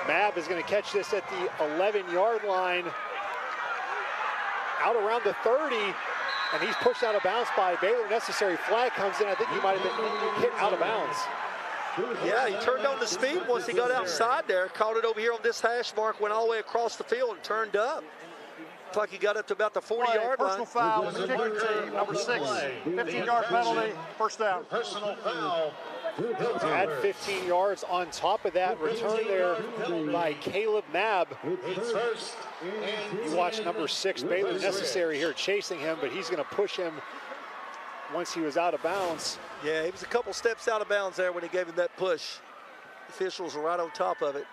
Mab is going to catch this at the 11-yard line, out around the 30, and he's pushed out of bounds by Baylor. Necessary flag comes in. I think he might have been hit out of bounds. Yeah, he turned on the speed once he got outside there, caught it over here on this hash mark, went all the way across the field and turned up. Looked like he got up to about the 40-yard line. Personal foul on the kicking team, number 6. 15-yard penalty, first down. Personal foul. Add 15 yards on top of that. Return there by Caleb Mab. You watch number 6, Baylor Necessary here chasing him, but he's going to push him once he was out of bounds. Yeah, he was a couple steps out of bounds there when he gave him that push. Officials were right on top of it.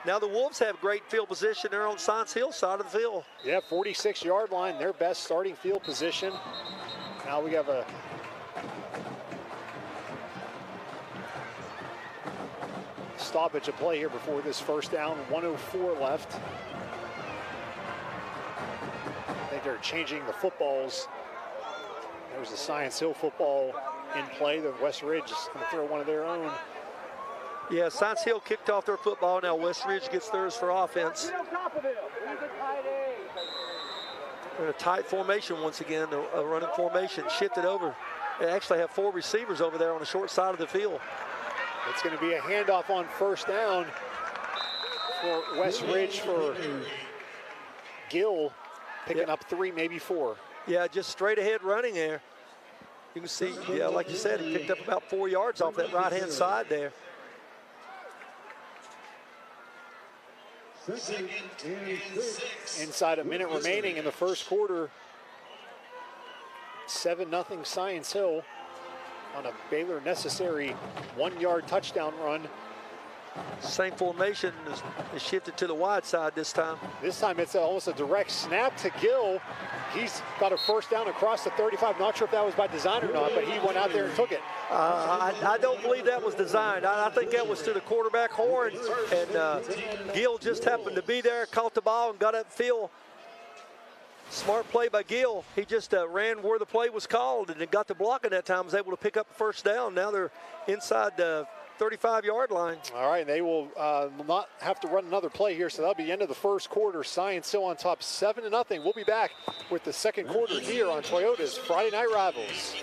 Now the Wolves have great field position. They're on Science Hill side of the field. Yeah, 46-yard line, their best starting field position. Now we have a stoppage of play here before this first down. 1:04 left. I think they're changing the footballs. There's a Science Hill football in play. The West Ridge is going to throw one of their own. Yeah, Science Hill kicked off their football. Now West Ridge gets theirs for offense. They're in a tight formation once again, a running formation, shifted over. They actually have 4 receivers over there on the short side of the field. It's going to be a handoff on first down for West Ridge for Gill, picking up 3, maybe 4. Yeah, just straight ahead running there. You can see, yeah, like you said, he picked up about 4 yards off that right-hand side there. Inside a minute remaining in the first quarter. 7-0 Science Hill on a Baylor Necessary 1-yard touchdown run. Same formation is shifted to the wide side this time. This time it's almost a direct snap to Gill. He's got a first down across the 35. Not sure if that was by design or not, but he went out there and took it. I don't believe that was designed. I think that was to the quarterback horn, and Gill just happened to be there, caught the ball, and got upfield. Smart play by Gill. He just ran where the play was called, and it got the blocking that time, was able to pick up the first down. Now they're inside the 35-yard line. All right, they will not have to run another play here, so that'll be the end of the first quarter. Science Hill on top 7-0. We'll be back with the second quarter here on Toyota's Friday Night Rivals.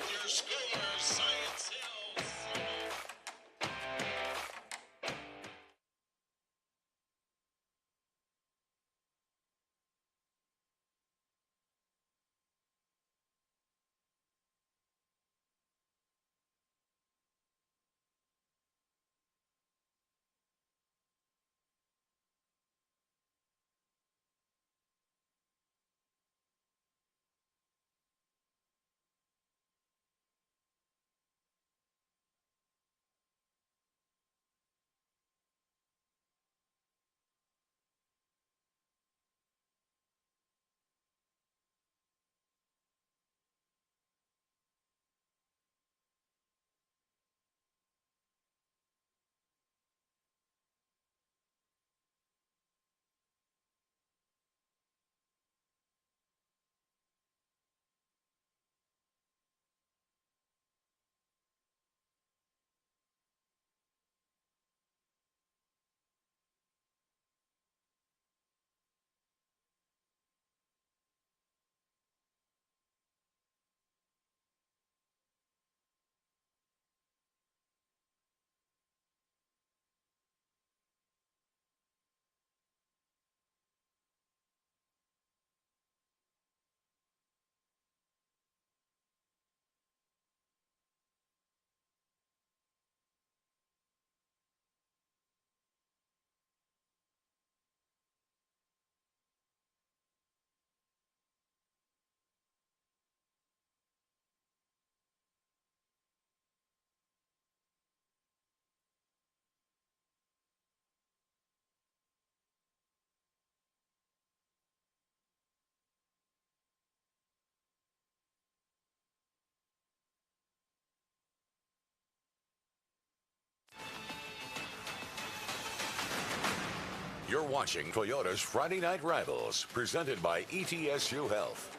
You're watching Toyota's Friday Night Rivals, presented by ETSU Health.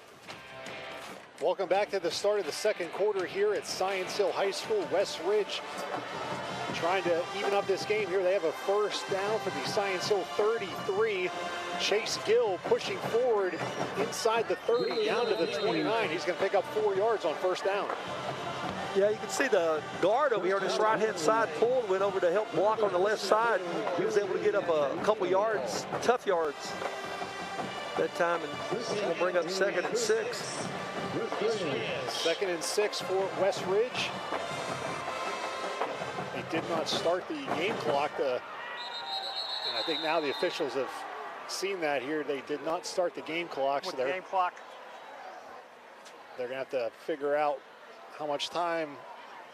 Welcome back to the start of the second quarter here at Science Hill High School. West Ridge trying to even up this game here. They have a first down for the Science Hill 33. Chase Gill pushing forward inside the 30 down to the 29. He's going to pick up 4 yards on first down. Yeah, you can see the guard over here on this right-hand side pulled, went over to help block on the left side. He was able to get up a couple yards, tough yards that time, and we'll bring up 2nd and 6. 2nd and 6 for West Ridge. They did not start the game clock. And I think now the officials have seen that here. They did not start the game clock. With the game clock. They're going to have to figure out how much time.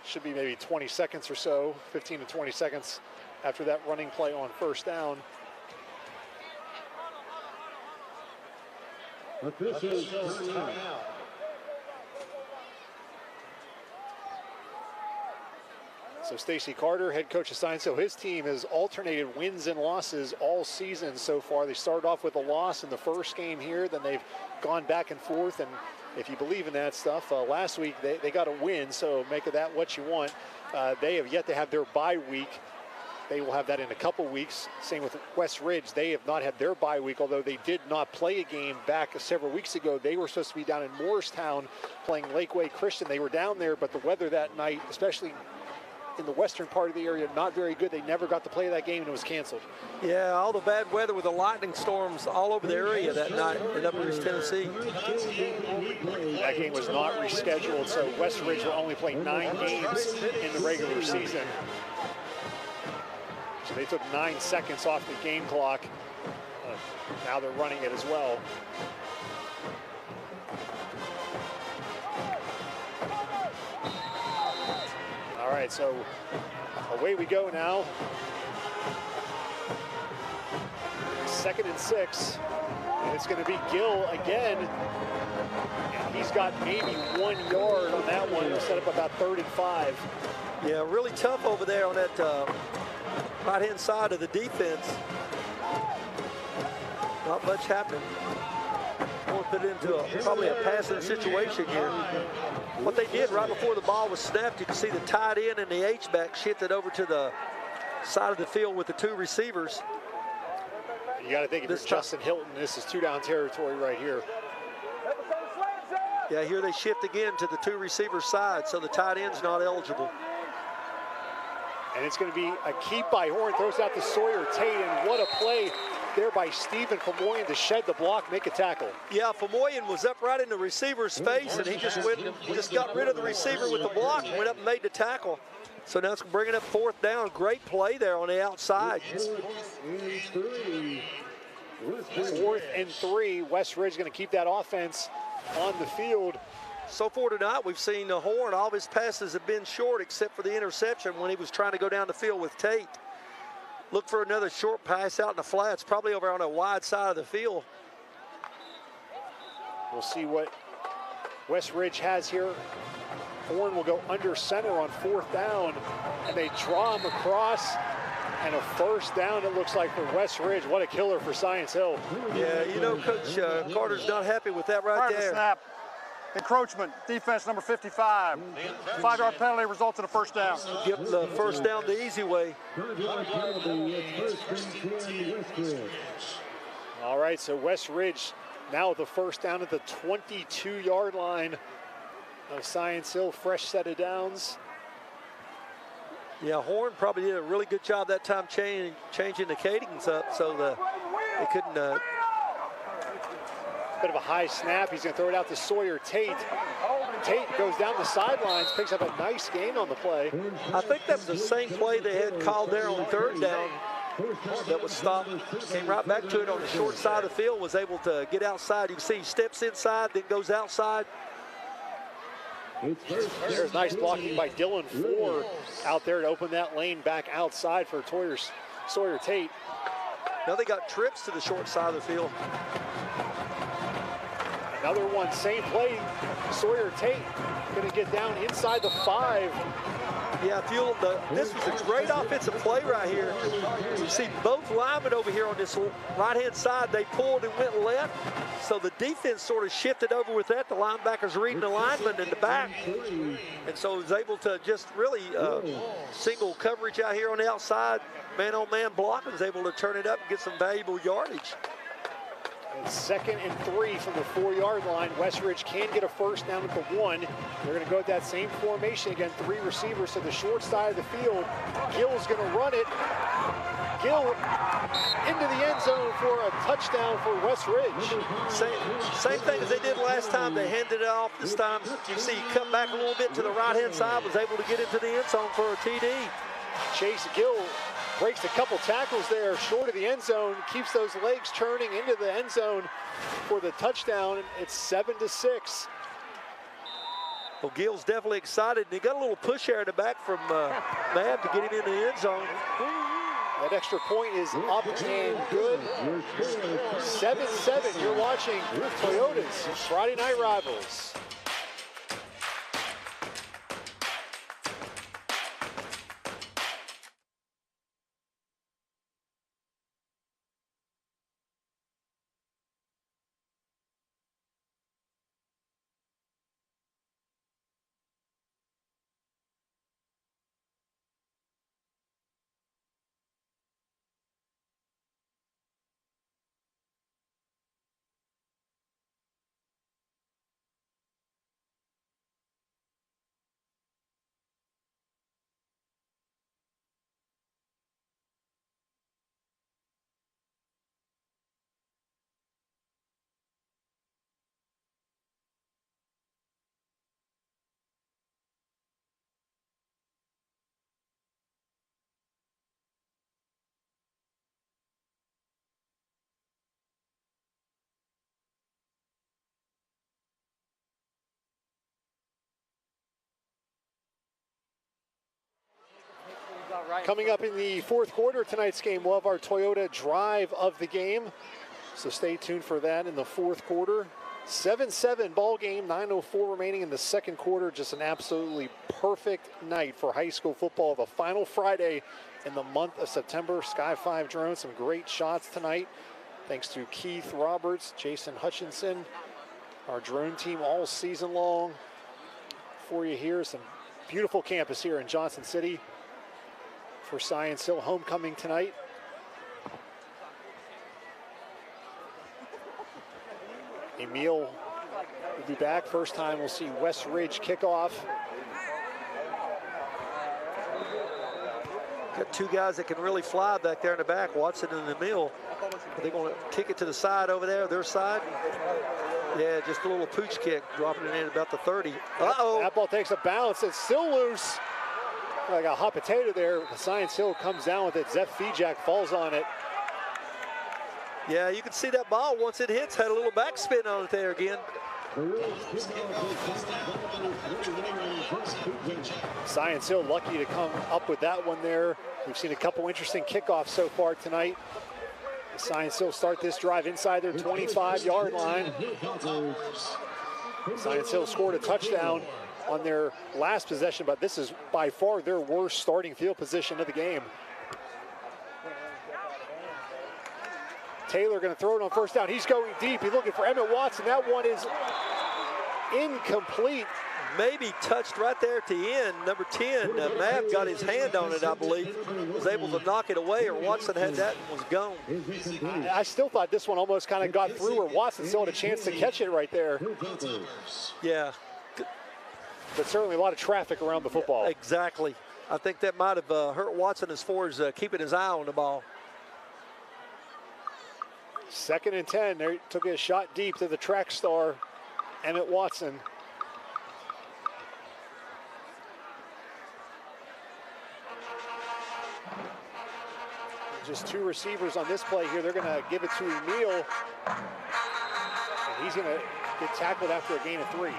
Should be maybe 20 seconds or so, 15 to 20 seconds after that running play on first down. So Stacy Carter, head coach of Science Hill, his team has alternated wins and losses all season so far. They started off with a loss in the first game here, then they've gone back and forth, and if you believe in that stuff, last week they got a win, so make of that what you want. They have yet to have their bye week. They will have that in a couple weeks. Same with West Ridge. They have not had their bye week, although they did not play a game back several weeks ago. They were supposed to be down in Morristown playing Lakeway Christian. They were down there, but the weather that night, especially in the western part of the area, not very good. They never got to play that game, and it was canceled. Yeah, all the bad weather with the lightning storms all over the area that night in Upper East Tennessee. That game was not rescheduled, so West Ridge will only play 9 games in the regular season. So they took 9 seconds off the game clock. Now they're running it as well. All right, so away we go now. 2nd and 6, and it's going to be Gill again. And he's got maybe 1 yard on that one. He'll set up about 3rd and 5. Yeah, really tough over there on that right-hand side of the defense. Not much happening. We'll put it into probably a passing situation here. What they did right before the ball was snapped, you can see the tight end and the H-back shifted over to the side of the field with the 2 receivers. You got to think if you're Justin Hilton, this is 2-down territory right here. Yeah, here they shift again to the 2 receiver side, so the tight end's not eligible. And it's going to be a keep by Horn, throws out to Sawyer Tate, and what a play there by Stephen Famoyan to shed the block, make a tackle. Yeah, Famoyan was up right in the receiver's face, and he just got rid of the receiver with the block and went up and made the tackle. So now it's bringing up 4th down. Great play there on the outside. 4th and 3. West Ridge going to keep that offense on the field. So far tonight, we've seen Horn. All of his passes have been short except for the interception when he was trying to go down the field with Tate. Look for another short pass out in the flats, probably over on a wide side of the field. We'll see what West Ridge has here. Horn will go under center on 4th down, and they draw him across, and a first down it looks like for West Ridge. What a killer for Science Hill. Yeah, you know, Coach Carter's not happy with that right there. Snap. Encroachment, defense number 55. 5-yard penalty results in a first down. Give the first down the easy way. All right, so West Ridge now with the first down at the 22-yard line of Science Hill. Fresh set of downs. Yeah, Horn probably did a really good job that time changing the cadence up so they couldn't. Bit of a high snap. He's going to throw it out to Sawyer Tate. Tate goes down the sidelines, picks up a nice gain on the play. I think that was the same play they had called there on 3rd down that was stopped. Came right back to it on the short side of the field, was able to get outside. You can see he steps inside, then goes outside. There's nice blocking by Dylan Four out there to open that lane back outside for Sawyer Tate. Now they got trips to the short side of the field. Another one, same play. Sawyer Tate going to get down inside the 5. Yeah, this was a great offensive play right here. You see both linemen over here on this right-hand side, they pulled and went left. So the defense sort of shifted over with that. The linebackers reading the lineman in the back. And so was able to just really single coverage out here on the outside. Man-on-man blocking, was able to turn it up and get some valuable yardage. It's 2nd and 3 from the 4-yard line. Westridge can get a first down at the 1. They're going to go with that same formation again. 3 receivers to the short side of the field. Gill's going to run it. Gill into the end zone for a touchdown for Westridge. Same thing as they did last time. They handed it off. This time, you see, he cut back a little bit to the right-hand side, was able to get into the end zone for a TD. Chase Gill breaks a couple tackles there short of the end zone, keeps those legs turning into the end zone for the touchdown. It's 7-6. Well, Gill's definitely excited. And he got a little push air in the back from Mab to get him in the end zone. That extra point is up and good. 7-7. You're watching Toyota's Friday Night Rivals. Coming up in the 4th quarter tonight's game, we'll have our Toyota drive of the game. So stay tuned for that in the 4th quarter. 7-7 ball game, 9:04 remaining in the 2nd quarter. Just an absolutely perfect night for high school football. The final Friday in the month of September. Sky 5 drones, some great shots tonight. Thanks to Keith Roberts, Jason Hutchinson, our drone team all season long. For you here, some beautiful campus here in Johnson City for Science Hill homecoming tonight. Emil will be back. First time we'll see Westridge kickoff. Got 2 guys that can really fly back there in the back, Watson and Emil. Are they going to kick it to the side over there, their side? Yeah, just a little pooch kick, dropping it in about the 30. Uh-oh. That ball takes a bounce. It's still loose. Like a hot potato there. Science Hill comes down with it. Zeph Fijak falls on it. Yeah, you can see that ball, once it hits, had a little backspin on it there again. Science Hill lucky to come up with that one there. We've seen a couple interesting kickoffs so far tonight. Science Hill start this drive inside their 25-yard line. Science Hill scored a touchdown on their last possession, but this is by far their worst starting field position of the game. Taylor going to throw it on first down. He's going deep. He's looking for Emmett Watson. That one is incomplete. Maybe touched right there at the end. Number 10, Mav got his hand on it, I believe. Was able to knock it away, or Watson had that and was gone. I still thought this one almost kind of got through, or Watson still had a chance to catch it right there. Yeah. But certainly a lot of traffic around the football. Yeah, exactly. I think that might have hurt Watson as far as keeping his eye on the ball. 2nd and 10. They took a shot deep to the track star, Emmett Watson. Just 2 receivers on this play here. They're going to give it to Emil. And he's going to get tackled after a gain of 3.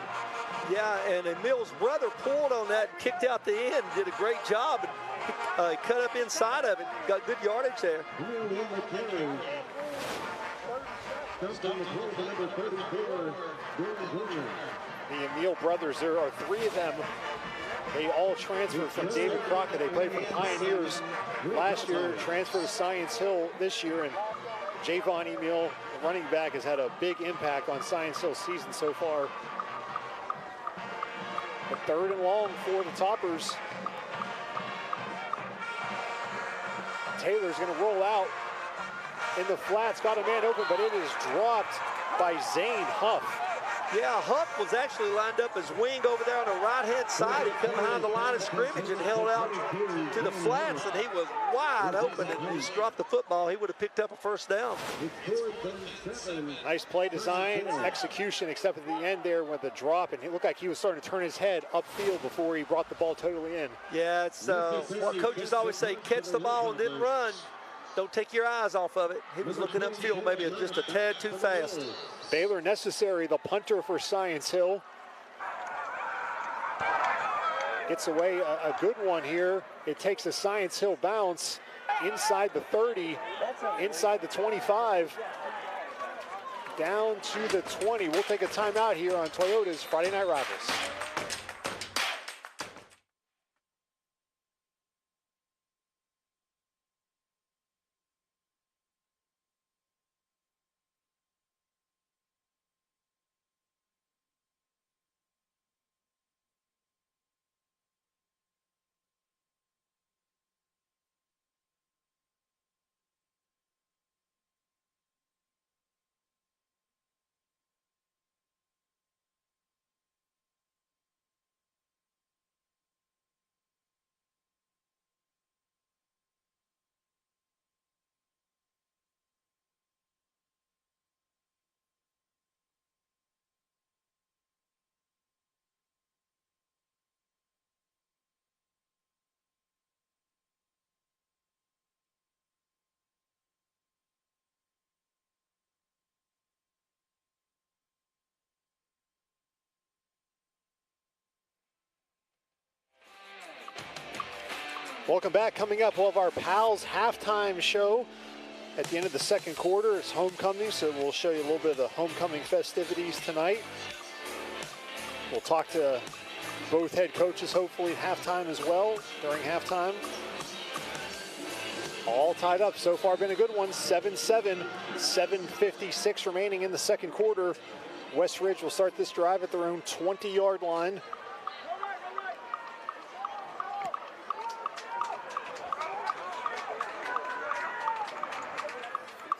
Yeah, and Emil's brother pulled on that and kicked out the end. Did a great job. He cut up inside of it. Got good yardage there. The Emil brothers, there are 3 of them They all transferred from David Crockett. They played for the Pioneers last year, transferred to Science Hill this year, and Javon Emil, the running back, has had a big impact on Science Hill's season so far. The 3rd and long for the Toppers. Taylor's going to roll out in the flats, got a man open, but it is dropped by Zane Huff. Yeah, Huff was actually lined up as wing over there on the right-hand side. He come behind the line of scrimmage and held out to the flats, and he was wide open and he just dropped the football. He would have picked up a first down. Nice play design, execution, except at the end there with the drop, and it looked like he was starting to turn his head upfield before he brought the ball totally in. Yeah, it's what coaches always say, catch the ball and then run. Don't take your eyes off of it. He was looking upfield maybe just a tad too fast. Baylor Necessary, the punter for Science Hill. Gets away a good one here. It takes a Science Hill bounce inside the 30, inside the 25, down to the 20. We'll take a timeout here on Toyota's Friday Night Rivals. Welcome back. Coming up, we'll have our Pals halftime show at the end of the second quarter. It's homecoming, so we'll show you a little bit of the homecoming festivities tonight. We'll talk to both head coaches, hopefully at halftime as well, during halftime. All tied up. So far been a good one. 7-7, 7:56 remaining in the second quarter. West Ridge will start this drive at their own 20-yard line.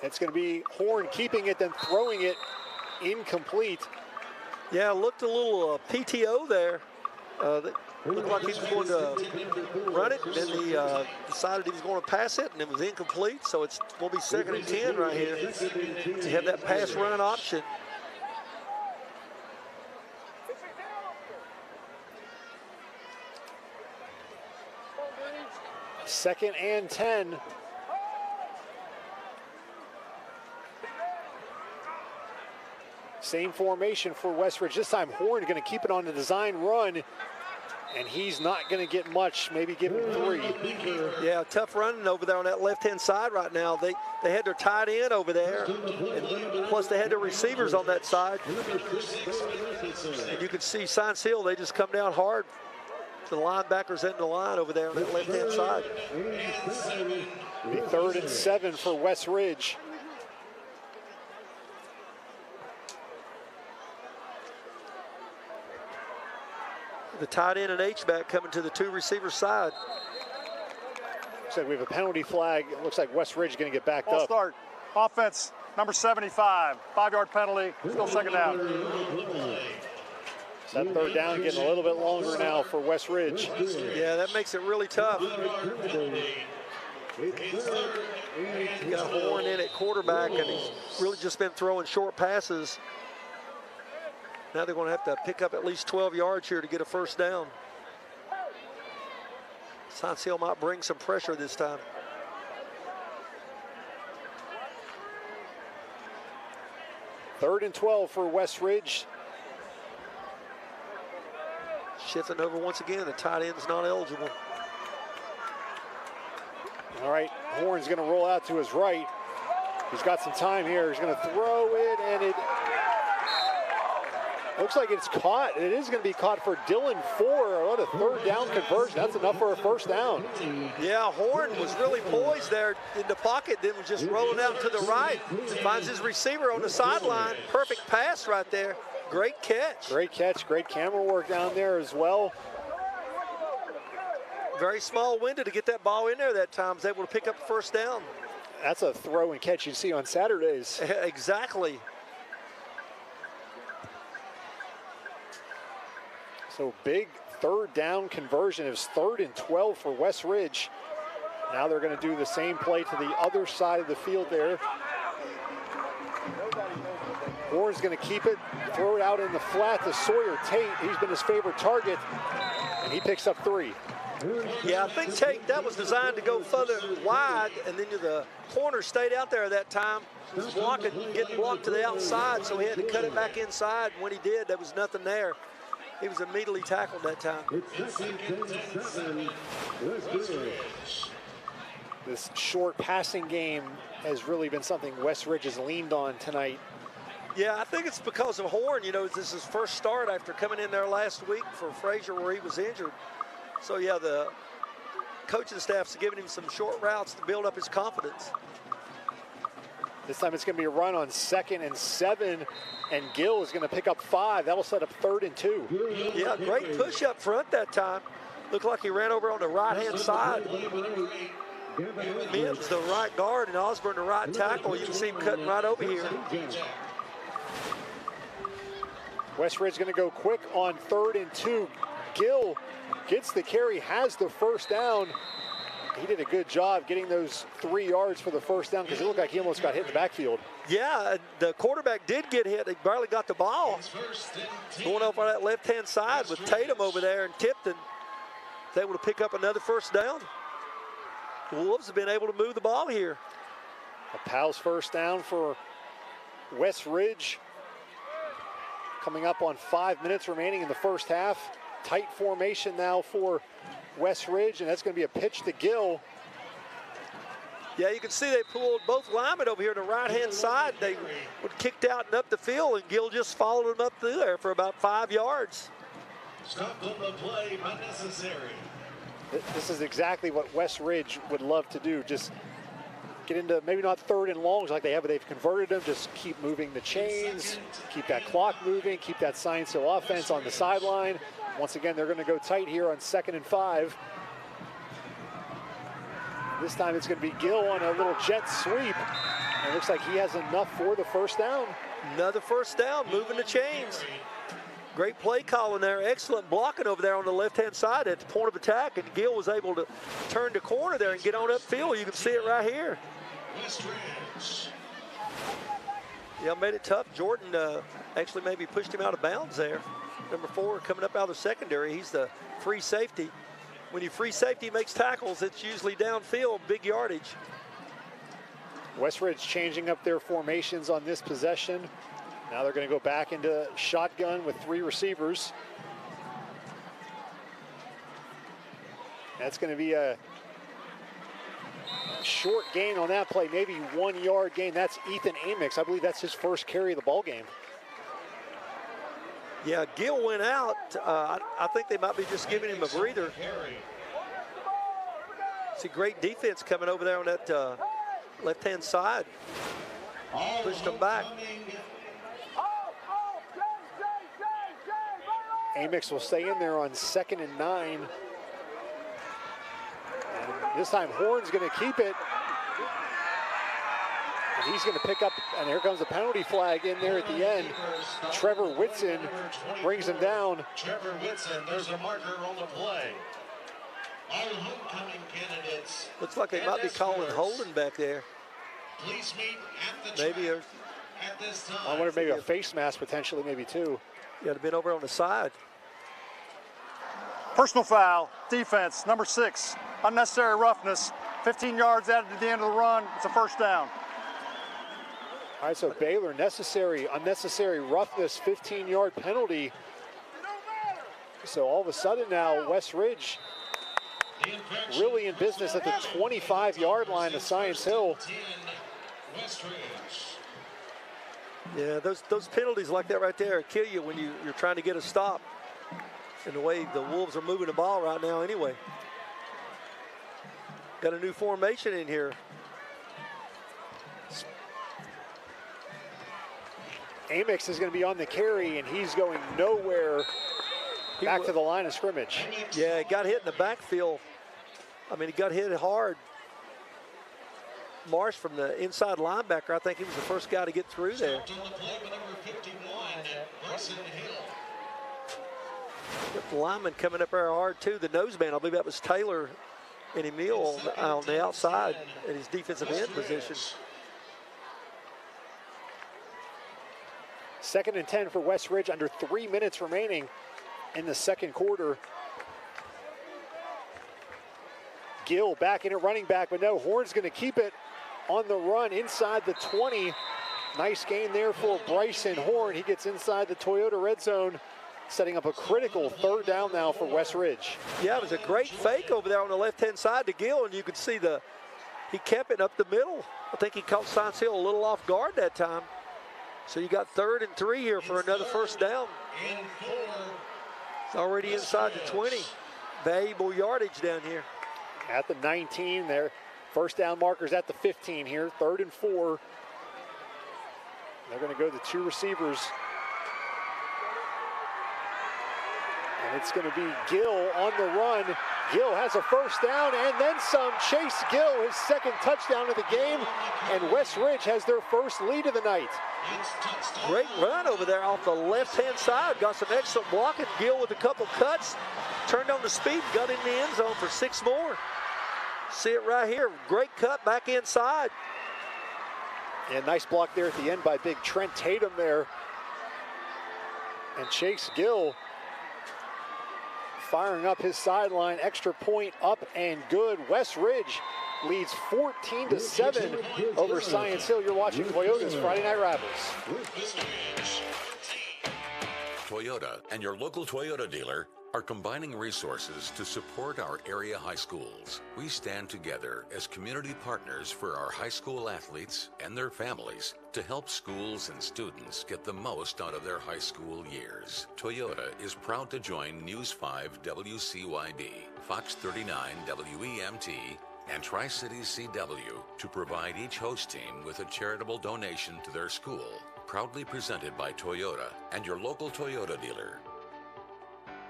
It's going to be Horn keeping it, then throwing it incomplete. Yeah, looked a little PTO there. Looked like he was going to run it, and then he decided he was going to pass it, and it was incomplete. So it's going to be 2nd and 10 right here. You have that pass run option. Second and 10. Same formation for West Ridge. This time Horn going to keep it on the design run, and he's not going to get much, maybe give him 3. Yeah, tough running over there on that left-hand side right now. They had their tight end over there, and plus they had their receivers on that side. And you can see Science Hill, they just come down hard to the linebackers end the line over there on that left-hand side. The 3rd and 7 for West Ridge. The tight end and H-back coming to the 2 receiver side. So we have a penalty flag. It looks like West Ridge going to get backed up. Start. Offense, number 75. 5-yard penalty. Still 2nd down. So that 3rd down getting a little bit longer now for West Ridge. Yeah, that makes it really tough. You got Horn in at quarterback, and he's really just been throwing short passes. Now they're going to have to pick up at least 12 yards here to get a first down. Science Hill might bring some pressure this time. Third and 12 for West Ridge. Shifting over once again, the tight end's not eligible. All right, Horn's going to roll out to his right. He's got some time here. He's going to throw it, and Looks like it's caught. It is going to be caught for Dylan Ford. What a third down conversion. That's enough for a first down. Yeah, Horn was really poised there in the pocket, then was just rolling out to the right. Finds his receiver on the sideline. Perfect pass right there. Great catch. Great catch. Great camera work down there as well. Very small window to get that ball in there that time. Was able to pick up the first down. That's a throw and catch you see on Saturdays. Exactly. So big third down conversion. It was 3rd and 12 for West Ridge. Now they're going to do the same play to the other side of the field there. Horn's going to keep it, throw it out in the flat to Sawyer Tate. He's been his favorite target, and he picks up 3. Yeah, I think Tate, that was designed to go further wide, and then the corner stayed out there that time. He was getting blocked to the outside, so he had to cut it back inside. And when he did, there was nothing there. He was immediately tackled that time. This short passing game has really been something West Ridge has leaned on tonight. Yeah, I think it's because of Horn. You know, this is his first start after coming in there last week for Frazier where he was injured. So, yeah, the coaching staff's giving him some short routes to build up his confidence. This time it's going to be a run on 2nd and 7, and Gill is going to pick up 5. That'll set up 3rd and 2. Yeah, great push up front that time. Looked like he ran over on the right-hand side. Mims, the right guard, and Osborne, the right tackle. You can see him cutting right over here. West Ridge going to go quick on 3rd and 2. Gill gets the carry, has the first down. He did a good job getting those 3 yards for the first down because it looked like he almost got hit in the backfield. Yeah, the quarterback did get hit. He barely got the ball. Going up on that left-hand side with Tatum over there and Tipton. Was able to pick up another first down. The Wolves have been able to move the ball here. A Powell's first down for West Ridge. Coming up on 5 minutes remaining in the first half. Tight formation now for West Ridge, and that's going to be a pitch to Gill. Yeah, you can see they pulled both linemen over here to the right-hand side. They were kicked out and up the field, and Gill just followed them up through there for about 5 yards. Stop on the play, but necessary. This is exactly what West Ridge would love to do. Just get into maybe not 3rd and longs like they have, but they've converted them. Just keep moving the chains, keep that clock moving, keep that Science Hill offense on the sideline. Once again, they're going to go tight here on 2nd and 5. This time it's going to be Gill on a little jet sweep. And it looks like he has enough for the first down. Another first down, moving the chains. Great play calling there. Excellent blocking over there on the left-hand side at the point of attack. And Gill was able to turn the corner there and get on upfield. You can see it right here. Yeah, made it tough. Jordan actually maybe pushed him out of bounds there. Number 4 coming up out of the secondary. He's the free safety. When you free safety makes tackles, it's usually downfield, big yardage. West Ridge changing up their formations on this possession. Now they're going to go back into shotgun with 3 receivers. That's going to be a short gain on that play, maybe 1 yard gain. That's Ethan Amix. I believe that's his first carry of the ball game. Yeah, Gill went out. I think they might be just giving him a breather. See, great defense coming over there on that left-hand side. Pushed them back. Amix will stay in there on 2nd and 9. And this time Horn's going to keep it. And he's going to pick up, and here comes a penalty flag in there at the end. Trevor Whitson brings him down. Trevor Whitson, there's a marker on the play. All homecoming candidates. Looks like they might be calling holding back there. Please meet at the Maybe track at this time. I wonder maybe a face mask potentially, maybe too. Yeah, they've been over on the side. Personal foul, defense, number 6. Unnecessary roughness. 15 yards added to the end of the run. It's a first down. All right, so Baylor, unnecessary roughness, 15-yard penalty. So all of a sudden now, West Ridge really in business at the 25-yard line of Science Hill. Yeah, those penalties like that right there kill you when you're trying to get a stop. And the way the Wolves are moving the ball right now anyway. Got a new formation in here. Amix is going to be on the carry, and he's going nowhere back to the line of scrimmage. Yeah, he got hit in the backfield. I mean, he got hit hard. Marsh from the inside linebacker, I think he was the first guy to get through there. The lineman coming up there hard too. The nose man, I believe that was Taylor and Emil on the outside at his defensive end position. 2nd and 10 for West Ridge, under 3 minutes remaining in the second quarter. Gill back in at running back, but no, Horn's going to keep it on the run inside the 20. Nice gain there for Bryson Horn. He gets inside the Toyota red zone, setting up a critical 3rd down now for West Ridge. Yeah, it was a great fake over there on the left-hand side to Gill, and you could see he kept it up the middle. I think he caught Science Hill a little off guard that time. So you got 3rd and 3 here for another 1st down. It's already inside the 20. Valuable yardage down here. At the 19 there. 1st down markers at the 15 here. 3rd and 4. They're going to go the 2 receivers. And it's going to be Gill on the run. Gill has a 1st down and then some. Chase Gill, his 2nd touchdown of the game. And West Ridge has their 1st lead of the night. Great run over there off the left-hand side. Got some excellent blocking. Gill with a couple cuts. Turned on the speed, got in the end zone for 6 more. See it right here. Great cut back inside. And nice block there at the end by big Trent Tatum there. And Chase Gill firing up his sideline. Extra point up and good. West Ridge leads 14-7 over Science Hill. You're watching Toyota's Friday Night Rivals. Toyota and your local Toyota dealer are combining resources to support our area high schools. We stand together as community partners for our high school athletes and their families to help schools and students get the most out of their high school years. Toyota is proud to join News 5 WCYB, Fox 39 WEMT, and Tri-Cities CW to provide each host team with a charitable donation to their school. Proudly presented by Toyota and your local Toyota dealer.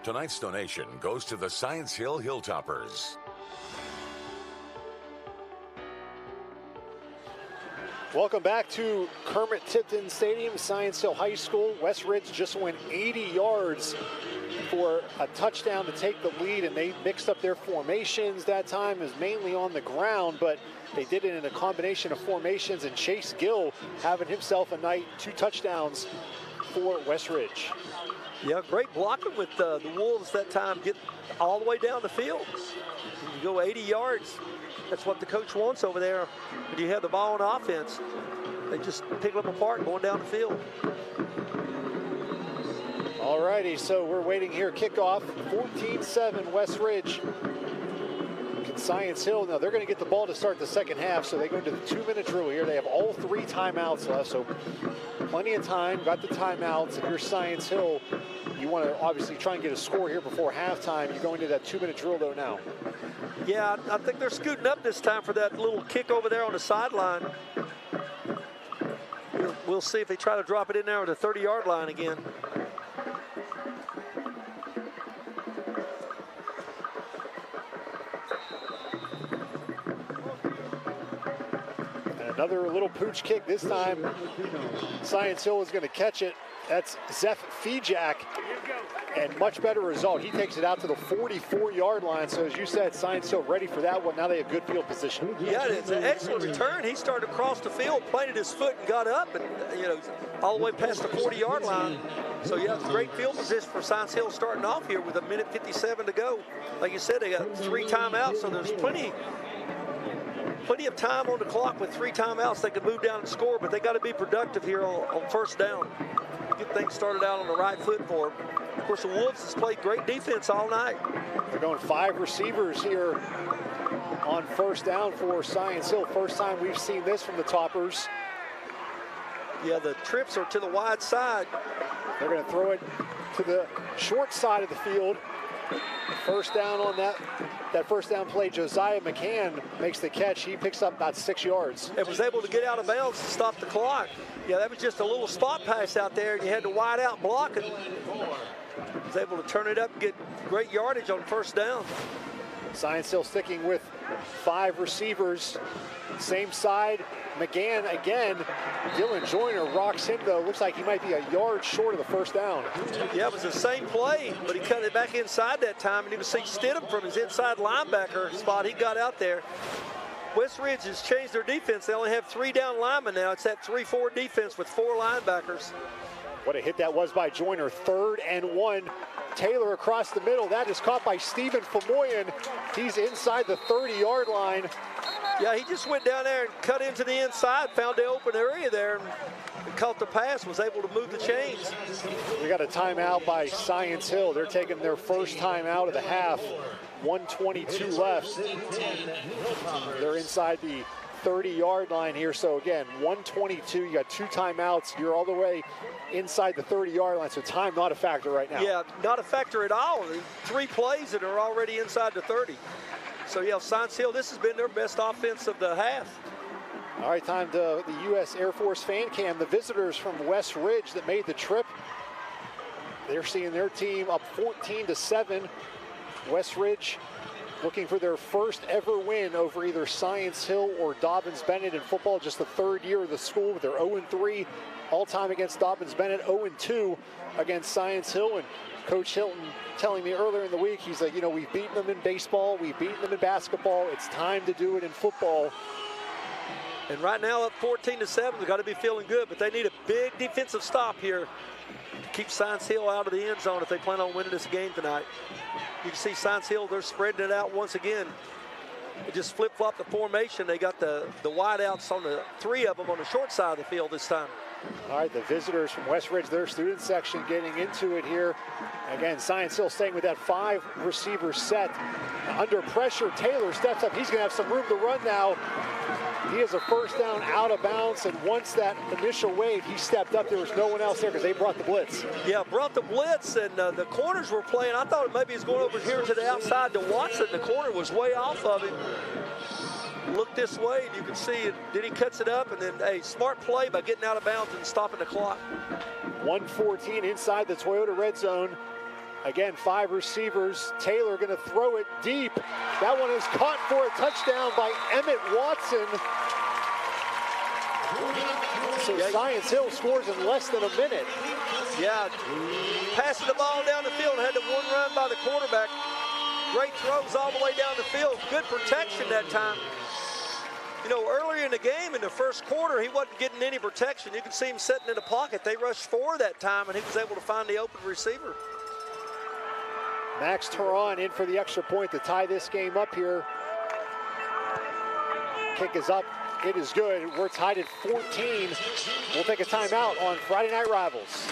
Tonight's donation goes to the Science Hill Hilltoppers. Welcome back to Kermit Tipton Stadium, Science Hill High School. West Ridge just went 80 yards for a touchdown to take the lead, and they mixed up their formations that time. It was mainly on the ground, but they did it in a combination of formations, and Chase Gill having himself a night, 2 touchdowns for West Ridge. Yeah, great blocking with the Wolves that time, get all the way down the field. You go 80 yards. That's what the coach wants over there. When you have the ball on offense, they just pick them apart going down the field. All righty, so we're waiting here. Kickoff, 14-7 West Ridge. Science Hill, now they're going to get the ball to start the second half, so they go into the 2-minute drill here. They have all 3 timeouts left, so plenty of time. Got the timeouts. If you're Science Hill, you want to obviously try and get a score here before halftime. You're going to that 2-minute drill, though, now. Yeah, I think they're scooting up this time for that little kick over there on the sideline. We'll see if they try to drop it in there on the 30-yard line again. Another little pooch kick. This time, Science Hill is going to catch it. That's Zeph Fijak, and much better result. He takes it out to the 44-yard line. So as you said, Science Hill ready for that one. Now they have good field position. Yeah, it's an excellent return. He started across the field, planted his foot, and got up, and all the way past the 40-yard line. So yeah, great field position for Science Hill starting off here with 1:57 to go. Like you said, they got 3 timeouts, so there's plenty of time on the clock. With 3 timeouts, they can move down and score, but they got to be productive here on first down. Get things started out on the right foot for them. Of course, the Wolves has played great defense all night. They're going 5 receivers here on first down for Science Hill. First time we've seen this from the Toppers. Yeah, the trips are to the wide side. They're going to throw it to the short side of the field. First down on that first down play, Josiah McCann makes the catch. He picks up about 6 yards. And was able to get out of bounds to stop the clock. Yeah, that was just a little spot pass out there, and you had to wide out block it. Was able to turn it up and get great yardage on first down. Science Hill sticking with 5 receivers. Same side, McGann again. Dylan Joyner rocks him though. Looks like he might be a yard short of the first down. Yeah, it was the same play, but he cut it back inside that time, and you can see Stidham from his inside linebacker spot. He got out there. West Ridge has changed their defense. They only have 3 down linemen now. It's that 3-4 defense with 4 linebackers. What a hit that was by Joyner. 3rd and 1. Taylor across the middle. That is caught by Stephen Famoyan. He's inside the 30-yard line. Yeah, he just went down there and cut into the inside, found the open area there, and caught the pass, was able to move the chains. We got a timeout by Science Hill. They're taking their first timeout of the half. 1:22 left. They're inside the 30-yard line here. So again, 1:22, you got 2 timeouts. You're all the way inside the 30-yard line, so time not a factor right now. Yeah, not a factor at all. 3 plays and are already inside the 30. So yeah, Science Hill, this has been their best offense of the half. All right, time to the U.S. Air Force fan cam. The visitors from West Ridge that made the trip, they're seeing their team up 14-7. West Ridge looking for their first ever win over either Science Hill or Dobbins-Bennett in football. Just the 3rd year of the school. They're 0-3 all-time against Dobbins-Bennett, 0-2 against Science Hill. And Coach Hilton telling me earlier in the week, he's like, you know, we've beaten them in baseball, we've beaten them in basketball. It's time to do it in football. And right now up 14-7, they've got to be feeling good, but they need a big defensive stop here to keep Science Hill out of the end zone if they plan on winning this game tonight. You can see Science Hill, they're spreading it out once again. They just flip-flop the formation. They got the wideouts on the 3 of them on the short side of the field this time. All right, the visitors from West Ridge, their student section getting into it here. Again, Science Hill staying with that 5-receiver set. Under pressure, Taylor steps up. He's going to have some room to run now. He has a first down out of bounds, and once that initial wave, he stepped up. There was no one else there because they brought the blitz. Yeah, brought the blitz, and the corners were playing. I thought maybe he's going over here to the outside to Watson. The corner was way off of him. Look this way, and you can see it. Then he cuts it up, and then a smart play by getting out of bounds and stopping the clock. 1:14 inside the Toyota red zone. Again, 5 receivers. Taylor going to throw it deep. That one is caught for a touchdown by Emmett Watson. So Science Hill scores in less than a minute. Yeah, passing the ball down the field, had the 1 run by the quarterback. Great throws all the way down the field. Good protection that time. You know, earlier in the game, in the first quarter, he wasn't getting any protection. You can see him sitting in the pocket. They rushed 4 that time, and he was able to find the open receiver. Max Turan in for the extra point to tie this game up here. Kick is up. It is good. We're tied at 14. We'll take a timeout on Friday Night Rivals.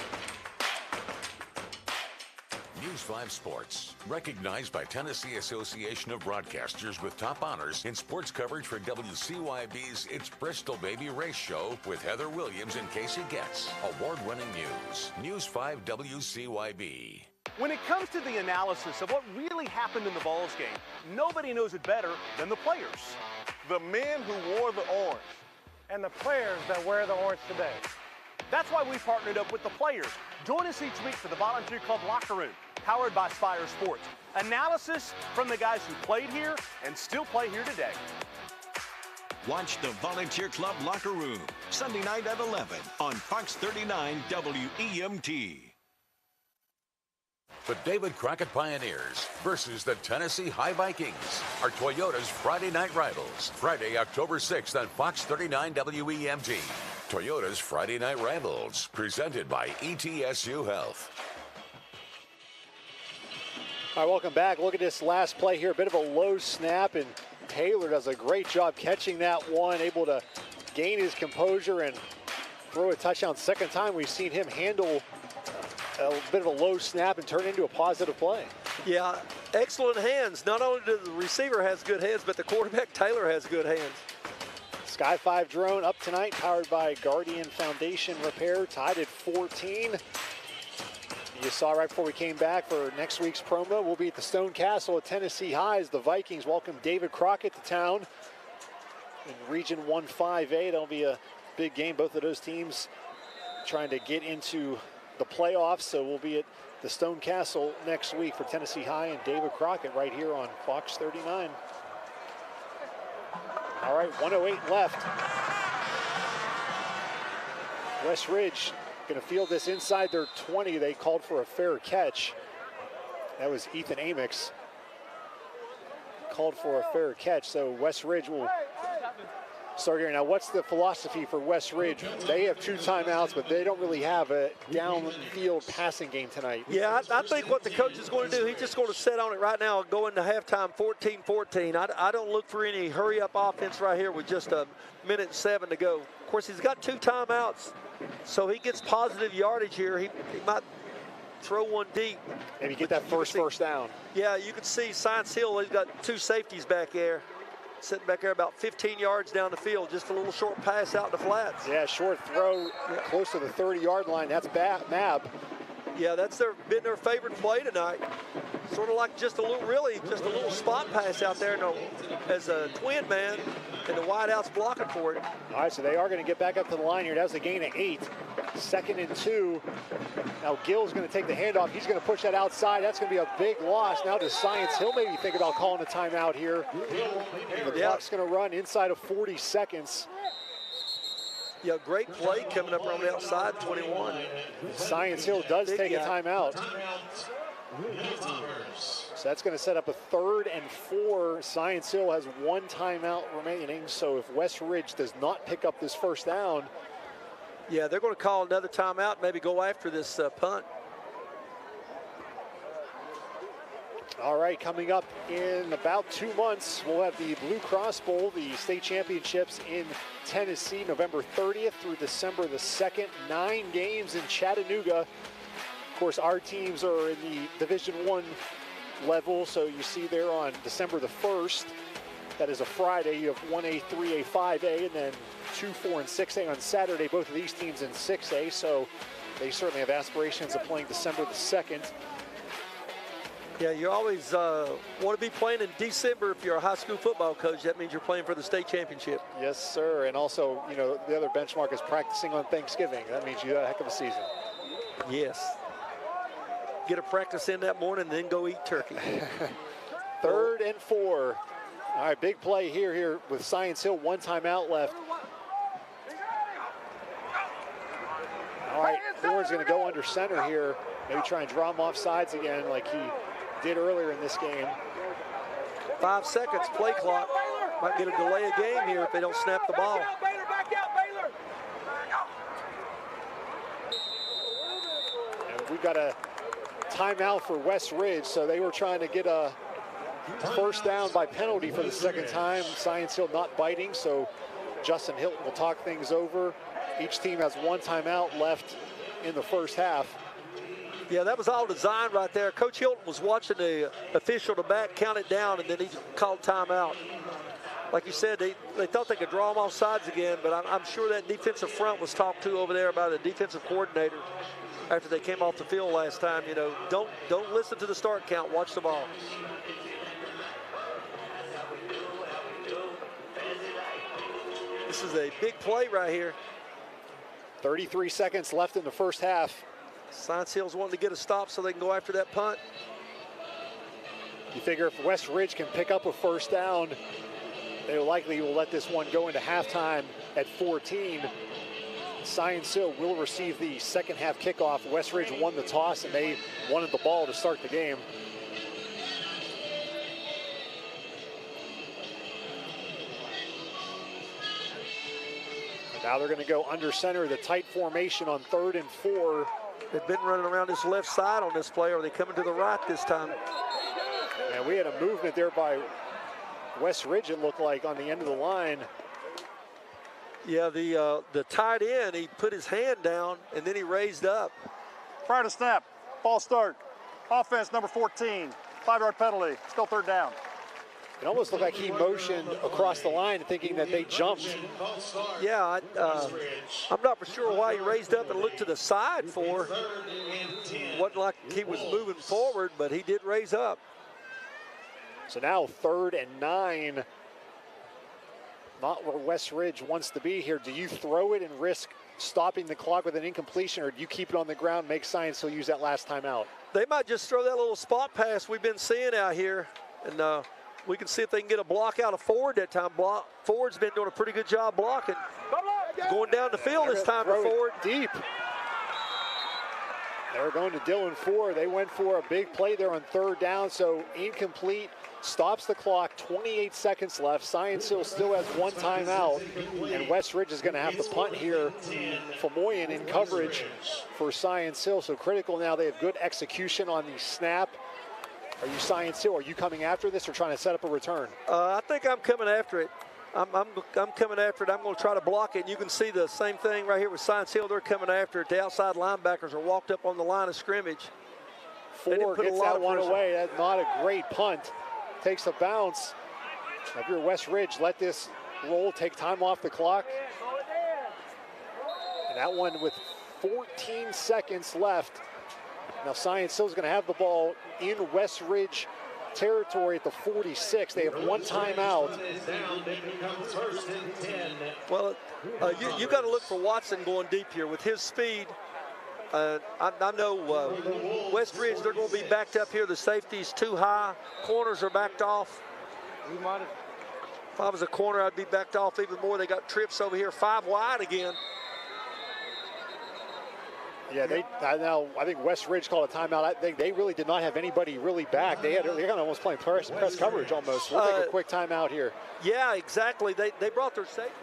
News 5 Sports, recognized by Tennessee Association of Broadcasters with top honors in sports coverage for WCYB's It's Bristol Baby Race Show with Heather Williams and Casey Getz. Award-winning news. News 5 WCYB. When it comes to the analysis of what really happened in the Vols game, nobody knows it better than the players. The men who wore the orange. And the players that wear the orange today. That's why we partnered up with the players. Join us each week for the Volunteer Club Locker Room, powered by Spire Sports. Analysis from the guys who played here and still play here today. Watch the Volunteer Club Locker Room, Sunday night at 11 on Fox 39 WEMT. The David Crockett Pioneers versus the Tennessee High Vikings are Toyota's Friday night rivals. Friday, October 6th on Fox 39 WEMT. Toyota's Friday Night Rivals, presented by ETSU Health. All right, welcome back. Look at this last play here. A bit of a low snap, and Taylor does a great job catching that one, able to gain his composure and throw a touchdown. Second time we've seen him handle a bit of a low snap and turn it into a positive play. Yeah, excellent hands. Not only does the receiver has good hands, but the quarterback, Taylor, has good hands. Sky 5 drone up tonight, powered by Guardian Foundation Repair, tied at 14. You saw right before we came back for next week's promo, we'll be at the Stone Castle at Tennessee High as the Vikings welcome David Crockett to town in Region 1-5A. That'll be a big game. Both of those teams trying to get into the playoffs, so we'll be at the Stone Castle next week for Tennessee High and David Crockett right here on Fox 39. All right, 1:08 left. West Ridge going to field this inside their 20. They called for a fair catch. That was Ethan Amix. Called for a fair catch, so West Ridge will start here. Now, what's the philosophy for West Ridge? They have 2 timeouts, but they don't really have a downfield passing game tonight. Yeah, I think what the coach is going to do, he's just going to sit on it right now and go into halftime 14-14. I don't look for any hurry-up offense right here with just a minute and 7 to go. Of course, he's got 2 timeouts, so he gets positive yardage here. He might throw one deep. Maybe get that first down. Yeah, you can see Science Hill, he's got 2 safeties back there. Sitting back there about 15 yards down the field, just a little short pass out in the flats. Yeah, short throw close to the 30-yard line. That's Mab. Yeah, that's been their favorite play tonight. Sort of like just a little spot pass out there as a twin man, and the wideout's blocking for it. All right, so they are going to get back up to the line here. That was a gain of 8. 2nd and 2. Now Gill's going to take the handoff. He's going to push that outside. That's going to be a big loss. Now does Science Hill maybe think about calling a timeout here? The clock's going to run inside of 40 seconds. Yeah, great play coming up around the outside, 21. Science Hill does take a timeout. So that's going to set up a 3rd and 4. Science Hill has 1 timeout remaining. So if West Ridge does not pick up this first down, yeah, they're going to call another timeout, maybe go after this punt. All right, coming up in about 2 months, we'll have the Blue Cross Bowl, the state championships in Tennessee, November 30th through December the 2nd. 9 games in Chattanooga. Of course, our teams are in the Division I level, so you see there on December the 1st, that is a Friday, you have 1A, 3A, 5A, and then 2, 4, and 6A on Saturday. Both of these teams in 6A, so they certainly have aspirations of playing December the 2nd. Yeah, you always want to be playing in December if you're a high school football coach. That means you're playing for the state championship. Yes, sir. And also, you know, the other benchmark is practicing on Thanksgiving. That means you have a heck of a season. Yes. Get a practice in that morning, then go eat turkey. 3rd and 4. All right, big play here with Science Hill. 1 timeout left. All right, Ford's going to go under center here. Maybe try and draw him off sides again like he did earlier in this game. 5 seconds, play clock. Might get a delay of game here if they don't snap the ball. And we've got a timeout for West Ridge, so they were trying to get a first down by penalty for the 2nd time. Science Hill not biting, so Justin Hilton will talk things over. Each team has 1 timeout left in the first half. Yeah, that was all designed right there. Coach Hilton was watching the official to back count it down, and then he called timeout. Like you said, they thought they could draw them off sides again, but I'm sure that defensive front was talked to over there by the defensive coordinator after they came off the field last time. You know, don't listen to the start count. Watch the ball. This is a big play right here. 33 seconds left in the first half. Science Hill's wanting to get a stop so they can go after that punt. You figure if West Ridge can pick up a first down, they likely will let this one go into halftime at 14. Science Hill will receive the 2nd half kickoff. West Ridge won the toss and they wanted the ball to start the game. Now they're going to go under center, the tight formation on 3rd and 4. They've been running around this left side on this play. Are they coming to the right this time? And we had a movement there by West Ridge, it looked like, on the end of the line. Yeah, the tight end, he put his hand down and then he raised up. Prior to snap, ball start. Offense number 14, 5-yard penalty, still 3rd down. It almost looked like he motioned across the line thinking that they jumped. Yeah, I'm not for sure why he raised up and looked to the side for. Wasn't like he was moving forward, but he did raise up. So now 3rd and 9. Not where West Ridge wants to be here. Do you throw it and risk stopping the clock with an incompletion, or do you keep it on the ground, make Science Hill use that last timeout? They might just throw that little spot pass we've been seeing out here, and we can see if they can get a block out of Ford that time. Ford's been doing a pretty good job blocking. Going down the field this time for Ford. Deep. They're going to Dylan Ford. They went for a big play there on 3rd down, so incomplete. Stops the clock, 28 seconds left. Science Hill still has 1 timeout, and West Ridge is going to have to punt here. Famoyan in coverage for Science Hill, so critical now. They have good execution on the snap. Are you Science Hill? Are you coming after this or trying to set up a return? I think I'm coming after it. I'm coming after it. I'm going to try to block it. And you can see the same thing right here with Science Hill. They're coming after it. The outside linebackers are walked up on the line of scrimmage. Ford gets that one away. That's not a great punt. Takes a bounce. If you're West Ridge, let this roll, take time off the clock. And that one with 14 seconds left. Now Science Hill's going to have the ball in West Ridge territory at the 46. They have 1 timeout. Well, you got to look for Watson going deep here with his speed. I know West Ridge, they're going to be backed up here. The safety's too high. Corners are backed off. If I was a corner, I'd be backed off even more. They got trips over here, 5 wide again. Yeah, I think West Ridge called a timeout. I think they really did not have anybody really back. They're kind of almost playing press coverage almost. We'll take a quick timeout here. Yeah, exactly. They brought their safety.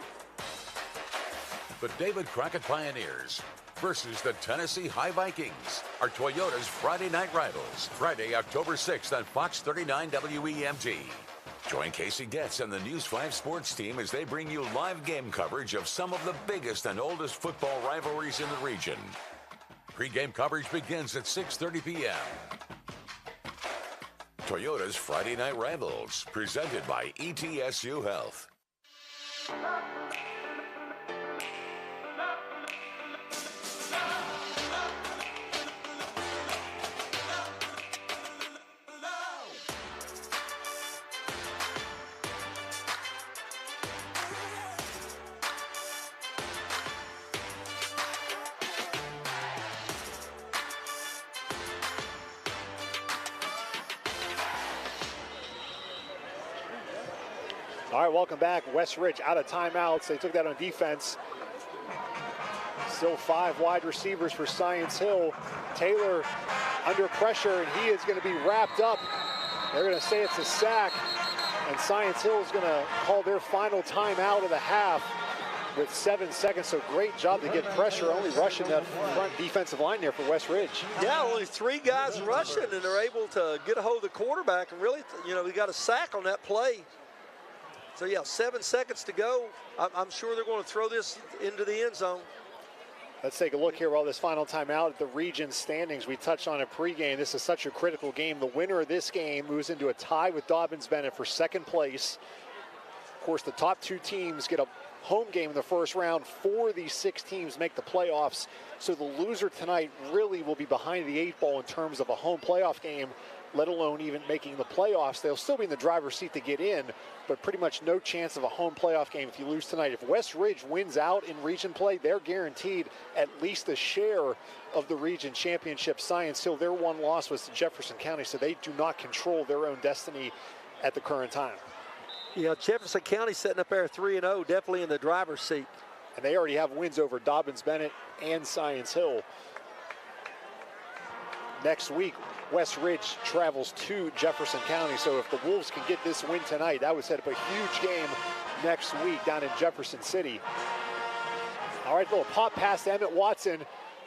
The David Crockett Pioneers versus the Tennessee High Vikings are Toyota's Friday night rivals. Friday, October 6th on Fox 39 WEMT. Join Casey Getz and the News 5 sports team as they bring you live game coverage of some of the biggest and oldest football rivalries in the region. Pre-game coverage begins at 6:30 p.m. Toyota's Friday Night Rivals, presented by ETSU Health. All right, welcome back. West Ridge out of timeouts. They took that on defense. Still 5 wide receivers for Science Hill. Taylor under pressure, and he is going to be wrapped up. They're going to say it's a sack, and Science Hill is going to call their final timeout of the half with 7 seconds. So great job to get pressure, only rushing that front defensive line there for West Ridge. Yeah, only 3 guys rushing, and they're able to get a hold of the quarterback. And really, we got a sack on that play. So, yeah, 7 seconds to go. I'm sure they're going to throw this into the end zone. Let's take a look here while this final timeout at the region standings. We touched on it pregame. This is such a critical game. The winner of this game moves into a tie with Dobbins-Bennett for 2nd place. Of course, the top 2 teams get a home game in the first round. 4 of these 6 teams make the playoffs. So the loser tonight really will be behind the 8 ball in terms of a home playoff game, let alone even making the playoffs. They'll still be in the driver's seat to get in, but pretty much no chance of a home playoff game if you lose tonight. If West Ridge wins out in region play, they're guaranteed at least a share of the region championship. Science Hill, their one loss was to Jefferson County, so they do not control their own destiny at the current time. Yeah, Jefferson County setting up there 3-0, definitely in the driver's seat. And they already have wins over Dobbins-Bennett and Science Hill. Next week, West Ridge travels to Jefferson County. So if the Wolves can get this win tonight, that would set up a huge game next week down in Jefferson City. All right, little pop pass to Emmett Watson.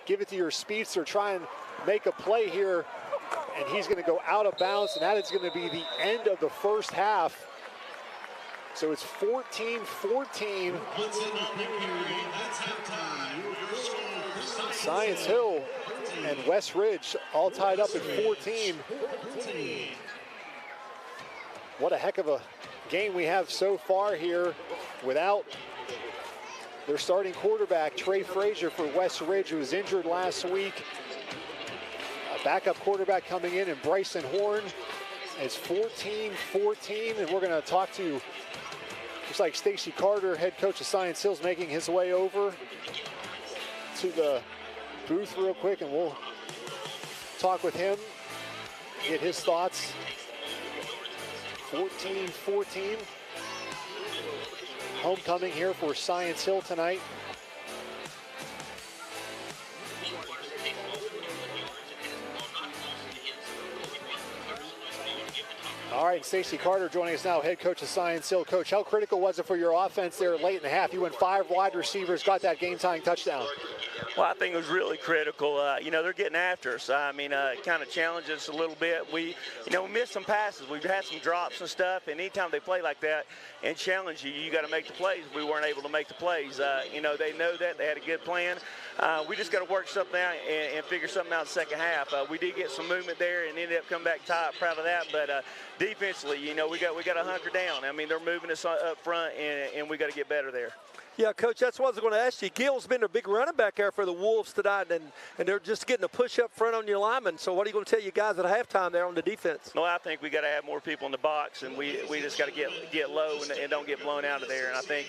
Give it to your speedster. Try and make a play here. And he's going to go out of bounds. And that is going to be the end of the first half. So it's 14-14. Science Hill and West Ridge all tied up at 14. What a heck of a game we have so far here without their starting quarterback, Trey Frazier for West Ridge, who was injured last week. A backup quarterback coming in, and Bryson Horn. It's 14-14, and we're going to talk to, looks like Stacy Carter, head coach of Science Hills, making his way over to the booth real quick, and we'll talk with him, get his thoughts. 14-14. Homecoming here for Science Hill tonight. All right, Stacey Carter joining us now, head coach of Science Hill. Coach, how critical was it for your offense there late in the half? You went 5 wide receivers, got that game-tying touchdown. Well, I think it was really critical. They're getting after us. It kind of challenged us a little bit. We missed some passes. We've had some drops and stuff, and anytime they play like that and challenge you, you got to make the plays. We weren't able to make the plays. They know that. They had a good plan. We just got to work something out and figure something out in the second half. We did get some movement there and ended up coming back tight. Proud of that. But defensively, we got to hunker down. They're moving us up front, and we got to get better there. Yeah, Coach, that's what I was going to ask you. Gil's been a big running back there for the Wolves tonight, and they're just getting a push up front on your linemen. So what are you going to tell you guys at halftime there on the defense? No, I think we got to have more people in the box, and we just got to get low and don't get blown out of there. And I think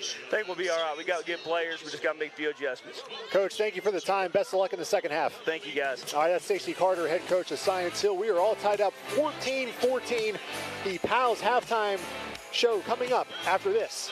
we'll be all right. We got good players. We just got to make a few adjustments. Coach, thank you for the time. Best of luck in the second half. Thank you, guys. All right, that's Stacey Carter, head coach of Science Hill. We are all tied up 14-14. The Pals halftime show coming up after this.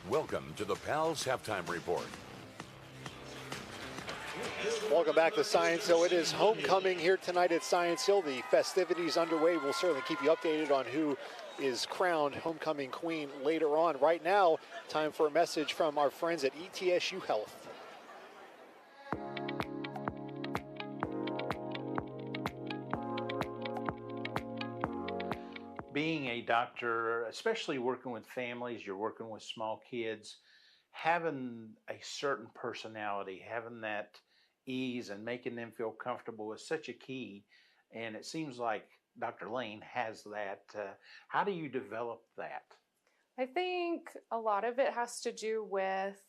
Welcome to the Pals Halftime Report. Welcome back to Science Hill. It is homecoming here tonight at Science Hill. The festivities underway. We'll certainly keep you updated on who is crowned homecoming queen later on. Right now, time for a message from our friends at ETSU Health. Being a doctor, especially working with families, you're working with small kids, having a certain personality, having that ease and making them feel comfortable is such a key. And it seems like Dr. Lane has that. How do you develop that? I think a lot of it has to do with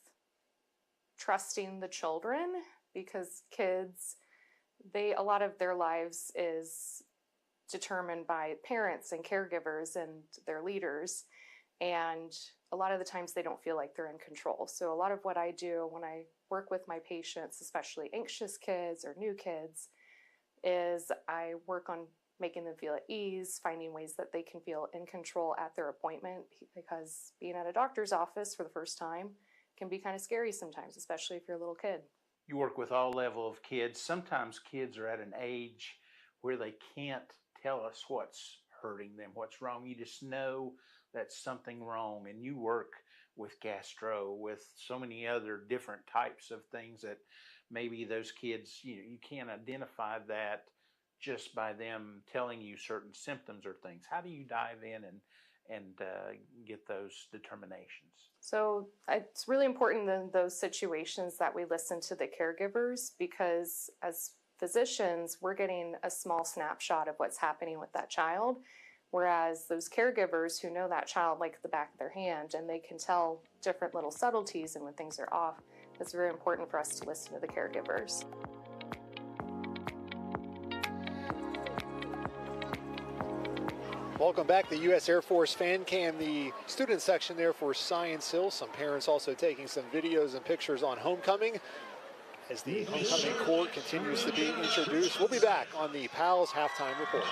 trusting the children, because kids, a lot of their lives is determined by parents and caregivers and their leaders. and a lot of the times they don't feel like they're in control. So a lot of what I do when I work with my patients, especially anxious kids or new kids, is I work on making them feel at ease, finding ways that they can feel in control at their appointment, because being at a doctor's office for the first time can be kind of scary sometimes, especially if you're a little kid. You work with all level of kids. Sometimes kids are at an age where they can't tell us what's hurting them, what's wrong. You just know that's something wrong, and you work with gastro, with so many other different types of things that maybe those kids, you can't identify that just by them telling you certain symptoms or things. How do you dive in and get those determinations? So it's really important in those situations that we listen to the caregivers, because as physicians, we're getting a small snapshot of what's happening with that child, whereas those caregivers who know that child like the back of their hand, and they can tell different little subtleties and when things are off, it's very important for us to listen to the caregivers. Welcome back to the U.S. Air Force Fan Cam, the student section there for Science Hill. Some parents also taking some videos and pictures on homecoming as the homecoming court continues to be introduced. We'll be back on the PALS halftime report.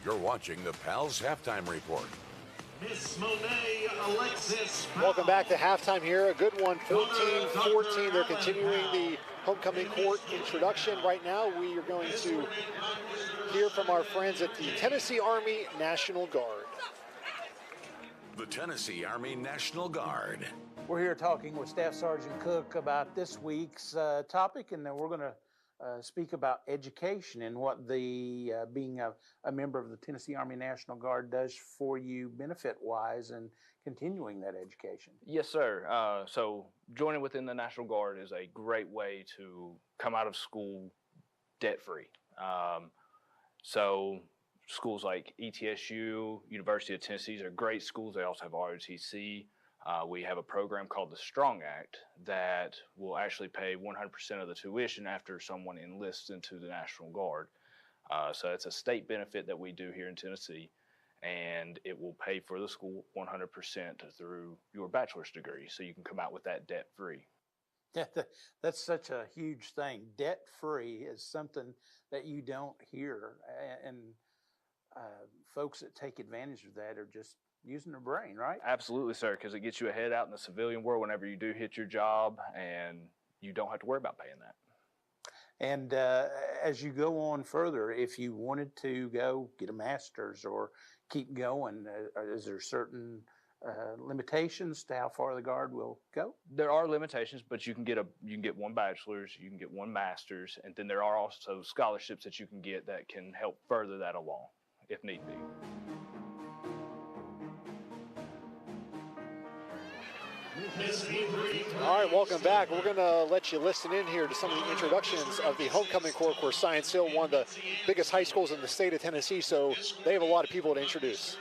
You're watching the PALS halftime report. Miss Monet Alexis. Welcome back to halftime here. A good one, 14-14. They're continuing the homecoming court introduction. Right now, we are going to hear from our friends at the Tennessee Army National Guard. The Tennessee Army National Guard. We're here talking with Staff Sergeant Cook about this week's topic, and then we're going to speak about education and what the being a member of the Tennessee Army National Guard does for you benefit-wise and continuing that education. Yes, sir. So joining within the National Guard is a great way to come out of school debt-free. So schools like ETSU, University of Tennessee are great schools. They also have ROTC. We have a program called the Strong Act that will actually pay 100% of the tuition after someone enlists into the National Guard. So it's a state benefit that we do here in Tennessee, and it will pay for the school 100% through your bachelor's degree, so you can come out with that debt-free. Yeah, that's such a huge thing. Debt-free is something that you don't hear, and folks that take advantage of that are just using their brain, right? Absolutely, sir, because it gets you ahead out in the civilian world whenever you do hit your job, and you don't have to worry about paying that. And as you go on further, if you wanted to go get a master's or keep going, is there certain limitations to how far the Guard will go? There are limitations, but you can get one bachelor's, you can get one master's, and then there are also scholarships that you can get that can help further that along if need be. All right, welcome back. We're going to let you listen in here to some of the introductions of the homecoming corps. Where Science Hill, one of the biggest high schools in the state of Tennessee, so they have a lot of people to introduce.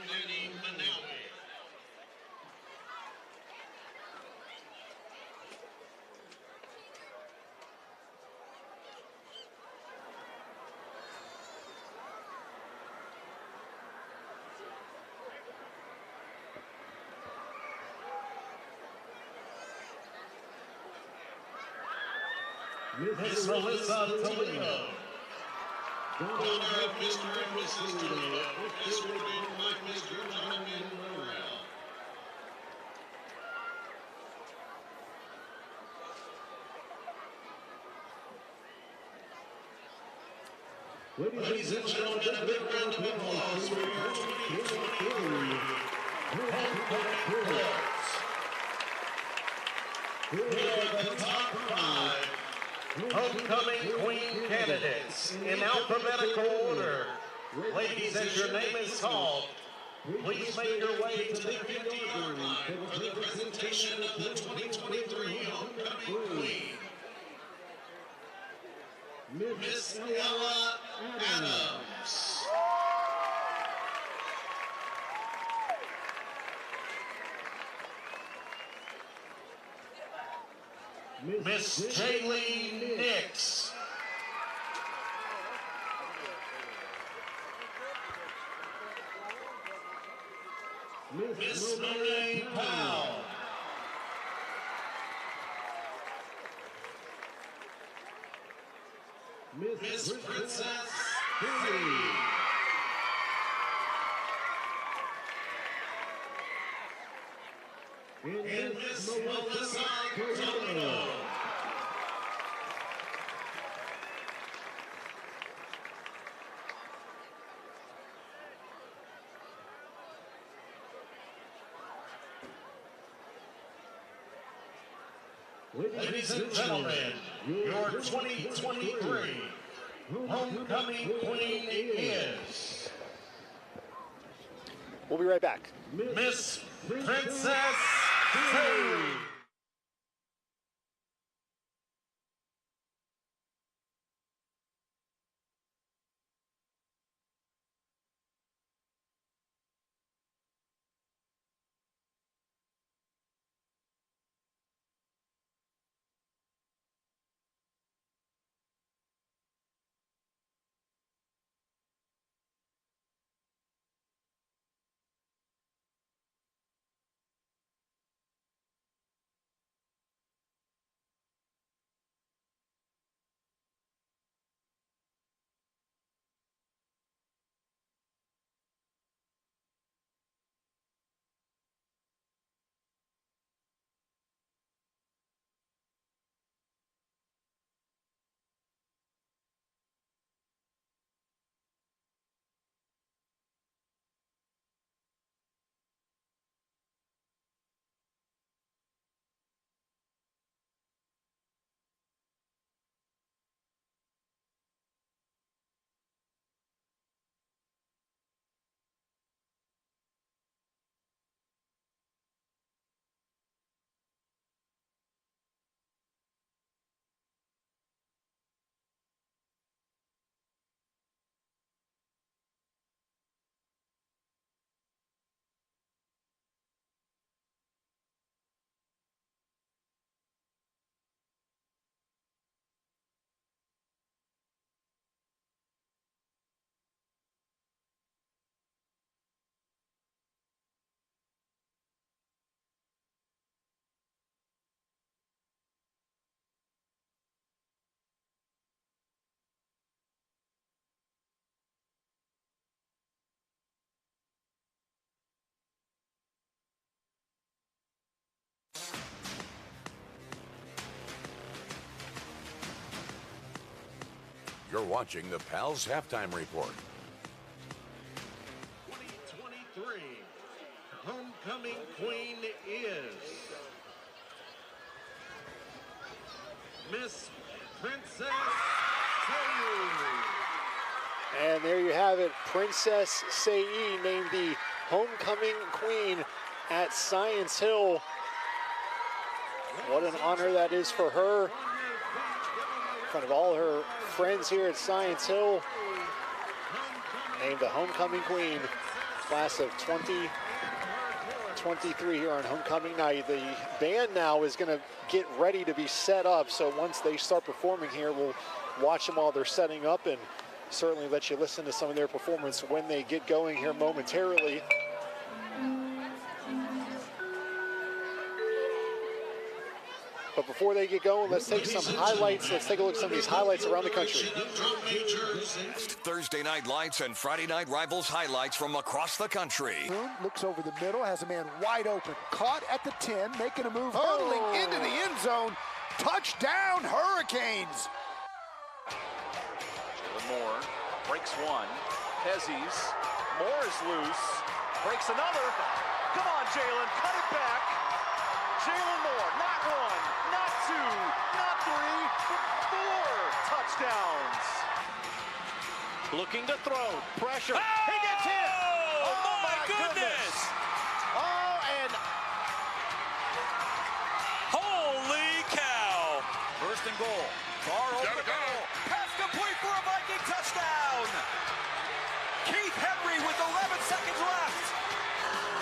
Miss Melissa Toledo. Daughter of Mr. and Mrs. Toledo, Professor and Mike, Mr. John and Morrell. Ladies and gentlemen, a big round of applause for your 2023 homecoming corps. Here are the top 5 homecoming queen candidates in alphabetical order. Ladies, as your name is called, please make your way to the 50-yard line for the presentation of the 2023 homecoming queen. Miss Ella Adams. Miss Jaylee Nix. Miss Lorraine Powell. Miss Princess Billy. And Miss Melissa Toledo. Ladies and gentlemen, your 2023 homecoming queen is We'll be right back. Miss Princess Billy. You're watching the Pals Halftime Report. 2023 homecoming queen is Miss Princess Sayu. And there you have it. Princess Sayi named the homecoming queen at Science Hill. What an honor that is for her. In front of all her friends here at Science Hill. Named the homecoming queen. Class of 2023 here on homecoming night. The band now is going to get ready to be set up. So once they start performing here, we'll watch them while they're setting up and certainly let you listen to some of their performance when they get going here momentarily. But before they get going, let's take some highlights. Let's take a look at some of these highlights around the country. Thursday night lights and Friday night rivals highlights from across the country. Boone looks over the middle, has a man wide open. Caught at the 10, making a move, hurtling into the end zone. Touchdown, Hurricanes! Jalen Moore breaks one. Pezzies. Moore is loose. Breaks another. Come on, Jalen. Cut it back. Jalen Moore, not one, not two, not three, but 4 touchdowns. Looking to throw. Pressure. Oh! He gets hit. Oh, my goodness. Oh, and Holy cow. first and goal. Far over the goal. Pass complete for a Viking touchdown. Keith Henry with 11 seconds left.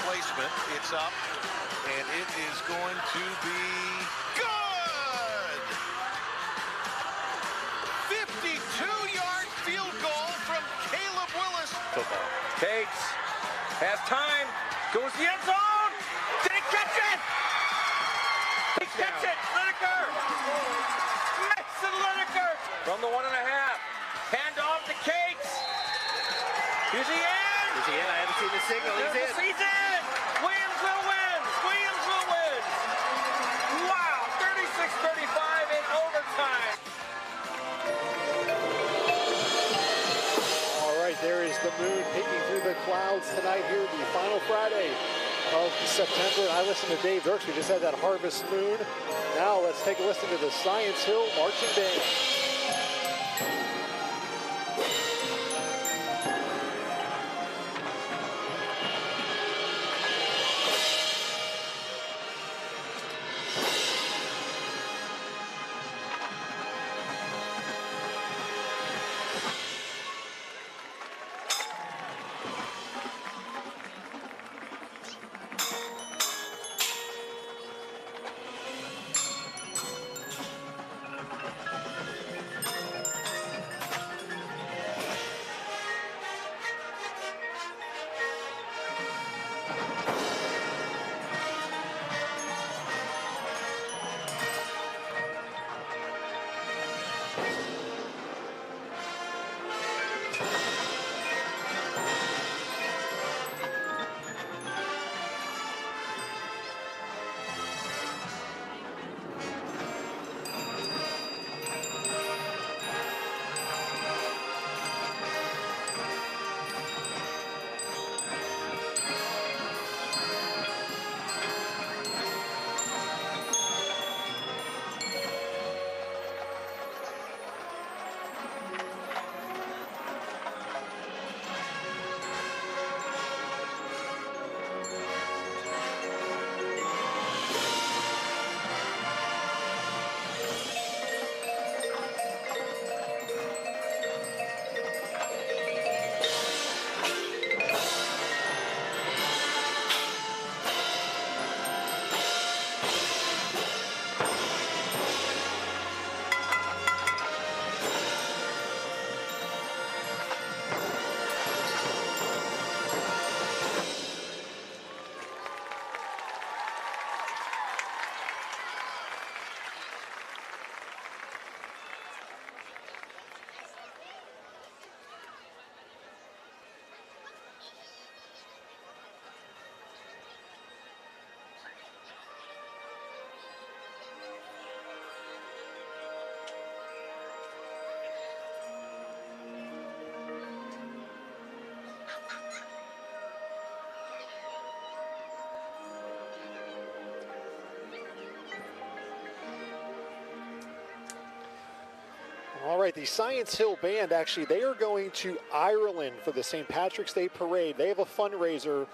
Placement, it's up, and it is going to be good! 52-yard field goal from Caleb Willis. Football. Cates has time, goes the end zone. Did he catch it? He catch it, Lineker. Mason Lineker from the 1.5. Hand off to Cates. He's the end. Is he in? I haven't seen the signal. He's in. He's in. Williamsville wins. Williamsville wins. Wow, 36-35 in overtime. All right, there is the moon peeking through the clouds tonight here, the final Friday of September. I listened to Dave Dirks. We just had that harvest moon. Now let's take a listen to the Science Hill Marching Band. right, the Science Hill Band, actually, they are going to Ireland for the St. Patrick's Day Parade. They have a fundraiser.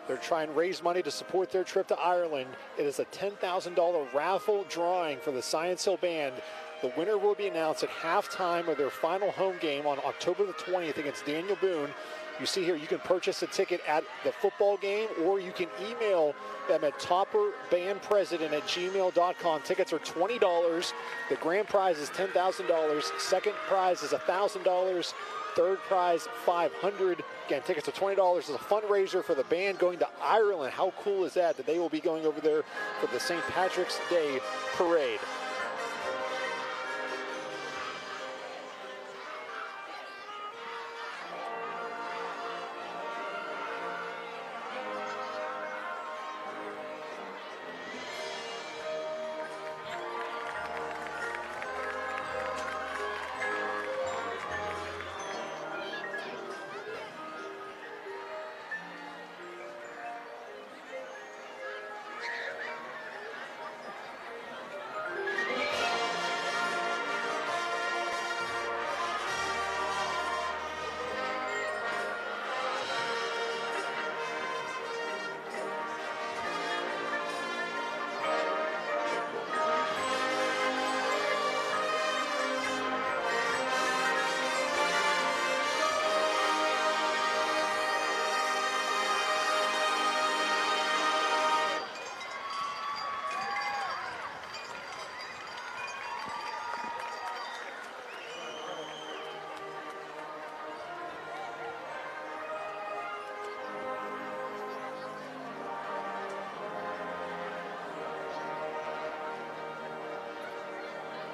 They're trying to raise money to support their trip to Ireland. It is a $10,000 raffle drawing for the Science Hill Band. The winner will be announced at halftime of their final home game on October the 20th against Daniel Boone. You see here, you can purchase a ticket at the football game, or you can email them at topperbandpresident@gmail.com. Tickets are $20. The grand prize is $10,000. Second prize is $1,000. Third prize, $500. Again, tickets are $20. It's a fundraiser for the band going to Ireland. How cool is that they will be going over there for the St. Patrick's Day Parade?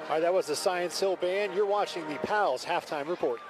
All right, that was the Science Hill Band. You're watching the Pals Halftime Report.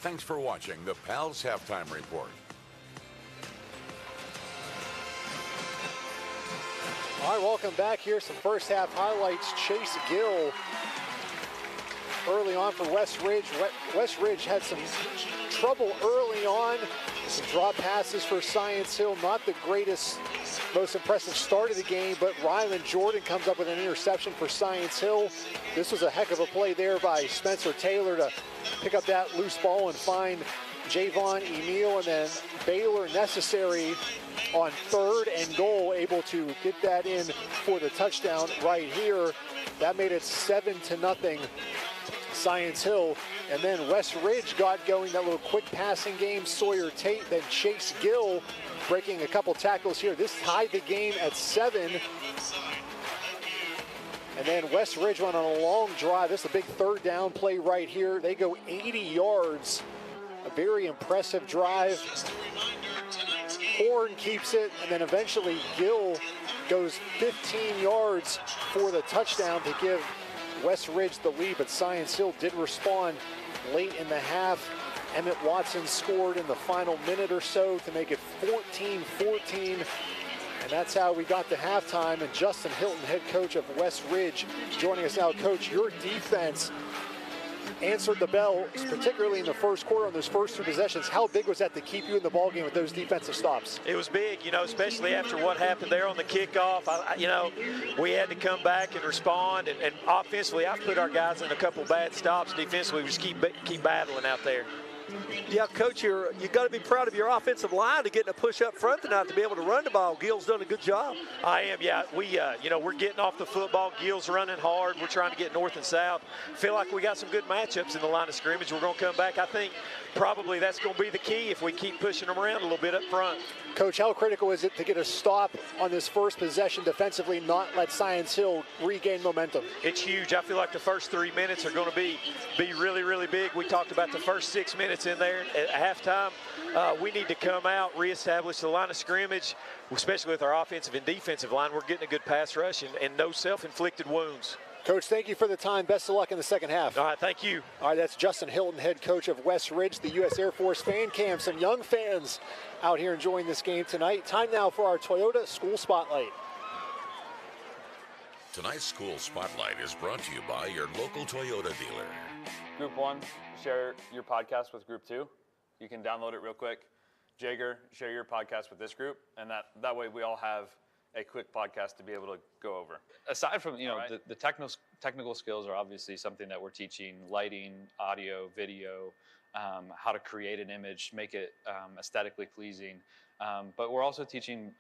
Thanks for watching the Pals Halftime Report. All right, welcome back. Here's some first half highlights. Chase Gill early on for West Ridge. West Ridge had some trouble early on. Some drop passes for Science Hill. Not the greatest, most impressive start of the game, but Ryland Jordan comes up with an interception for Science Hill. This was a heck of a play there by Spencer Taylor to pick up that loose ball and find Javon Emil, and then Baylor Necessary on 3rd and goal, able to get that in for the touchdown right here. That made it 7-0 Science Hill. And then West Ridge got going, that little quick passing game. Sawyer Tate, then Chase Gill breaking a couple tackles here. This tied the game at 7. And then West Ridge went on a long drive. This is a big third down play right here. They go 80 yards. A very impressive drive. Horn keeps it, and then eventually Gill goes 15 yards for the touchdown to give West Ridge the lead, but Science Hill did respond late in the half. Emmett Watson scored in the final minute or so to make it 14-14. And that's how we got to halftime. And Justin Hilton, head coach of West Ridge, joining us now. Coach, your defense answered the bell, particularly in the first quarter on those first 2 possessions. How big was that to keep you in the ballgame with those defensive stops? It was big, you know, especially after what happened there on the kickoff. You know, we had to come back and respond. And offensively, I've put our guys in a couple bad stops. Defensively, we just keep battling out there. Yeah, Coach, you got to be proud of your offensive line to getting a push up front tonight to be able to run the ball. Gil's done a good job. I am, yeah. We, you know, we're getting off the football. Gil's running hard. We're trying to get north and south. Feel like we got some good matchups in the line of scrimmage. We're going to come back. I think probably that's going to be the key if we keep pushing them around a little bit up front. Coach, how critical is it to get a stop on this first possession defensively, not let Science Hill regain momentum? It's huge. I feel like the first 3 minutes are going to be really, really big. We talked about the first 6 minutes in there at halftime. We need to come out, reestablish the line of scrimmage, especially with our offensive and defensive line. We're getting a good pass rush and no self-inflicted wounds. Coach, thank you for the time. Best of luck in the second half. All right, thank you. All right, that's Justin Hilton, head coach of West Ridge, the U.S. Air Force fan camp. Some young fans out here enjoying this game tonight. Time now for our Toyota School Spotlight. Tonight's School Spotlight is brought to you by your local Toyota dealer. Group 1, share your podcast with Group 2. You can download it real quick. Jager, share your podcast with this group, and that way we all have a quick podcast to be able to go over. Aside from, you know, the technical skills are obviously something that we're teaching: lighting, audio, video, how to create an image, make it aesthetically pleasing. But we're also teaching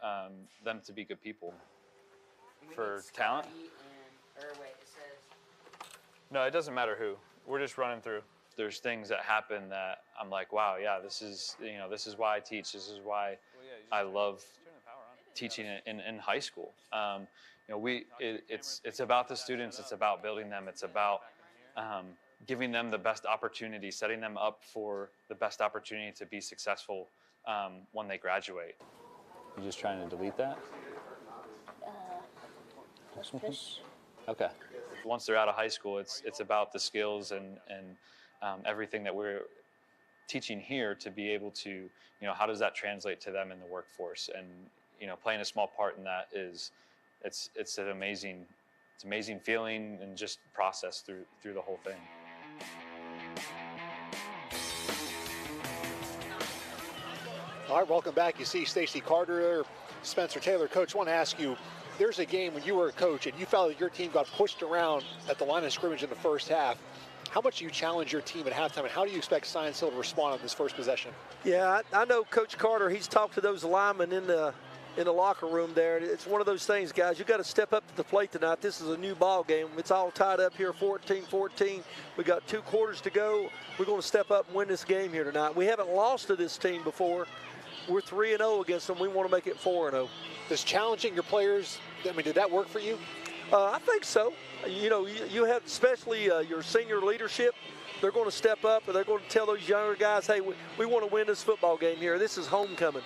them to be good people. For talent? No, it doesn't matter who. We're just running through. There's things that happen that I'm like, wow, yeah, this is why I teach. This is why I love teaching it in high school. You know, it's about the students. It's about building them. It's about giving them the best opportunity, setting them up for the best opportunity to be successful when they graduate. You just trying to delete that? Push. Okay. Once they're out of high school, it's about the skills and everything that we're teaching here to be able to, you know, how does that translate to them in the workforce? And, you know, playing a small part in that it's an amazing feeling and just process through the whole thing. All right, welcome back. You see Stacey Carter there, Spencer Taylor. Coach, I want to ask you, there's a game when you were a coach and you felt that your team got pushed around at the line of scrimmage in the first half. How much do you challenge your team at halftime, and how do you expect Science Hill to respond on this first possession? Yeah, I know Coach Carter, he's talked to those linemen in the locker room there. It's one of those things, guys, you got to step up to the plate tonight. This is a new ball game. It's all tied up here, 14-14. We got 2 quarters to go. We're going to step up and win this game here tonight. We haven't lost to this team before. We're 3-0 against them. We want to make it 4-0. Does challenging your players, I mean, did that work for you? I think so. You know, you have especially your senior leadership. They're going to step up and they're going to tell those younger guys, hey, we want to win this football game here. This is homecoming.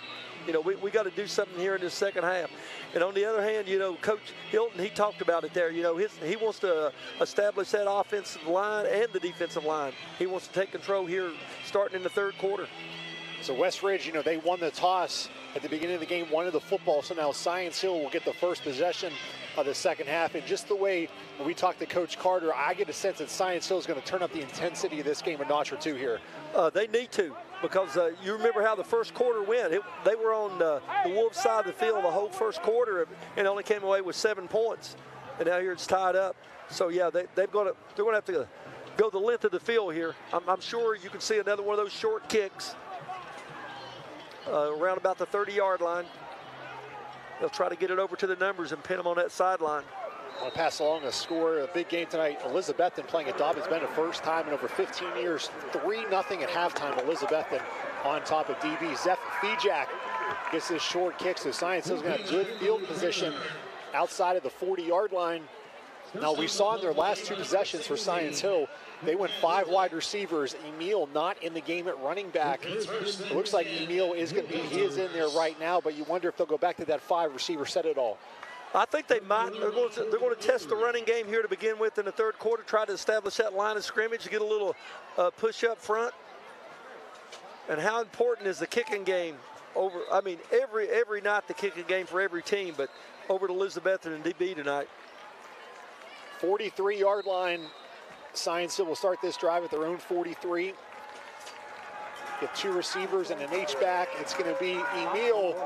You know, we got to do something here in this second half. And on the other hand, you know, Coach Hilton, he talked about it there. You know, he wants to establish that offensive line and the defensive line. He wants to take control here starting in the third quarter. So West Ridge, you know, they won the toss at the beginning of the game, wanted the football. So now Science Hill will get the first possession of the second half. And just the way when we talked to Coach Carter, I get a sense that Science Hill is going to turn up the intensity of this game a notch or two here. They need to, because you remember how the first quarter went. They were on the Wolves side of the field the whole first quarter and only came away with 7 points. And now here it's tied up. So, yeah, they're going to have to go the length of the field here. I'm sure you can see another one of those short kicks around about the 30-yard line. They'll try to get it over to the numbers and pin them on that sideline. I'll pass along a score. A big game tonight. Elizabethton playing at Dobbins Bend the first time in over 15 years. 3-0 at halftime. Elizabethton on top of DB. Zeph Fejak gets this short kick, so Science Hill's going to have good field position outside of the 40-yard line. Now, we saw in their last two possessions for Science Hill, they went 5 wide receivers. Emil not in the game at running back. It looks like Emil is going to be, he is in there right now, but you wonder if they'll go back to that 5 receiver set at all. I think they might. They're going to test the running game here to begin with in the third quarter, try to establish that line of scrimmage, get a little push up front. And how important is the kicking game over, I mean, every night the kicking game for every team, but over to Elizabethton and DB tonight. 43-yard line. Science Hill will start this drive at their own 43. Get 2 receivers and an H-back. It's going to be Emil,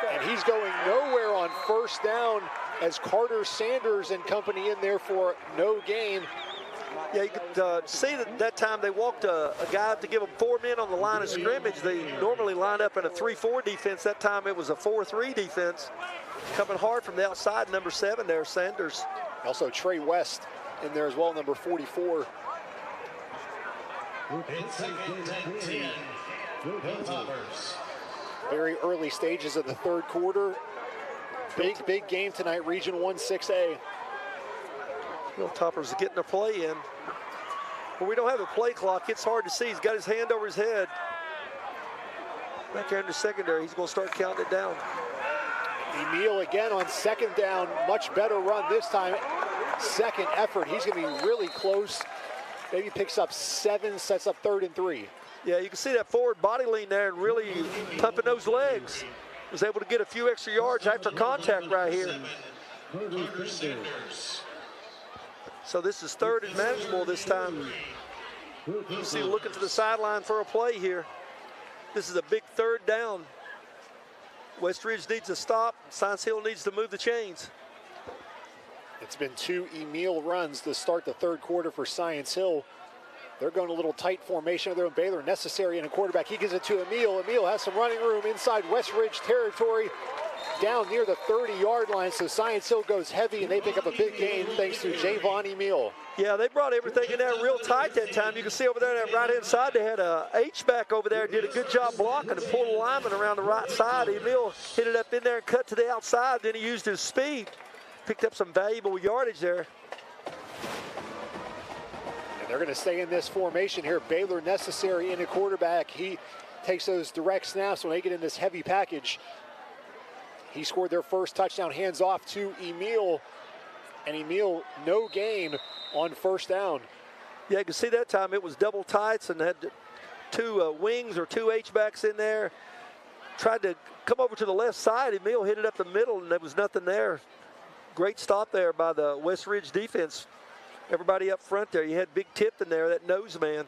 and he's going nowhere on first down as Carter Sanders and company in there for no gain. Yeah, you could see that time they walked a guy to give them 4 men on the line of scrimmage. They normally line up in a 3-4 defense. That time it was a 4-3 defense. Coming hard from the outside, number 7 there, Sanders. Also Trey West in there as well, number 44. Very early stages of the third quarter. Big game tonight, Region 1 6A. Hilltoppers getting their play in. When we don't have a play clock, it's hard to see. He's got his hand over his head. Back there in the secondary, he's going to start counting it down. Emil again on second down. Much better run this time. Second effort. He's going to be really close. Maybe picks up 7, sets up 3rd and 3. Yeah, you can see that forward body lean there and really pumping those legs. Was able to get a few extra yards after contact right here. So this is 3rd and manageable this time. You see looking to the sideline for a play here. This is a big 3rd down. West Ridge needs to stop. Science Hill needs to move the chains. It's been 2 Emil runs to start the third quarter for Science Hill. They're going a little tight formation of their own. Baylor necessary in a quarterback. He gives it to Emil. Emil has some running room inside West Ridge territory down near the 30-yard line. So Science Hill goes heavy and they pick up a big gain thanks to Javon Emil. Yeah, they brought everything in there real tight that time. You can see over there on that right-hand side, they had a H-back over there, did a good job blocking and pulled a lineman around the right side. Emil hit it up in there and cut to the outside. Then he used his speed, picked up some valuable yardage there. And they're going to stay in this formation here. Baylor necessary in a quarterback. He takes those direct snaps when they get in this heavy package. He scored their first touchdown, hands off to Emil. And Emil, no gain on first down. Yeah, you can see that time it was double tights and had 2 wings or 2 H-backs in there. Tried to come over to the left side. Emil hit it up the middle and there was nothing there. Great stop there by the West Ridge defense. Everybody up front there. You had Big Tip in there, that nose man.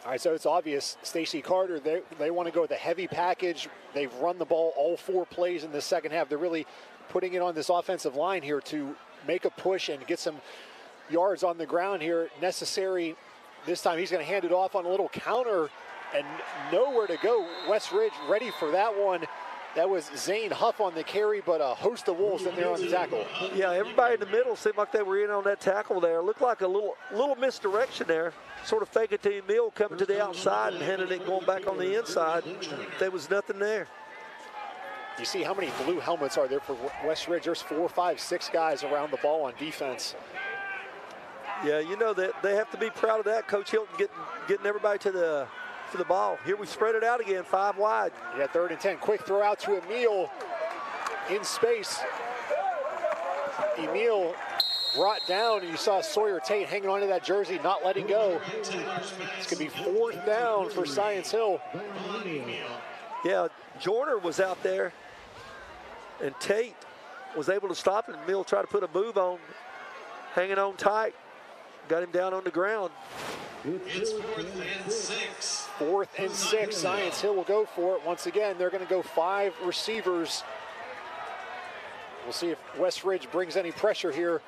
All right, so it's obvious. Stacey Carter, they want to go with a heavy package. They've run the ball all 4 plays in the second half. They're really putting it on this offensive line here to make a push and get some yards on the ground here. Necessary this time. He's going to hand it off on a little counter and nowhere to go. West Ridge ready for that one. That was Zane Huff on the carry, but a host of Wolves in there on the tackle. Yeah, everybody in the middle seemed like they were in on that tackle there. Looked like a little misdirection there. Sort of fake it to Emil coming to the outside and handing it going back on the inside. There was nothing there. You see how many blue helmets are there for West Ridge? There's 4, 5, 6 guys around the ball on defense. Yeah, you know that they have to be proud of that. Coach Hilton getting everybody to the ball. Here we spread it out again, 5 wide. Yeah, 3rd and 10. Quick throw out to Emil in space. Emil brought down, and you saw Sawyer Tate hanging onto that jersey, not letting go. It's going to be 4th down for Science Hill. Yeah, Joyner was out there, and Tate was able to stop him. Emil tried to put a move on, hanging on tight. Got him down on the ground. It's 4th and 6. 4th and 6. Science Hill will go for it. Once again, they're going to go 5 receivers. We'll see if West Ridge brings any pressure here.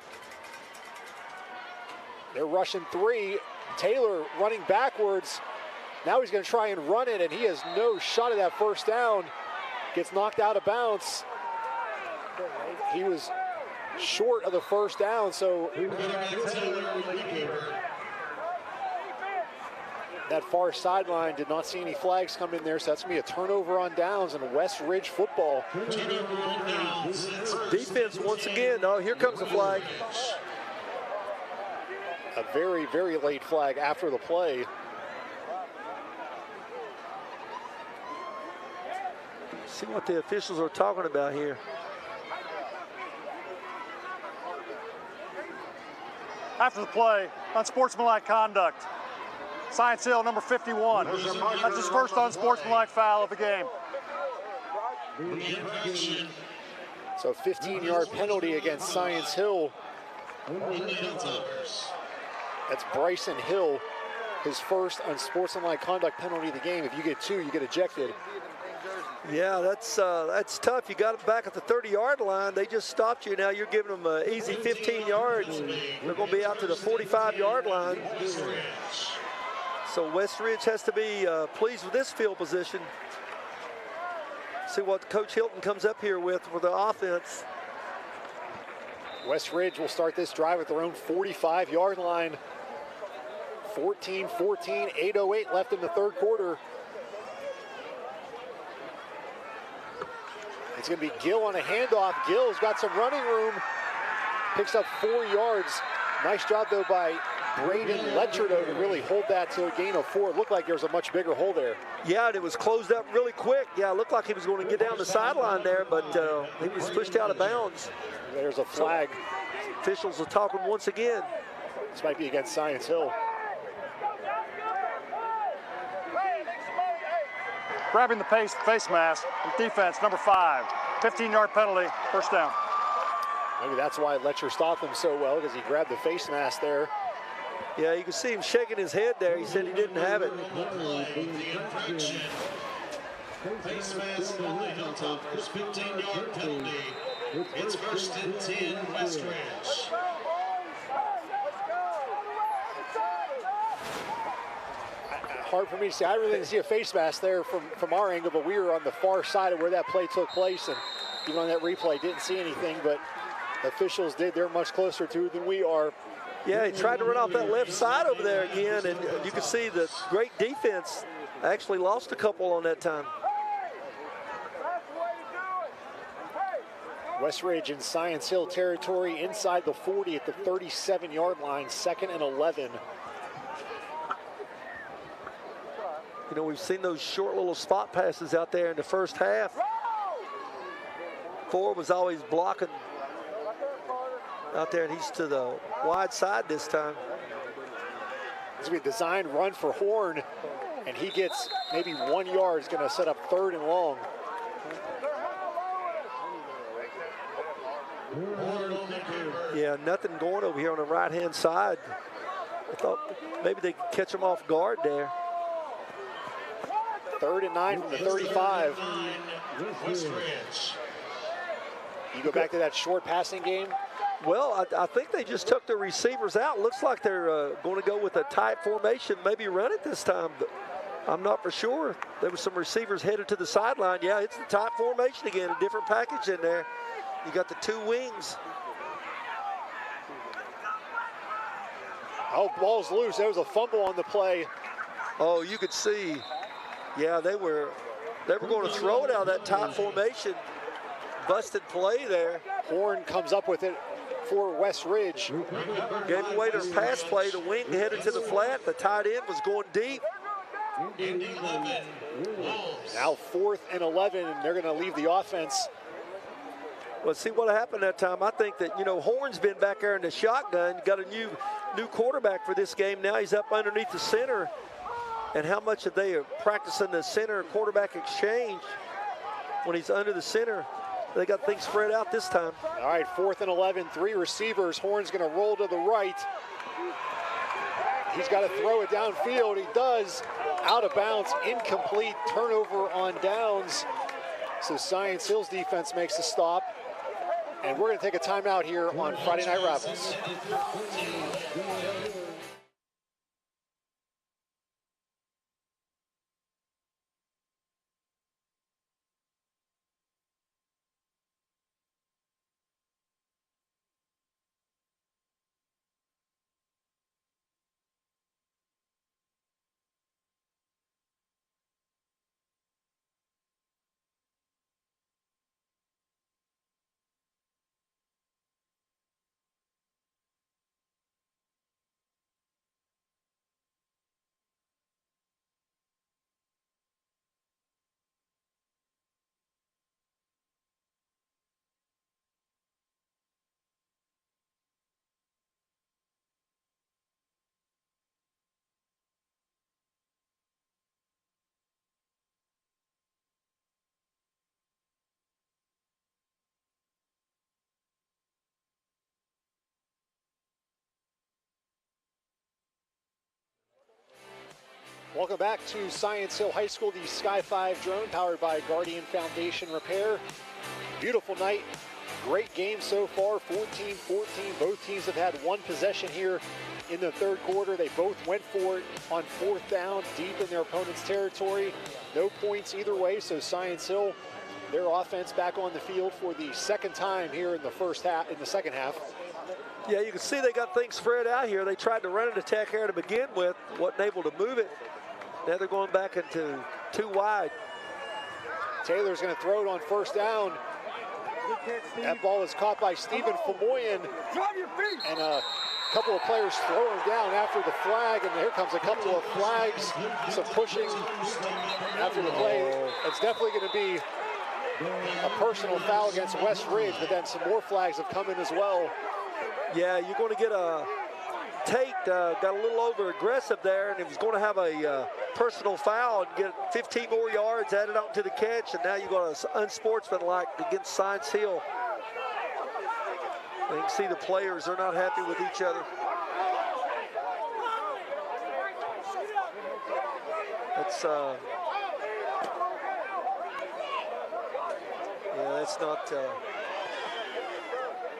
They're rushing 3. Taylor running backwards. Now he's going to try and run it, and he has no shot at that first down. Gets knocked out of bounds. He was short of the first down, so that far sideline. Did not see any flags come in there, so that's going to be a turnover on downs and West Ridge football. Defense once again. Oh, here comes the flag. A very, very late flag after the play. See what the officials are talking about here. After the play, unsportsmanlike conduct. Science Hill, number 51. That's his first unsportsmanlike foul of the game. So 15-yard penalty against Science Hill. That's Bryson Hill, his first unsportsmanlike conduct penalty of the game. If you get 2, you get ejected. Yeah, that's tough. You got it back at the 30-yard line. They just stopped you. Now you're giving them an easy 15 yards. They're going to be out to the 45-yard line. So West Ridge has to be pleased with this field position. See what Coach Hilton comes up here with for the offense. West Ridge will start this drive at their own 45-yard line. 14-14, 8:08 left in the third quarter. It's going to be Gill on a handoff. Gill's got some running room. Picks up 4 yards. Nice job, though, by Braden Letcher to really hold that to a gain of 4. It looked like there was a much bigger hole there. Yeah, and it was closed up really quick. Yeah, it looked like he was going to get down the sideline there, but he was pushed out of bounds. There's a flag. So, officials are talking once again. This might be against Science Hill. Grabbing the face mask, defense, number 5. 15-yard penalty, first down. Maybe that's why Letcher stopped him so well, because he grabbed the face mask there. Yeah, you can see him shaking his head there. He said he didn't have it. Face mask on top, 15-yard penalty. It's first and 10, West Ridge. Hard for me to see. I really didn't see a face mask there from our angle, but we were on the far side of where that play took place, and even on that replay, didn't see anything, but the officials did. They're much closer to it than we are. Yeah, he tried to run off that left side over there again, and you can see the great defense actually lost a couple on that time. West Ridge in Science Hill territory inside the 40 at the 37-yard line, 2nd and 11. You know, we've seen those short little spot passes out there in the first half. Ford was always blocking out there, and he's to the wide side this time. It's going to be a designed run for Horn, and he gets maybe 1 yard. It's going to set up 3rd and long. Yeah, nothing going over here on the right-hand side. I thought maybe they could catch him off guard there. 3rd and 9 from the 35. You go back to that short passing game? Well, I think they just took the receivers out. Looks like they're going to go with a tight formation, maybe run it this time, but I'm not for sure. There were some receivers headed to the sideline. Yeah, it's the tight formation again, a different package in there. You got the 2 wings. Oh, ball's loose. There was a fumble on the play. Oh, you could see. Yeah, they were going to throw it out of that tight formation. Busted play there. Horn comes up with it for West Ridge. Gave away their pass play. The wing headed to the flat. The tight end was going deep. Now 4th and 11, and they're going to leave the offense. Well, see what happened that time. I think that, you know, Horn's been back there in the shotgun. Got a new quarterback for this game. Now he's up underneath the center. And how much of they are practicing the center quarterback exchange when he's under the center. They got things spread out this time. All right, 4th and 11, 3 receivers. Horn's going to roll to the right. He's got to throw it downfield. He does. Out of bounds, incomplete, turnover on downs. So Science Hill's defense makes a stop. And we're going to take a timeout here on Friday Night Rivals. Welcome back to Science Hill High School, the Sky 5 drone powered by Guardian Foundation Repair. Beautiful night, great game so far, 14-14. Both teams have had one possession here in the third quarter. They both went for it on fourth down, deep in their opponent's territory. No points either way, so Science Hill, their offense back on the field for the second time here in the second half. Yeah, you can see they got things spread out here. They tried to run an attack here to begin with, wasn't able to move it. Now they're going back into too wide. Taylor's going to throw it on first down. That ball is caught by Stephen Famoyan. And a couple of players throw him down after the flag, and here comes a couple of flags, some pushing after the play. It's definitely going to be a personal foul against West Ridge, but then some more flags have come in as well. Yeah, you're going to get a Tate got a little over aggressive there, and he was going to have a personal foul and get 15 more yards added on to the catch, and now you got an unsportsmanlike against Science Hill. You can see the players are not happy with each other. That's yeah, that's not.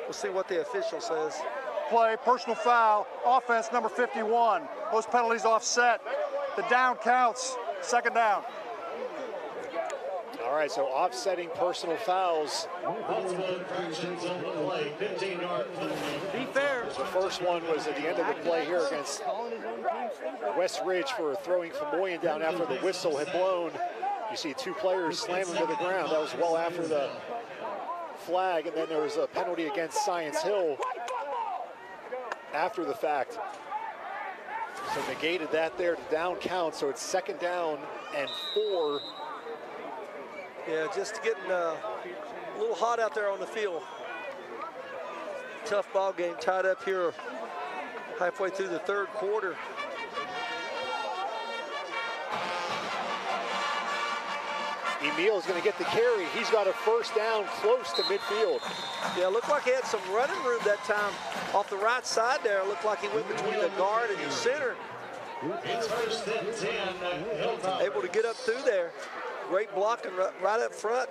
We'll see what the official says. Play, personal foul, offense number 51. Those penalties offset. The down counts, second down. All right, so offsetting personal fouls. Be fair. The first one was at the end of the play here against West Ridge for throwing Famoyan down after the whistle had blown. You see two players slam him to the ground. That was well after the flag, and then there was a penalty against Science Hill after the fact. So negated that there to down count, so it's second down and 4. Yeah, just getting a little hot out there on the field. Tough ball game tied up here halfway through the third quarter. Emil's going to get the carry. He's got a first down close to midfield. Yeah, looked like he had some running room that time off the right side there. Looked like he went between the guard and the center. Able to get up through there. Great blocking right up front.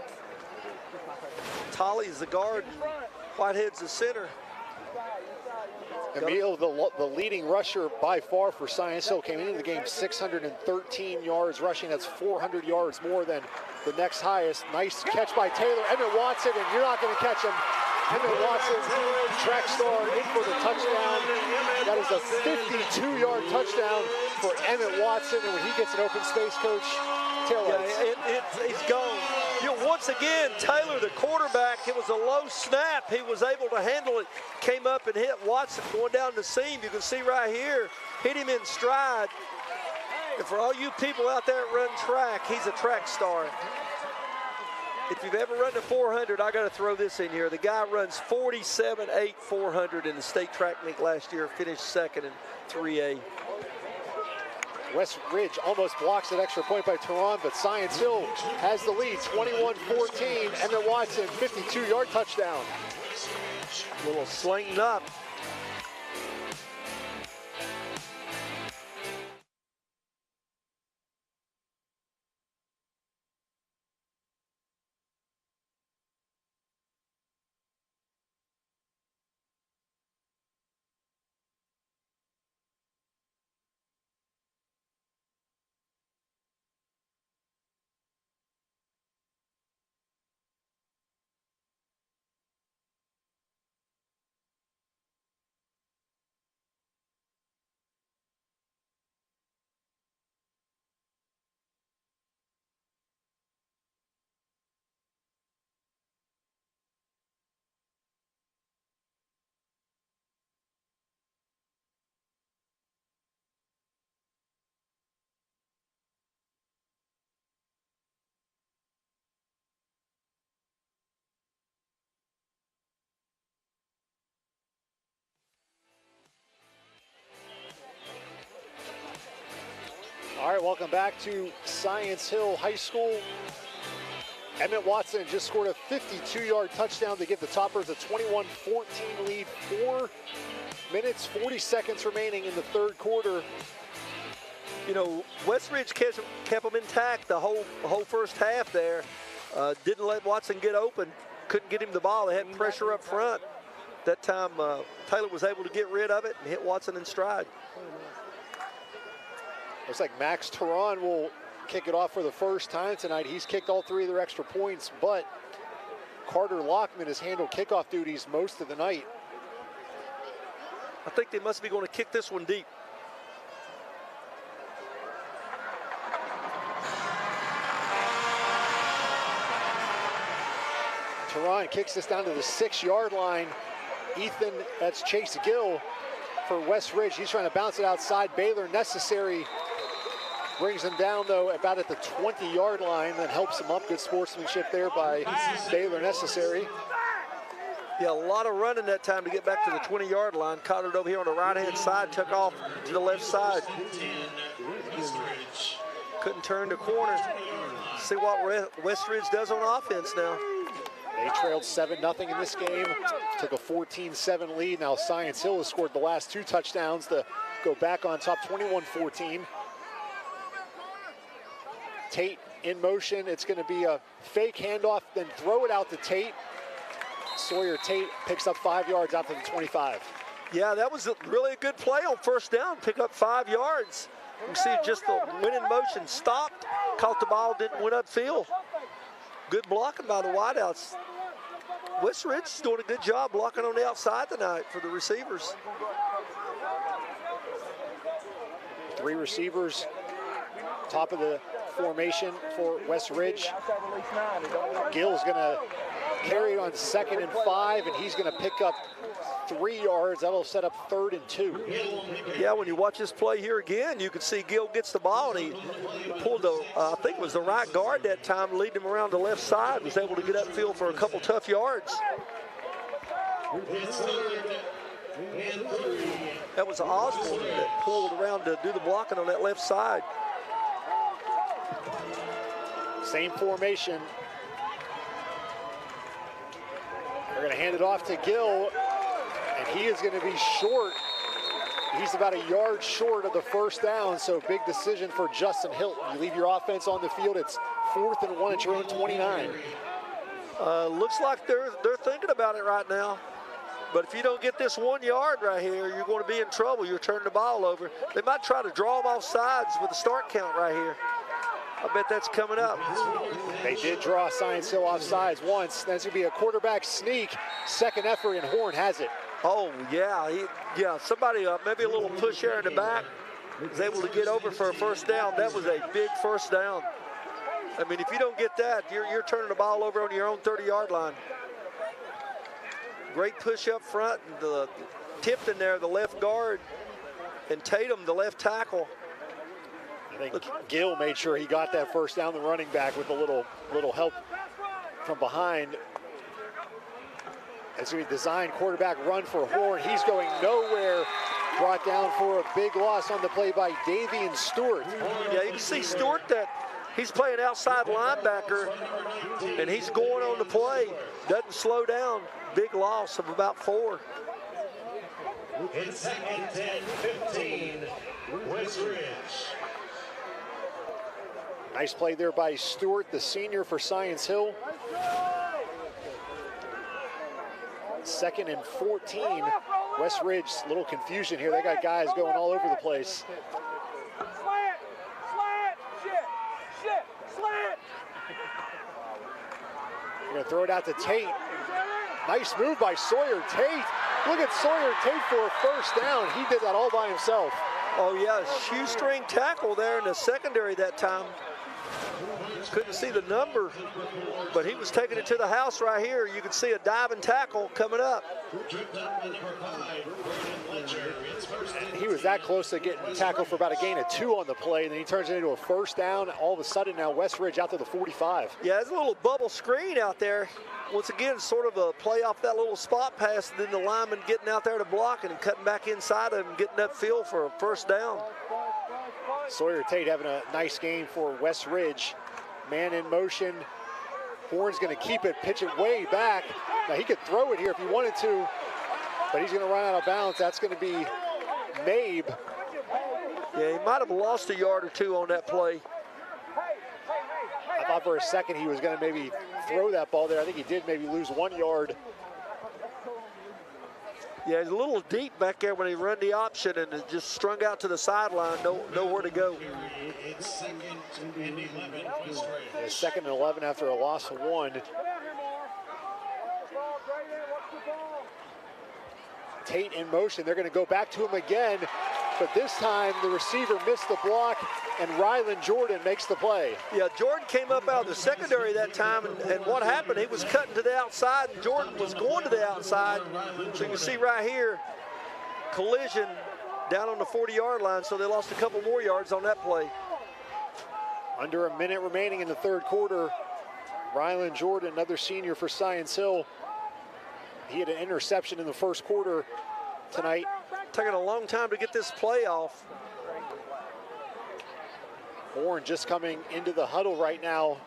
Tolley's the guard. Whitehead's the center. Emil, the leading rusher by far for Science Hill, came into the game 613 yards rushing. That's 400 yards more than the next highest. Nice catch by Taylor. Emmett Watson, and you're not going to catch him. Emmett Watson, track star, in for the touchdown. That is a 52-yard touchdown for Emmett Watson, and when he gets an open space, coach, taillights. Yeah, he's gone. You know, once again, Taylor, the quarterback, it was a low snap. He was able to handle it. Came up and hit Watson going down the seam. You can see right here, hit him in stride. And for all you people out there that run track, he's a track star. If you've ever run the 400, I got to throw this in here. The guy runs 47.8 400 in the state track meet last year, finished second in 3A. West Ridge almost blocks an extra point by Tehran, but Science Hill has the lead, 21-14. Emmett Watson, 52-yard touchdown. A little slinging up. All right, welcome back to Science Hill High School. Emmett Watson just scored a 52-yard touchdown to give the Toppers a 21-14 lead. 4 minutes, 40 seconds remaining in the third quarter. You know, Westridge kept them intact the whole first half there. Didn't let Watson get open. Couldn't get him the ball. They had pressure up front. That time, Taylor was able to get rid of it and hit Watson in stride. Looks like Max Teran will kick it off for the first time tonight. He's kicked all 3 of their extra points, but Carter Lockman has handled kickoff duties most of the night. I think they must be going to kick this one deep. Teran kicks this down to the 6-yard line. Ethan, that's Chase Gill for Westridge. He's trying to bounce it outside. Baylor Necessary brings him down, though, about at the 20-yard line, then helps him up. Good sportsmanship there by Baylor Necessary. Yeah, a lot of running that time to get back to the 20-yard line. Caught it over here on the right-hand side, took off to the left side. Couldn't turn the corner. See what Westridge does on offense now. They trailed 7-0 in this game, took a 14-7 lead. Now Science Hill has scored the last 2 touchdowns to go back on top, 21-14. Tate in motion. It's going to be a fake handoff, then throw it out to Tate. Sawyer Tate picks up 5 yards out to the 25. Yeah, that was really a good play on first down. Pick up 5 yards. You see just the winning motion stopped, caught the ball, didn't win upfield. Good blocking by the wideouts. Westridge is doing a good job blocking on the outside tonight for the receivers. 3 receivers, top of the formation for Westridge. Gill's going to carry it on 2nd and 5, and he's going to pick up 3 yards. That'll set up 3rd and 2. Yeah, when you watch this play here again, you can see Gill gets the ball, and he pulled the, I think it was the right guard that time, leading him around the left side, was able to get upfield for a couple tough yards. That was Osborne that pulled around to do the blocking on that left side. Same formation. They're going to hand it off to Gill, and he is going to be short. He's about a yard short of the first down, so big decision for Justin Hilton. You leave your offense on the field, it's 4th and 1 at your own 29. Looks like they're thinking about it right now. But if you don't get this 1 yard right here, you're going to be in trouble. You're turning the ball over. They might try to draw them off sides with a start count right here. I bet that's coming up. They did draw Science Hill off sides once. That's going to be a quarterback sneak. Second effort, and Horn has it. Oh, yeah. Somebody, maybe a little push there in the back, was able to get over for a first down. That was a big first down. I mean, if you don't get that, you're turning the ball over on your own 30-yard line. Great push up front. The Tipton there, the left guard, and Tatum, the left tackle. I think Gill made sure he got that first down, the running back, with a little help from behind. It's going to be designed quarterback run for Horn. He's going nowhere. Brought down for a big loss on the play by Davian Stewart. Yeah, you can see Stewart that he's playing outside linebacker, and he's going on the play. Doesn't slow down. Big loss of about 4. It's 2nd and 15, Westridge. Nice play there by Stewart, the senior for Science Hill. 2nd and 14. Westridge, little confusion here. They got guys going all over the place. They're going to throw it out to Tate. Nice move by Sawyer Tate. Look at Sawyer Tate for a first down. He did that all by himself. Oh, yeah, shoestring tackle there in the secondary that time. Couldn't see the number, but he was taking it to the house right here. You can see a diving tackle coming up. He was that close to getting tackled for about a gain of 2 on the play, and then he turns it into a first down. All of a sudden now Westridge out to the 45. Yeah, there's a little bubble screen out there. Once again, sort of a play off that little spot pass, and then the lineman getting out there to block and cutting back inside him, getting upfield for a first down. Sawyer Tate having a nice game for Westridge. Man in motion. Horn's going to keep it, pitch it way back. Now he could throw it here if he wanted to, but he's going to run out of bounds. That's going to be Mabe. Yeah, he might have lost a yard or two on that play. I thought for a second he was going to maybe throw that ball there. I think he did maybe lose 1 yard. Yeah, he's a little deep back there when he run the option and it just strung out to the sideline, nowhere to go. It's 2nd and 11. Yeah, 2nd and 11 after a loss of 1. Tate in motion. They're going to go back to him again, but this time the receiver missed the block, and Rylan Jordan makes the play. Yeah, Jordan came up out of the secondary that time, and what happened, he was cutting to the outside, and Jordan was going to the outside. So you can see right here, collision down on the 40-yard line, so they lost a couple more yards on that play. Under a minute remaining in the third quarter. Rylan Jordan, another senior for Science Hill. He had an interception in the first quarter tonight. Taking a long time to get this play off. Horn just coming into the huddle right now.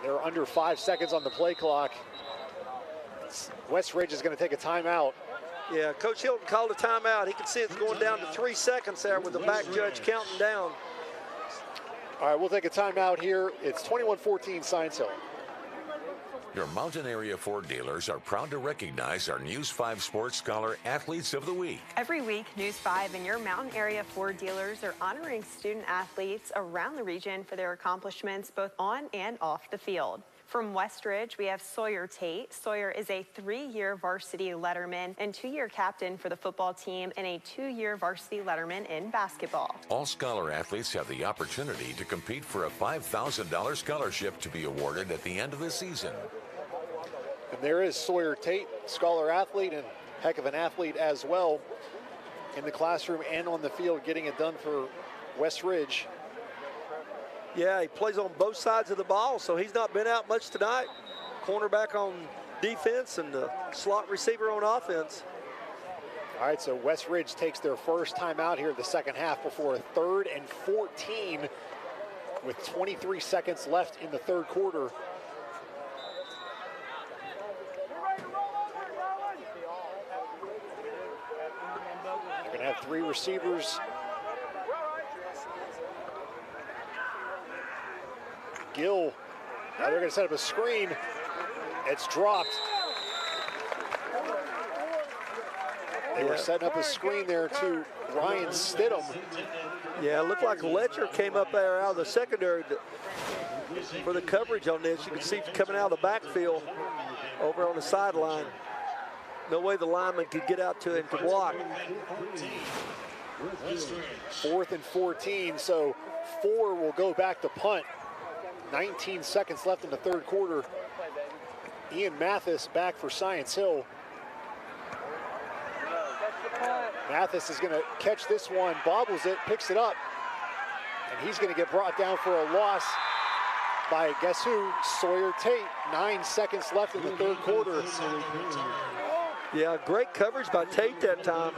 They're under 5 seconds on the play clock. West Ridge is going to take a timeout. Yeah, Coach Hilton called a timeout. He can see it's going down to 3 seconds there with the back judge counting down. All right, we'll take a timeout here. It's 21-14 Science Hill. Your Mountain Area Ford dealers are proud to recognize our News 5 Sports Scholar Athletes of the Week. Every week, News 5 and your Mountain Area Ford dealers are honoring student athletes around the region for their accomplishments both on and off the field. From Westridge, we have Sawyer Tate. Sawyer is a 3-year varsity letterman and 2-year captain for the football team and a 2-year varsity letterman in basketball. All scholar athletes have the opportunity to compete for a $5,000 scholarship to be awarded at the end of the season. And there is Sawyer Tate, scholar athlete and heck of an athlete as well, in the classroom and on the field, getting it done for West Ridge. Yeah, he plays on both sides of the ball, so he's not been out much tonight. Cornerback on defense and the slot receiver on offense. All right, so West Ridge takes their first time out here in the second half before a 3rd and 14 with 23 seconds left in the third quarter. They're going to have 3 receivers. Gill, now they're going to set up a screen. It's dropped. They were setting up a screen there to Ryan Stidham. Yeah, it looked like Letcher came up there out of the secondary for the coverage on this. You can see coming out of the backfield over on the sideline. No way the lineman could get out to him to block. 4th and 14, so 4 will go back to punt. 19 seconds left in the third quarter. Ian Mathis back for Science Hill. Mathis is going to catch this one, bobbles it, picks it up, and he's going to get brought down for a loss by, guess who? Sawyer Tate. 9 seconds left in the third quarter. Yeah, great coverage by Tate that time.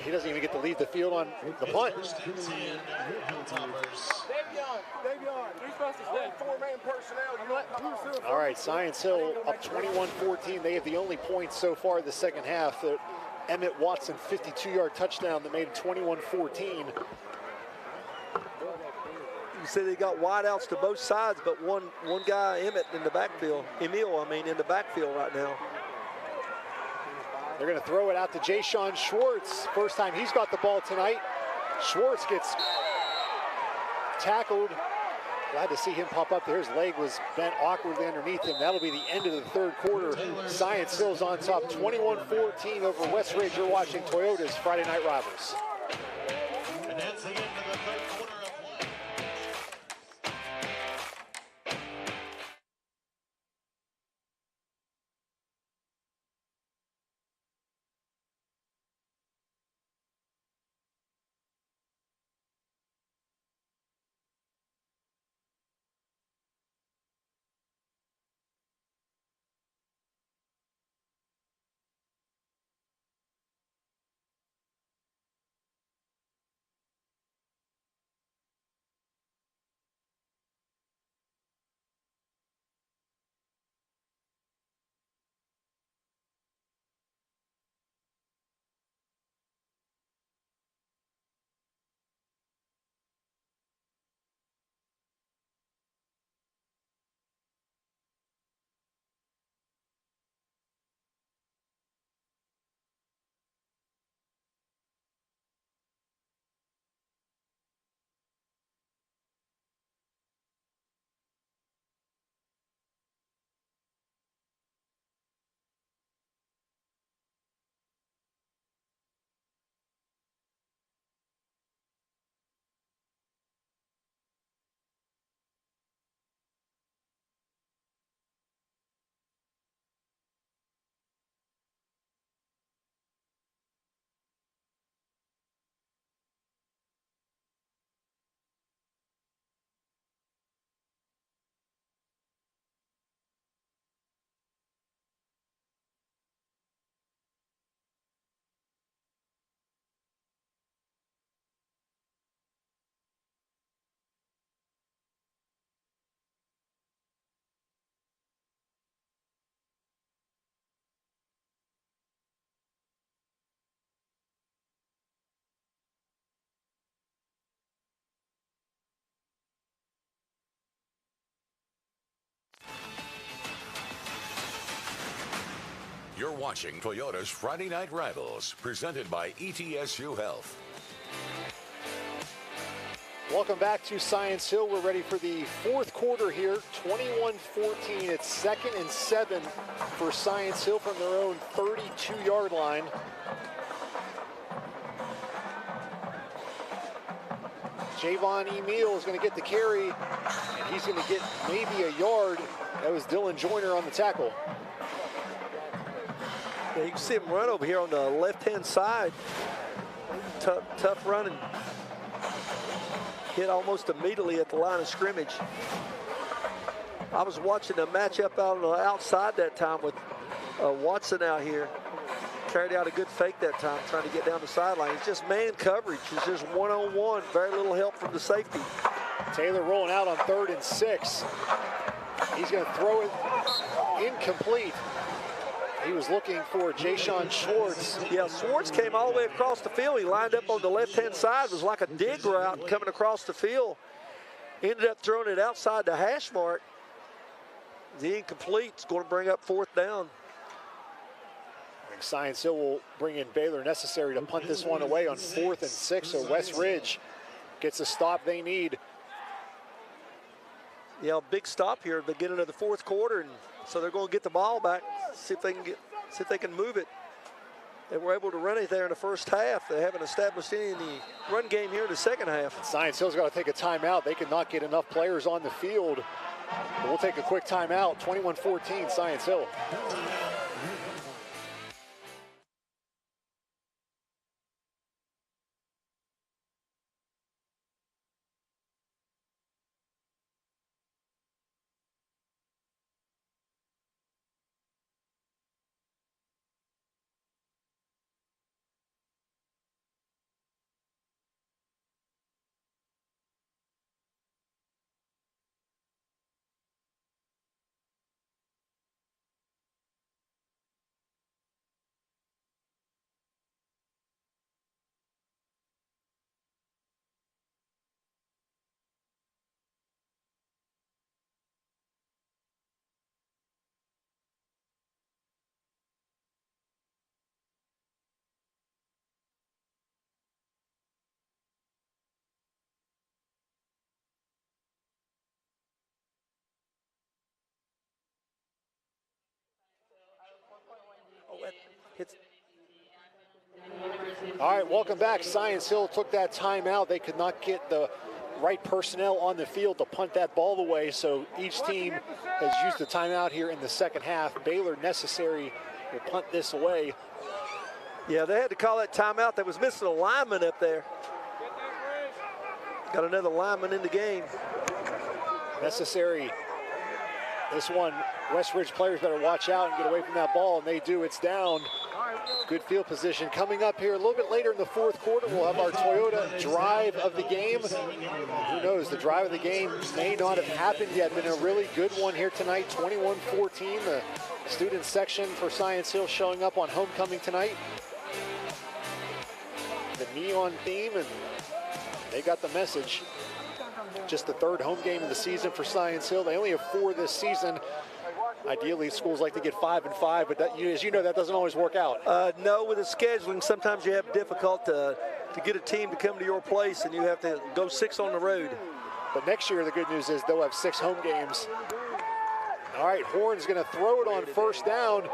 He doesn't even get to leave the field on the punt. All right, Science Hill up 21-14. They have the only points so far in the second half. The Emmett Watson 52-yard touchdown that made it 21-14. You see they got wideouts to both sides, but one guy, Emmett, in the backfield. Emil, I mean, in the backfield right now. They're going to throw it out to Jayshon Schwartz. First time he's got the ball tonight. Schwartz gets tackled. Glad to see him pop up there. His leg was bent awkwardly underneath him. That'll be the end of the third quarter. Science Hill's on top, 21-14 over West Ridge. You're watching Toyota's Friday Night Rivals. And that's the end of the third quarter. You're watching Toyota's Friday Night Rivals, presented by ETSU Health. Welcome back to Science Hill. We're ready for the fourth quarter here. 21-14. It's 2nd and 7 for Science Hill from their own 32-yard line. Javon Emil is going to get the carry, and he's going to get maybe a yard. That was Dylan Joyner on the tackle. Yeah, you can see him run over here on the left-hand side. Tough running. Hit almost immediately at the line of scrimmage. I was watching a matchup out on the outside that time with Watson out here. Carried out a good fake that time, trying to get down the sideline. It's just man coverage. It's just one-on-one. Very little help from the safety. Taylor rolling out on 3rd and 6. He's going to throw it incomplete. He was looking for Jayshon Schwartz. Yeah, Schwartz came all the way across the field. He lined up on the left-hand side. It was like a dig route coming across the field. Ended up throwing it outside the hash mark. The incomplete is going to bring up 4th down. Science Hill will bring in Baylor necessary to punt this one away on 4th and 6. So West Ridge gets a stop they need. Yeah, big stop here. They get into the 4th quarter, and so they're going to get the ball back. See if they can move it. They were able to run it there in the first half. They haven't established any in the run game here in the second half. Science Hill's got to take a timeout. They cannot get enough players on the field. But we'll take a quick timeout. 21-14, Science Hill. All right, welcome back. Science Hill took that timeout. They could not get the right personnel on the field to punt that ball away, so each team has used the timeout here in the second half. Baylor necessary will punt this away. Yeah, they had to call that timeout. They was missing a lineman up there. Got another lineman in the game. Necessary. This one, West Ridge players better watch out and get away from that ball, and they do. It's down. Good field position. Coming up here a little bit later in the 4th quarter, we'll have our Toyota drive of the game. Who knows, the drive of the game may not have happened yet. Been a really good one here tonight, 21-14. The student section for Science Hill showing up on homecoming tonight. The neon theme, and they got the message. Just the 3rd home game of the season for Science Hill. They only have 4 this season. Ideally, schools like to get 5 and 5, but that, as you know, that doesn't always work out. No, with the scheduling, sometimes you have difficult to get a team to come to your place, and you have to go 6 on the road. But next year, the good news is they'll have 6 home games. All right, Horn's going to throw it on 1st down.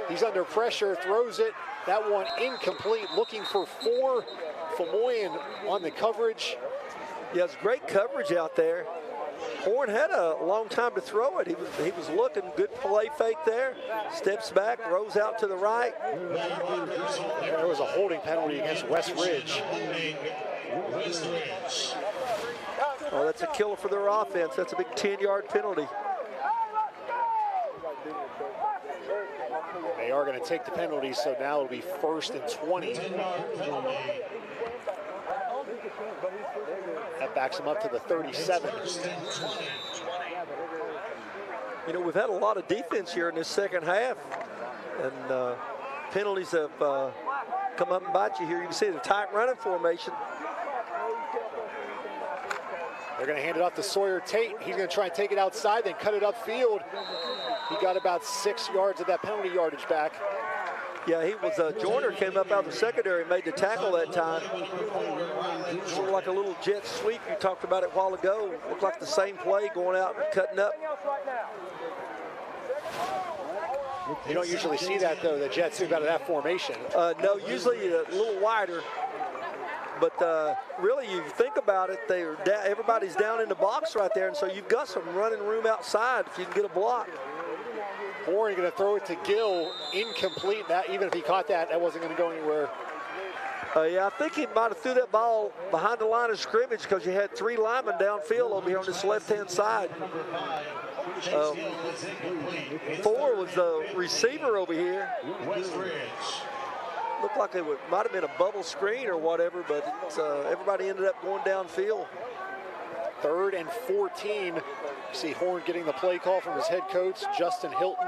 He's under pressure, throws it. That one incomplete, looking for 4. Famoyan on the coverage. Yeah, it's great coverage out there. Horn had a long time to throw it. He was looking, good play fake there. Steps back, rolls out to the right. There was a holding penalty against West Ridge. Oh, that's a killer for their offense. That's a big 10-yard penalty. They are going to take the penalty, so now it'll be 1st and 20. That backs him up to the 37. You know, we've had a lot of defense here in this second half, and penalties have come up and bite you here. You can see the tight running formation. They're going to hand it off to Sawyer Tate. He's going to try and take it outside, then cut it upfield. He got about 6 yards of that penalty yardage back. Yeah, he was, Joyner came up out of the secondary and made the tackle that time. Sort of like a little jet sweep. You talked about it a while ago. Looked like the same play going out and cutting up. You don't usually see that, though, the jet sweep out of that formation. No, usually a little wider. But really, you think about it, everybody's down in the box right there, and so you've got some running room outside if you can get a block. Horn going to throw it to Gill, incomplete. That even if he caught that, that wasn't going to go anywhere. Yeah, I think he might have threw that ball behind the line of scrimmage because you had 3 linemen downfield over here on this left-hand side. 4 was the receiver over here. Looked like it might have been a bubble screen or whatever, but everybody ended up going downfield. 3rd and 14. You see Horn getting the play call from his head coach, Justin Hilton.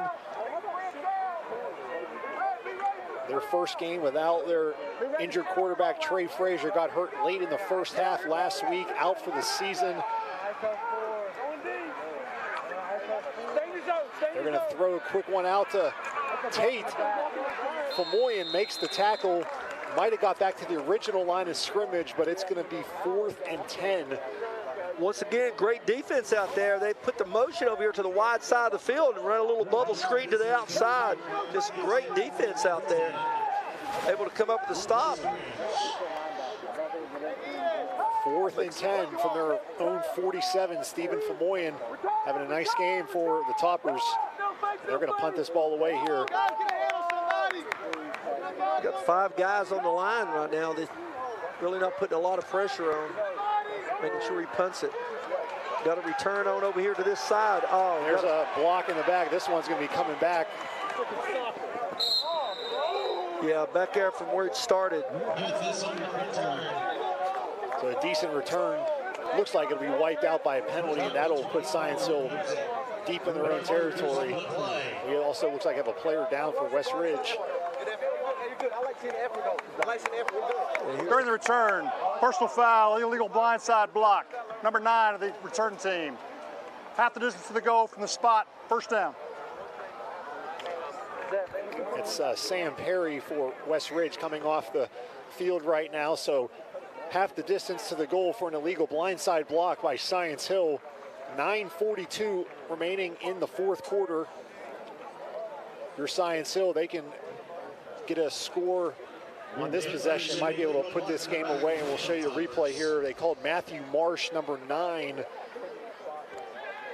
Their first game without their injured quarterback, Trey Frazier, got hurt late in the first half last week, out for the season. They're going to throw a quick one out to Tate. Famoyan makes the tackle. Might have got back to the original line of scrimmage, but it's going to be 4th and 10. Once again, great defense out there. They put the motion over here to the wide side of the field and run a little bubble screen to the outside. Just great defense out there. Able to come up with a stop. 4th and 10 from their own 47. Stephen Famoyan having a nice game for the Toppers. They're going to punt this ball away here. Got 5 guys on the line right now. They're really not putting a lot of pressure on. Making sure he punts it. Got a return on over here to this side. Oh, there's a block in the back. This one's going to be coming back. Yeah, back there from where it started. So a decent return. Looks like it'll be wiped out by a penalty, and that'll put Science Hill deep in their own territory. It also looks like they have a player down for West Ridge. During the return, personal foul, illegal blindside block. Number 9 of the return team. Half the distance to the goal from the spot, first down. It's Sam Perry for West Ridge coming off the field right now. So half the distance to the goal for an illegal blindside block by Science Hill. 9:42 remaining in the 4th quarter. Your Science Hill, they can get a score on this possession, might be able to put this game away, and we'll show you a replay here. They called Matthew Marsh, number 9,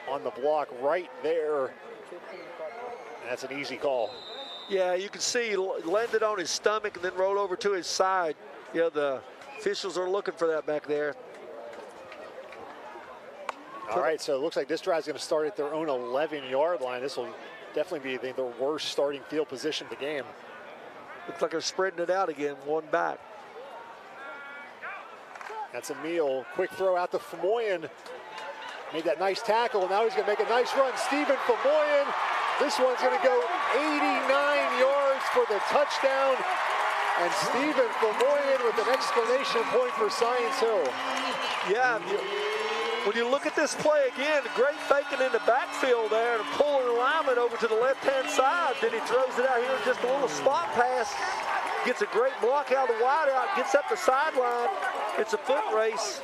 on the block right there. And that's an easy call. Yeah, you can see he landed on his stomach and then rolled over to his side. Yeah, the officials are looking for that back there. All right, so it looks like this drive is going to start at their own 11-yard line. This will definitely be the worst starting field position of the game. Looks like they're spreading it out again, one back. That's Emil. Quick throw out to Famoyan. Made that nice tackle, and now he's going to make a nice run. Stephen Famoyan. This one's going to go 89 yards for the touchdown. And Stephen Famoyan with an exclamation point for Science Hill. Yeah, when you look at this play again, great faking in the backfield there and pulling the lineman over to the left-hand side. Then he throws it out here, just a little spot pass. Gets a great block out of the wideout, gets up the sideline. It's a foot race.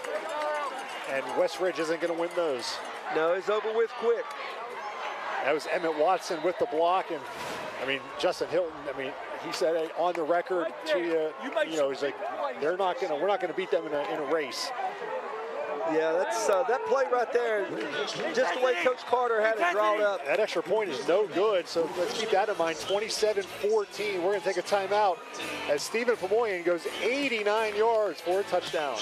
And West Ridge isn't going to win those. No, it's over with quick. That was Emmett Watson with the block. And, I mean, Justin Hilton, I mean, he said on the record to you know, he's like, we're not going to beat them in a race. Yeah, that's that play right there, just the way Coach Carter had it drawn up. That extra point is no good, so let's keep that in mind. 27-14, we're going to take a timeout as Stephen Famoyan goes 89 yards for a touchdown.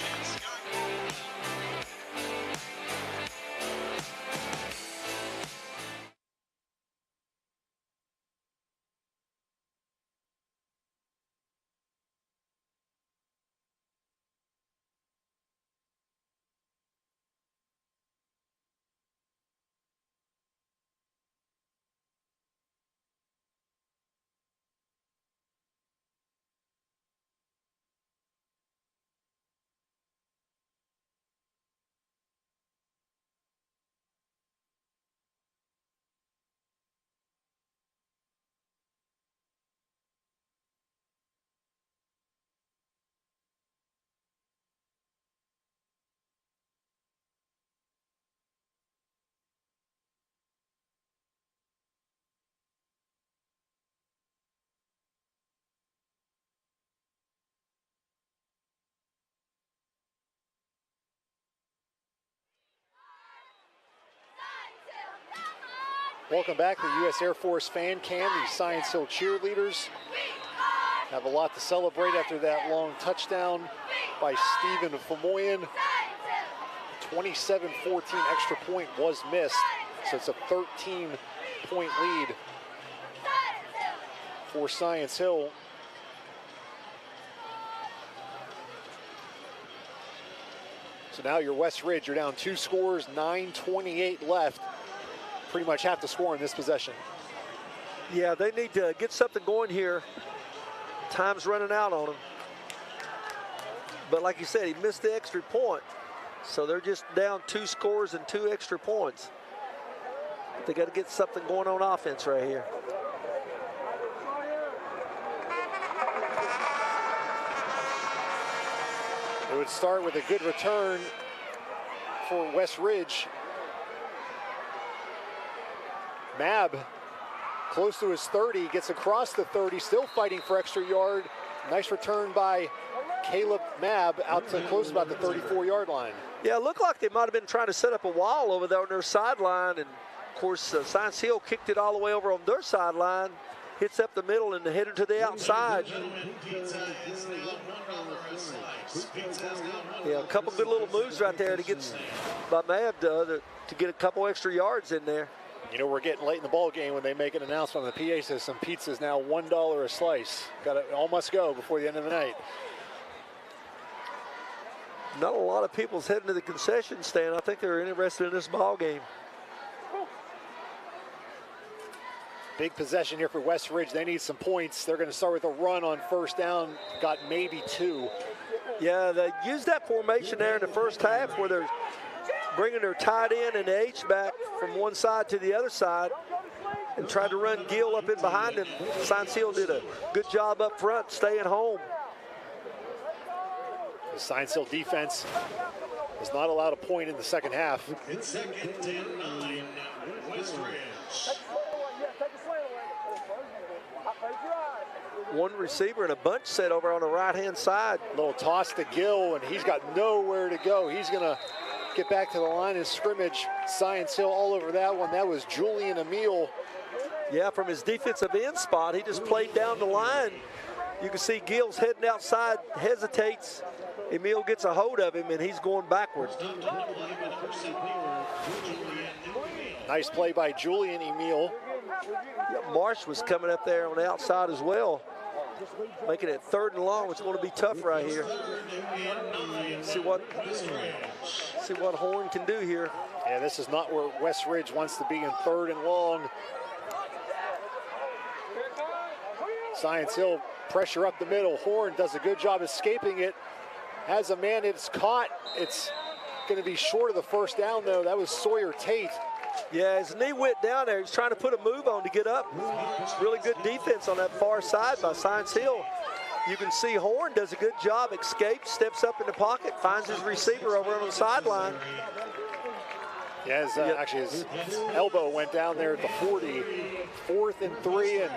Welcome back to the U.S. Air Force Fan Cam. The Science Hill cheerleaders have a lot to celebrate after that long touchdown by Stephen Famoyan. 27-14 extra point was missed, so it's a 13-point lead for Science Hill. So now you're West Ridge, you're down 2 scores, 9:28 left. Pretty much have to score in this possession. Yeah, they need to get something going here. Time's running out on them. But like you said, he missed the extra point. So they're just down 2 scores and 2 extra points. They got to get something going on offense right here. It would start with a good return for West Ridge. Mab, close to his 30, gets across the 30, still fighting for extra yard. Nice return by Caleb Mab out to close about the 34-yard line. Yeah, it looked like they might have been trying to set up a wall over there on their sideline. And, of course, Science Hill kicked it all the way over on their sideline. Hits up the middle and headed to the outside. Yeah, a couple good little moves right there to get by Mab to get a couple extra yards in there. You know, we're getting late in the ball game when they make an announcement on the PA system. Pizza's now $1 a slice. All must go before the end of the night. Not a lot of people's heading to the concession stand. I think they're interested in this ball game. Big possession here for West Ridge. They need some points. They're going to start with a run on first down. Got maybe 2. Yeah, they used that formation there in the first half where they're bringing their tight end and the H-back from one side to the other side and tried to run Gill up in behind him. Science Hill did a good job up front, staying home. The Science Hill defense has not allowed a point in the second half. It's 2nd and 9, West Ridge. One receiver and a bunch set over on the right-hand side. Little toss to Gill, and he's got nowhere to go. He's going to get back to the line of scrimmage. Science Hill all over that one. That was Julian Emile. Yeah, from his defensive end spot, he just played down the line. You can see Gill's heading outside, hesitates. Emile gets a hold of him, and he's going backwards. Nice play by Julian Emile. Yeah, Marsh was coming up there on the outside as well, making it 3rd and long. It's going to be tough right here. See what Horn can do here. Yeah, this is not where West Ridge wants to be in 3rd and long. Science Hill pressure up the middle. Horn does a good job escaping it. Has a man, it's caught. It's going to be short of the first down, though. That was Sawyer Tate. Yeah, his knee went down there. He's trying to put a move on to get up. Really good defense on that far side by Science Hill. You can see Horn does a good job, escapes, steps up in the pocket, finds his receiver over on the sideline. Yeah, actually his elbow went down there at the 40. 4th and 3, and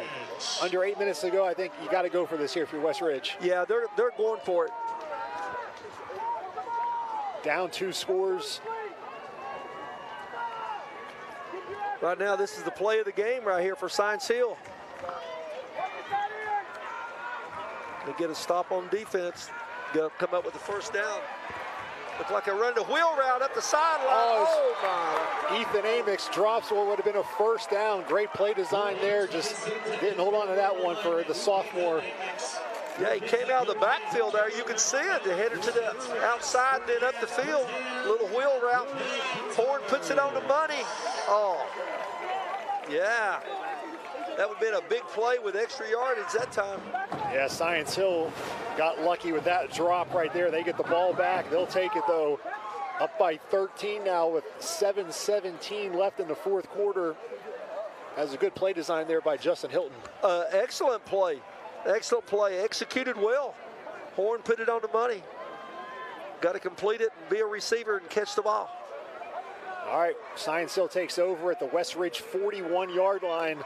under 8 minutes to go. I think you got to go for this here if you're West Ridge. Yeah, they're going for it. Down 2 scores. Right now, this is the play of the game right here for Science Hill. They get a stop on defense. Got to come up with the first down. Looks like a run to wheel route up the sideline. Oh my. Ethan Amix drops what would have been a first down. Great play design there. Just didn't hold on to that one for the sophomore. Yeah, he came out of the backfield there. You can see it. They headed to the outside, then up the field. Little wheel route. Horn puts it on the money. Oh, yeah. That would have been a big play with extra yardage that time. Yeah, Science Hill got lucky with that drop right there. They get the ball back. They'll take it, though. Up by 13 now with 7:17 left in the 4th quarter. That's a good play design there by Justin Hilton. Excellent play. Excellent play. Executed well. Horn put it on the money. Got to complete it and be a receiver and catch the ball. All right, Science Hill takes over at the West Ridge 41-yard line.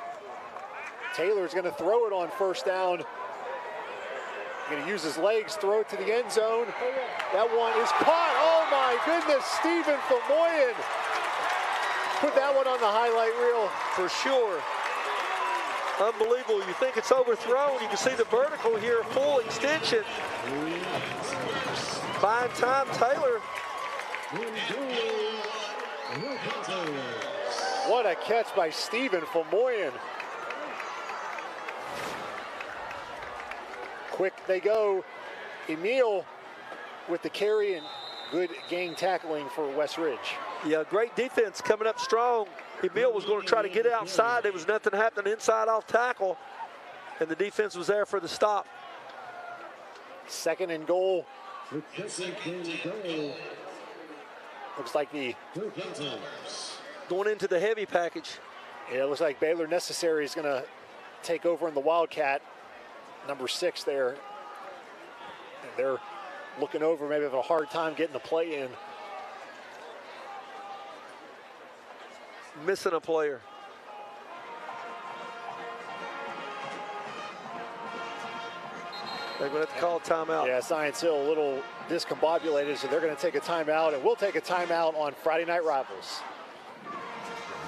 Taylor's going to throw it on first down. Going to use his legs, throw it to the end zone. That one is caught. Oh my goodness, Stephen Famoyan Put that one on the highlight reel. For sure. Unbelievable. You think it's overthrown. You can see the vertical here, full extension. Buying time, Taylor. What a catch by Stephen Fulmoyen. Quick they go. Emil with the carry and good gang tackling for West Ridge. Yeah, great defense coming up strong. Emil was going to try to get outside. There was nothing happening inside off tackle, and the defense was there for the stop. 2nd and goal. Looks like going into the heavy package. Yeah, it looks like Baylor Necessary is going to take over in the Wildcat. Number 6 there. And they're looking over, maybe having a hard time getting the play in. Missing a player. They're going to have to call a timeout. Yeah, Science Hill a little discombobulated, so they're going to take a timeout, and we'll take a timeout on Friday Night Rivals.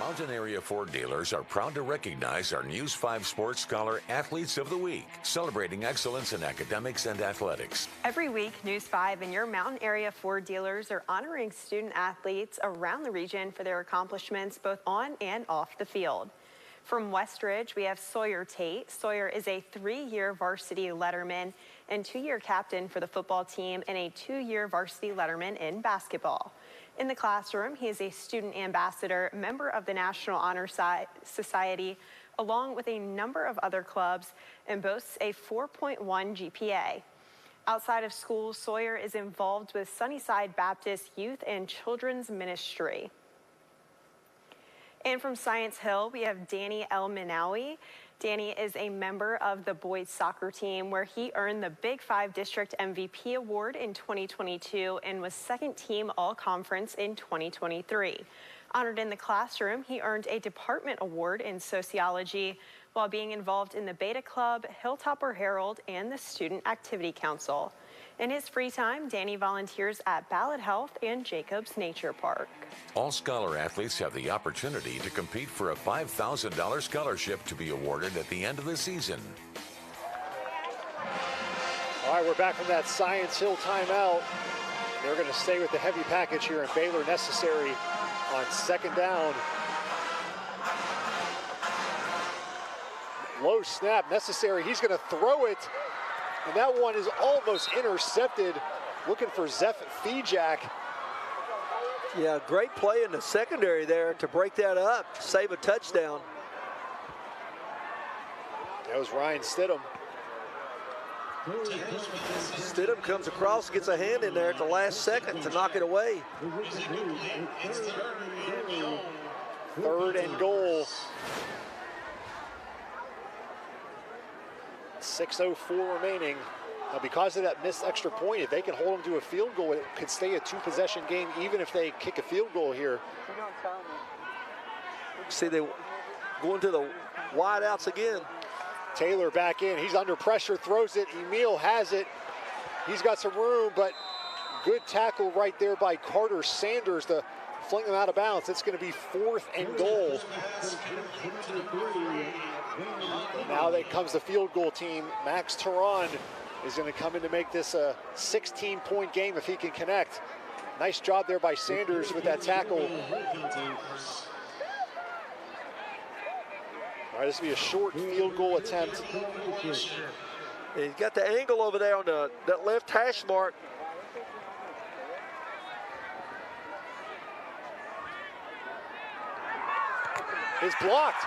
Mountain Area Ford dealers are proud to recognize our News 5 Sports Scholar Athletes of the Week, celebrating excellence in academics and athletics. Every week, News 5 and your Mountain Area Ford dealers are honoring student athletes around the region for their accomplishments both on and off the field. From West Ridge, we have Sawyer Tate. Sawyer is a 3-year varsity letterman and 2-year captain for the football team and a 2-year varsity letterman in basketball. In the classroom, he is a student ambassador, member of the National Honor Society, along with a number of other clubs, and boasts a 4.1 GPA. Outside of school, Sawyer is involved with Sunnyside Baptist Youth and Children's Ministry. And from Science Hill, we have Danny El Minawi. Danny is a member of the boys soccer team where he earned the Big 5 District MVP Award in 2022 and was 2nd team All-Conference in 2023. Honored in the classroom, he earned a department award in sociology while being involved in the Beta Club, Hilltopper Herald, and the Student Activity Council. In his free time, Danny volunteers at Ballad Health and Jacobs Nature Park. All Scholar athletes have the opportunity to compete for a $5,000 scholarship to be awarded at the end of the season. All right, we're back from that Science Hill timeout. They're going to stay with the heavy package here in Baylor Necessary on 2nd down. Low snap, Necessary. He's going to throw it. And that one is almost intercepted. Looking for Zeph Fijak. Yeah, great play in the secondary there to break that up, save a touchdown. That was Ryan Stidham. Stidham comes across, gets a hand in there at the last second to knock it away. 3rd and goal. 6:04 remaining. Now, because of that missed extra point, if they can hold them to a field goal, it could stay a 2-possession game, even if they kick a field goal here. See, they go into the wide outs again. Taylor back in. He's under pressure, throws it. Emil has it. He's got some room, but good tackle right there by Carter Sanders to fling them out of bounds. It's going to be 4th and goal. And now that comes the field goal team. Max Teran is going to come in to make this a 16-point game if he can connect. Nice job there by Sanders with that tackle. All right, this will be a short field goal attempt. He's got the angle over there on that left hash mark. It's blocked.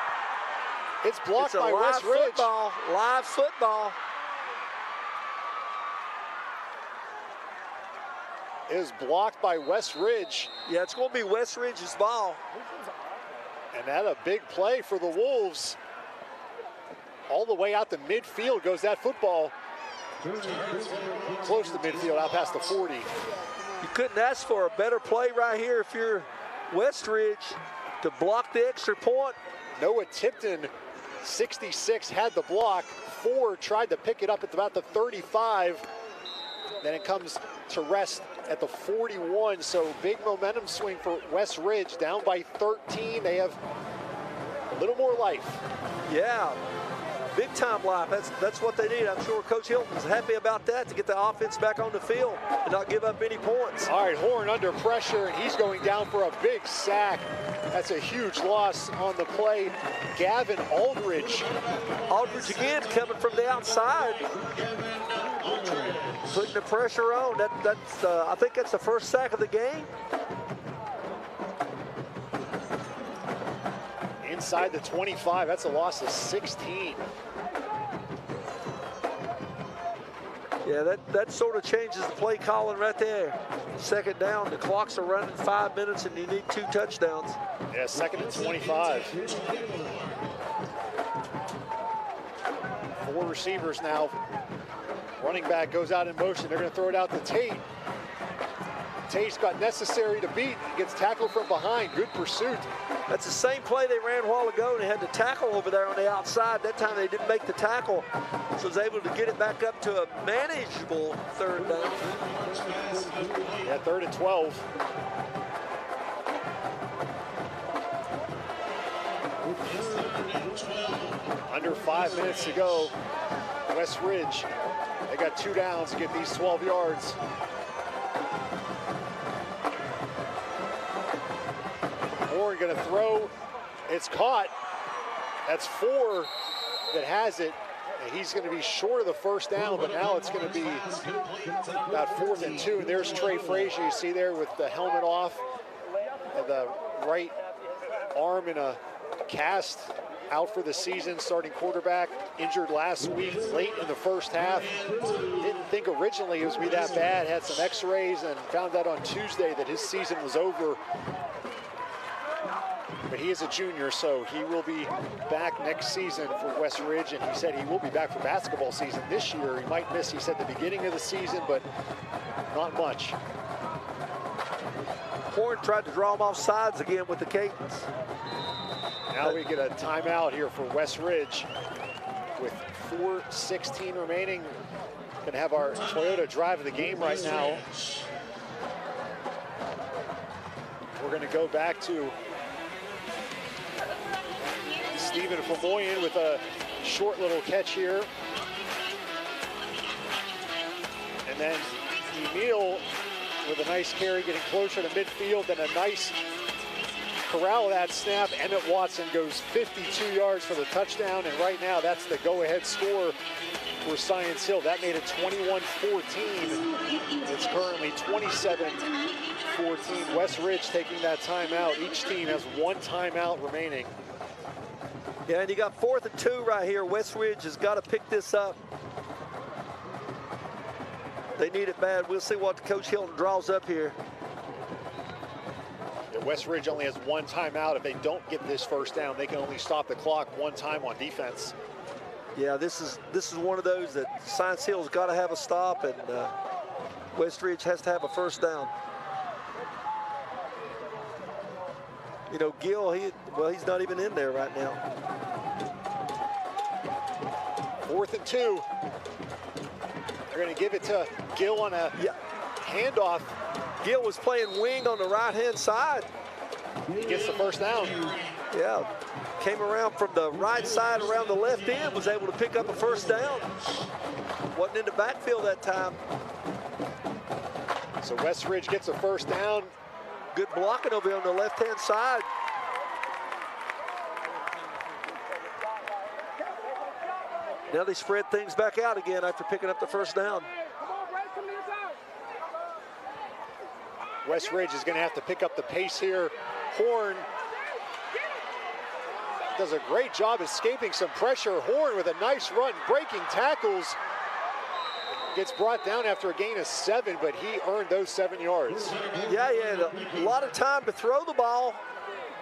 It's blocked by West Ridge. Football, live football. It is blocked by West Ridge. Yeah, it's going to be West Ridge's ball. And that a big play for the Wolves. All the way out to midfield goes that football. Close to midfield, out past the 40. You couldn't ask for a better play right here if you're West Ridge to block the extra point. Noah Tipton, 66, had the block. Ford tried to pick it up at about the 35. Then it comes to rest at the 41, so big momentum swing for West Ridge, down by 13. They have a little more life. Yeah, big time life. That's what they need. I'm sure Coach Hilton's happy about that, to get the offense back on the field and not give up any points. All right, Horn under pressure, and he's going down for a big sack. That's a huge loss on the play. Gavin Aldridge. Aldridge again coming from the outside, putting the pressure on. I think that's the first sack of the game. Inside the 25, that's a loss of 16. Yeah, that sort of changes the play calling right there. Second down, the clocks are running 5 minutes and you need 2 touchdowns. Yeah, second and 25. 4 receivers now. Running back goes out in motion. They're going to throw it out to Tate. Tate's got necessary to beat. He gets tackled from behind. Good pursuit. That's the same play they ran a while ago. They had the tackle over there on the outside. That time they didn't make the tackle, so was able to get it back up to a manageable third down. Yeah, 3rd and 12. Under 5 minutes to go. West Ridge, they got 2 downs to get these 12 yards. Horn going to throw. It's caught. That's 4 that has it. And he's going to be short of the first down, but now it's going to be about 4th and 2. And there's Trey Frazier, you see there with the helmet off and the right arm in a cast, out for the season. Starting quarterback, injured last week, late in the first half. Didn't think originally it was going to be that bad. Had some x-rays and found out on Tuesday that his season was over. But he is a junior, so he will be back next season for West Ridge, and he said he will be back for basketball season this year. He might miss, he said, the beginning of the season, but not much. Horn tried to draw him off sides again with the Cadence. Now we get a timeout here for West Ridge with 4:16 remaining. Going to have our Toyota drive of the game right now. We're going to go back to Stephen Famoyan with a short little catch here. And then Emil with a nice carry, getting closer to midfield, and a nice corral of that snap. Emmett Watson goes 52 yards for the touchdown, and right now that's the go-ahead score for Science Hill. That made it 21-14. It's currently 27-14. West Ridge taking that timeout. Each team has 1 timeout remaining. Yeah, and you got 4th and 2 right here. West Ridge has got to pick this up. They need it bad. We'll see what Coach Hilton draws up here. Yeah, West Ridge only has 1 timeout. If they don't get this first down, they can only stop the clock 1 time on defense. Yeah, this is one of those that Science Hill's got to have a stop, and West Ridge has to have a first down. You know, Gill, he's not even in there right now. 4th and 2. They're going to give it to Gill on a handoff. Gill was playing wing on the right-hand side. He gets the first down. Yeah, came around from the right side around the left end, was able to pick up a first down. Wasn't in the backfield that time. So West Ridge gets a first down. Good blocking over on the left-hand side. Now they spread things back out again after picking up the first down. West Ridge is going to have to pick up the pace here. Horn does a great job escaping some pressure. Horn with a nice run, breaking tackles. Gets brought down after a gain of 7, but he earned those 7 yards. Yeah, he had a lot of time to throw the ball.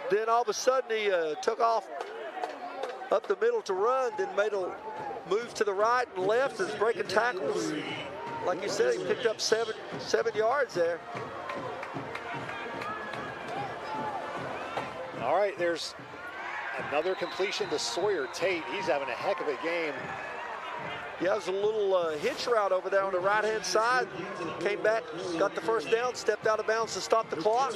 Then all of a sudden he took off up the middle to run, then made a move to the right and left as breaking tackles. Like you said, he picked up seven yards there. All right, there's another completion to Sawyer Tate. He's having a heck of a game. Yeah, it was a little hitch route over there on the right-hand side. Came back, got the first down, stepped out of bounds to stop the clock.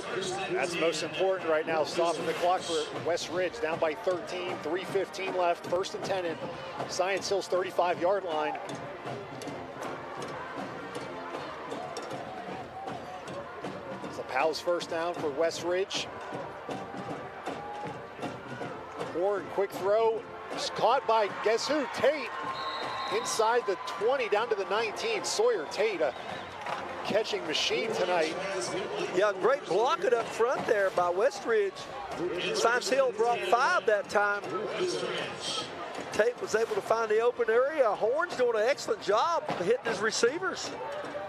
That's most important right now, stopping the clock for West Ridge, down by 13, 3:15 left, 1st and 10 in Science Hill's 35-yard line. It's a Powell's first down for West Ridge. Horn, quick throw, caught by, guess who, Tate. Inside the 20, down to the 19. Sawyer Tate, a catching machine tonight. Yeah, great blocking up front there by West Ridge. Science Hill brought 5 that time. Tate was able to find the open area. Horn's doing an excellent job hitting his receivers.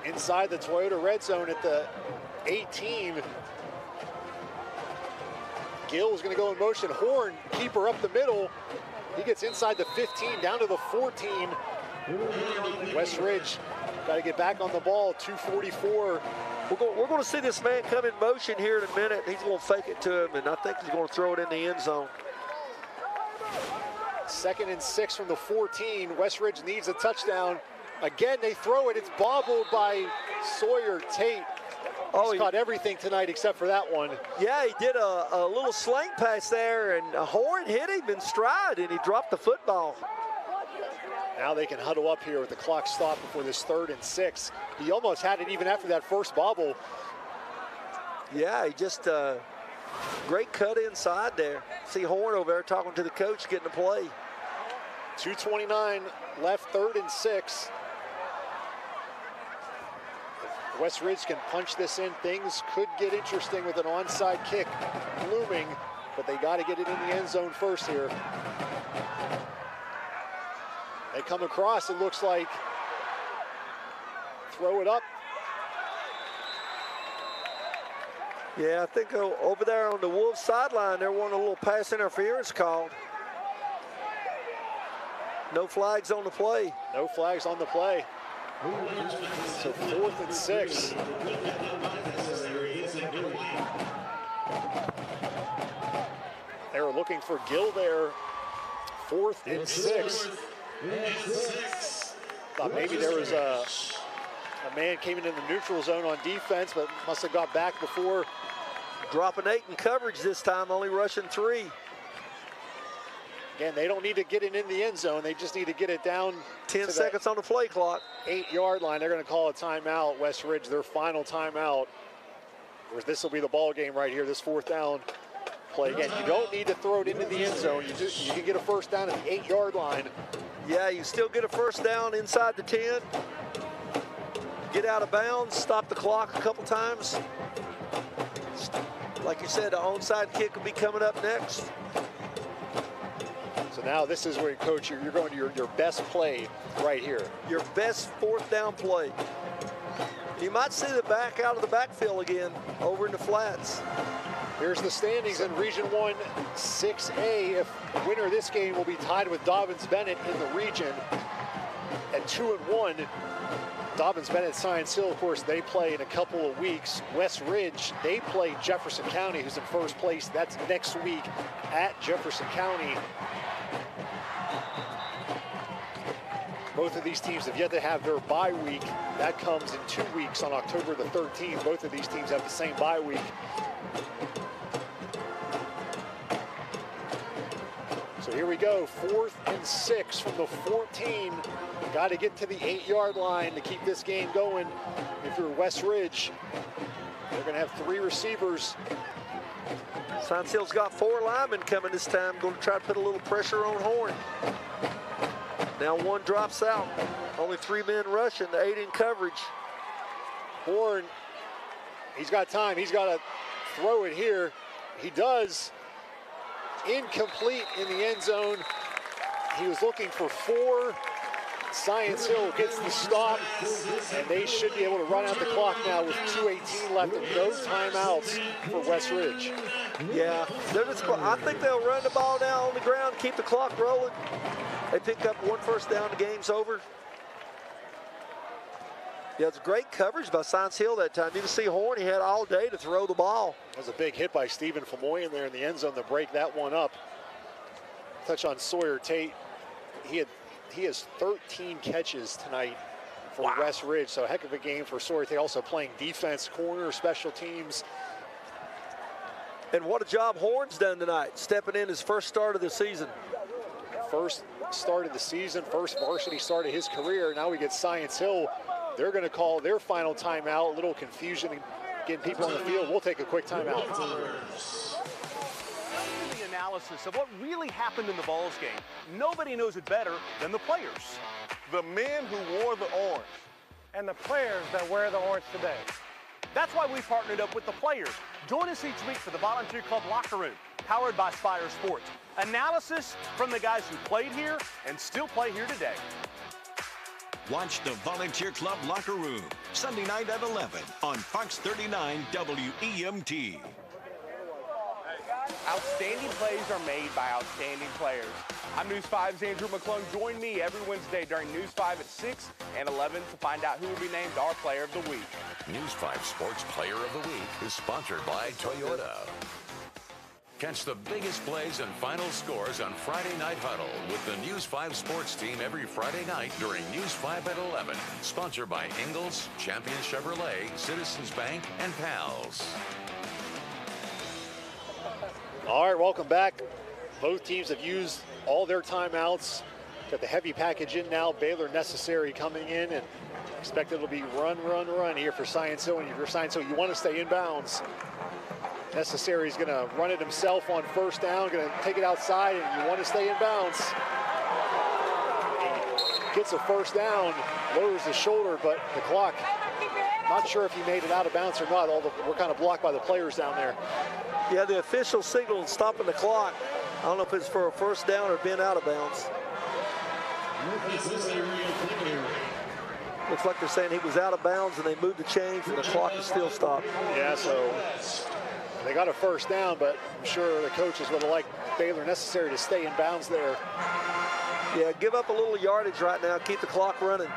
Inside the Toyota red zone at the 18. Gill's going to go in motion. Horn, keeper up the middle. He gets inside the 15, down to the 14. West Ridge got to get back on the ball, 2:44. We're going to see this man come in motion here in a minute. He's going to fake it to him, and I think he's going to throw it in the end zone. 2nd and 6 from the 14. West Ridge needs a touchdown. Again, they throw it. It's bobbled by Sawyer Tate. He's caught everything tonight except for that one. Yeah, he did a little sling pass there, and Horn hit him in stride, and he dropped the football. Now they can huddle up here with the clock stopped before this 3rd and 6. He almost had it even after that first bobble. Yeah, he just great cut inside there. See Horn over there talking to the coach, getting the play. 2:29 left, 3rd and 6. If West Ridge can punch this in, things could get interesting with an onside kick looming, but they got to get it in the end zone first here. They come across, it looks like. Throw it up. Yeah, I think over there on the Wolves sideline, they're wanting a little pass interference called. No flags on the play. No flags on the play. So 4th and 6. They were looking for Gill there. 4th and 6. Thought maybe there was a man came into the neutral zone on defense, but must have got back before. Dropping 8 in coverage this time, only rushing 3. Again, they don't need to get it in the end zone. They just need to get it down. 10 seconds on the play clock. 8-yard line. They're going to call a timeout. West Ridge, their final timeout. This will be the ball game right here, this 4th down play. Again, you don't need to throw it into the end zone. You can get a first down at the 8-yard line. Yeah, you still get a first down inside the 10. Get out of bounds, stop the clock a couple times. Like you said, the onside kick will be coming up next. So now this is where, Coach, you're going to your best play right here. Your best 4th down play. You might see the back out of the backfield again over in the flats. Here's the standings in Region 1 6A. If winner of this game will be tied with Dobbins-Bennett in the region at 2-1. Dobbins-Bennett, Science Hill, of course, they play in a couple of weeks. West Ridge, they play Jefferson County, who's in first place. That's next week at Jefferson County. Both of these teams have yet to have their bye week. That comes in 2 weeks on October the 13th. Both of these teams have the same bye week. So here we go, 4th and 6 from the 14. Got to get to the 8-yard line to keep this game going. If you're West Ridge, they're going to have 3 receivers. Science Hill's got 4 linemen coming this time. Going to try to put a little pressure on Horn. Now 1 drops out. Only 3 men rushing, the 8 in coverage. Horn, he's got time. He's got to throw it here. He does. Incomplete in the end zone. He was looking for 4. Science Hill gets the stop, and they should be able to run out the clock now with 2:18 left and no timeouts for West Ridge. Yeah, I think they'll run the ball down on the ground, keep the clock rolling. They pick up 1 first down, the game's over. Yeah, it's great coverage by Science Hill that time. You can see Horn, he had all day to throw the ball. That was a big hit by Stephen Famoy in there in the end zone to break that one up. Touch on Sawyer Tate. He he has 13 catches tonight for West Ridge. So a heck of a game for Sawyer Tate, also playing defense, corner, special teams. And what a job Horn's done tonight, stepping in his first start of the season. First start of the season, first varsity start of his career. Now we get Science Hill. They're going to call their final timeout. A little confusion getting people on the field. We'll take a quick timeout. The analysis of what really happened in the Vols game. Nobody knows it better than the players. The men who wore the orange. And the players that wear the orange today. That's why we partnered up with the players. Join us each week for the Volunteer Club Locker Room, powered by Spire Sports. Analysis from the guys who played here and still play here today. Watch the Volunteer Club Locker Room, Sunday night at 11 on Fox 39 WEMT. Outstanding plays are made by outstanding players. I'm News 5's Andrew McClung. Join me every Wednesday during News 5 at 6 and 11 to find out who will be named our Player of the Week. News 5 Sports Player of the Week is sponsored by Toyota. Catch the biggest plays and final scores on Friday Night Huddle with the News 5 Sports team every Friday night during News 5 at 11. Sponsored by Ingalls, Champion Chevrolet, Citizens Bank, and Pals. All right, welcome back. Both teams have used all their timeouts. Got the heavy package in now. Baylor Necessary coming in, and expect it'll be run here for Science Hill. And if you're Science Hill, you want to stay in bounds. Necessary is going to run it himself on first down, going to take it outside, and you want to stay in bounds. Gets a first down, lowers the shoulder, but the clock, not sure if he made it out of bounds or not. We're kind of blocked by the players down there. Yeah, the official signal stopping the clock. I don't know if it's for a first down or being out of bounds. Looks like they're saying he was out of bounds and they moved the chains and the clock is still stopped. Yeah, so they got a first down, but I'm sure the coaches would have liked Baylor Necessary to stay in bounds there. Yeah, give up a little yardage right now, keep the clock running.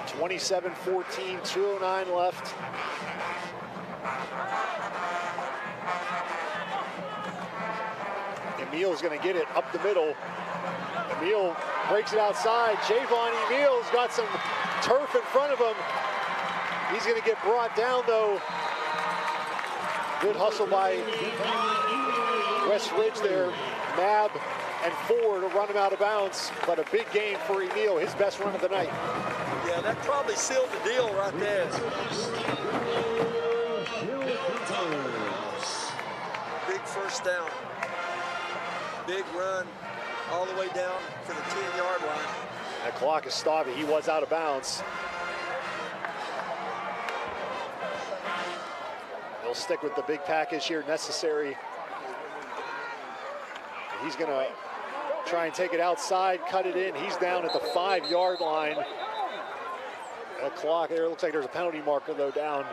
27-14, 2:09 left. Emil's going to get it up the middle. Emil breaks it outside. Javon Emil's got some turf in front of him. He's going to get brought down, though. Good hustle by West Ridge there. Mab and Ford to run him out of bounds, but a big game for Emil, his best run of the night. Yeah, that probably sealed the deal right there. Big first down. Big run all the way down to the 10-yard line. That clock is stopping. He was out of bounds. They'll stick with the big package here, Necessary. He's going to try and take it outside, cut it in. He's down at the 5-yard line. That clock there, looks like there's a penalty marker, though, down.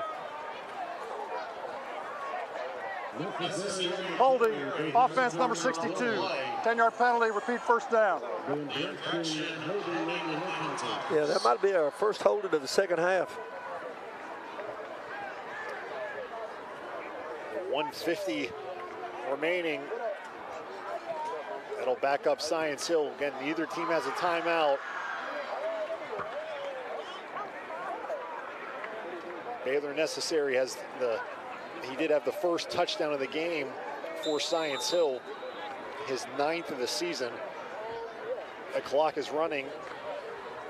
Holding, offense number 62. 10-yard penalty, repeat first down. Yeah, that might be our first holding of the second half. 150 remaining. That'll back up Science Hill. Again, neither team has a timeout. Baylor Necessary has he did have the first touchdown of the game for Science Hill, his 9th of the season. The clock is running.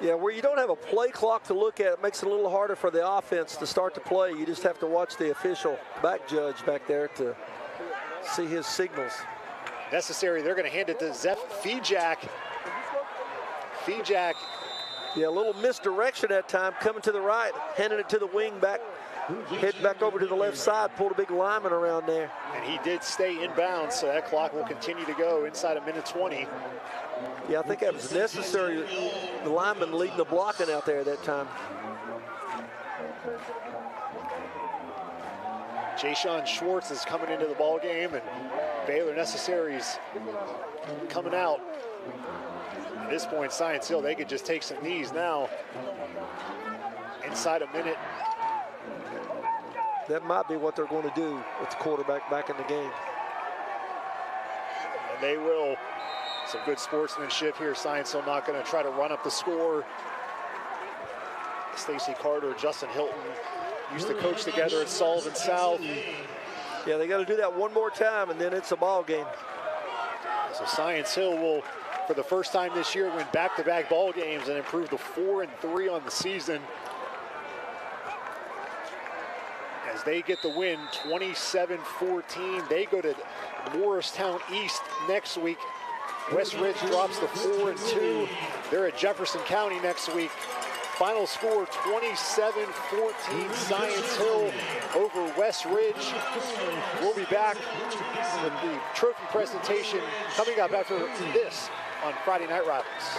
Yeah, where you don't have a play clock to look at, it makes it a little harder for the offense to start to play. You just have to watch the official back judge back there to see his signals. Necessary, they're going to hand it to Zeph Fejak. Fejak. Yeah, a little misdirection that time, coming to the right, handing it to the wing back, heading back over to the left side, pulled a big lineman around there. And he did stay in bounds, so that clock will continue to go inside a minute 20. Yeah, I think that was Necessary, the lineman leading the blocking out there at that time. Jayshon Schwartz is coming into the ball game, and Baylor Necessary's coming out. At this point, Science Hill, they could just take some knees now. Inside a minute. That might be what they're going to do with the quarterback back in the game. And they will. Some good sportsmanship here. Science Hill not going to try to run up the score. Stacy Carter, Justin Hilton used to coach together at Sullivan South. Yeah, they got to do that one more time, and then it's a ball game. So Science Hill will, for the first time this year, win back-to-back ball games and improve to 4-3 on the season. As they get the win, 27-14. They go to Morristown East next week. West Ridge drops to 4-2. They're at Jefferson County next week. Final score, 27-14, Science Hill over West Ridge. We'll be back with the trophy presentation coming up after this on Friday Night Rivals.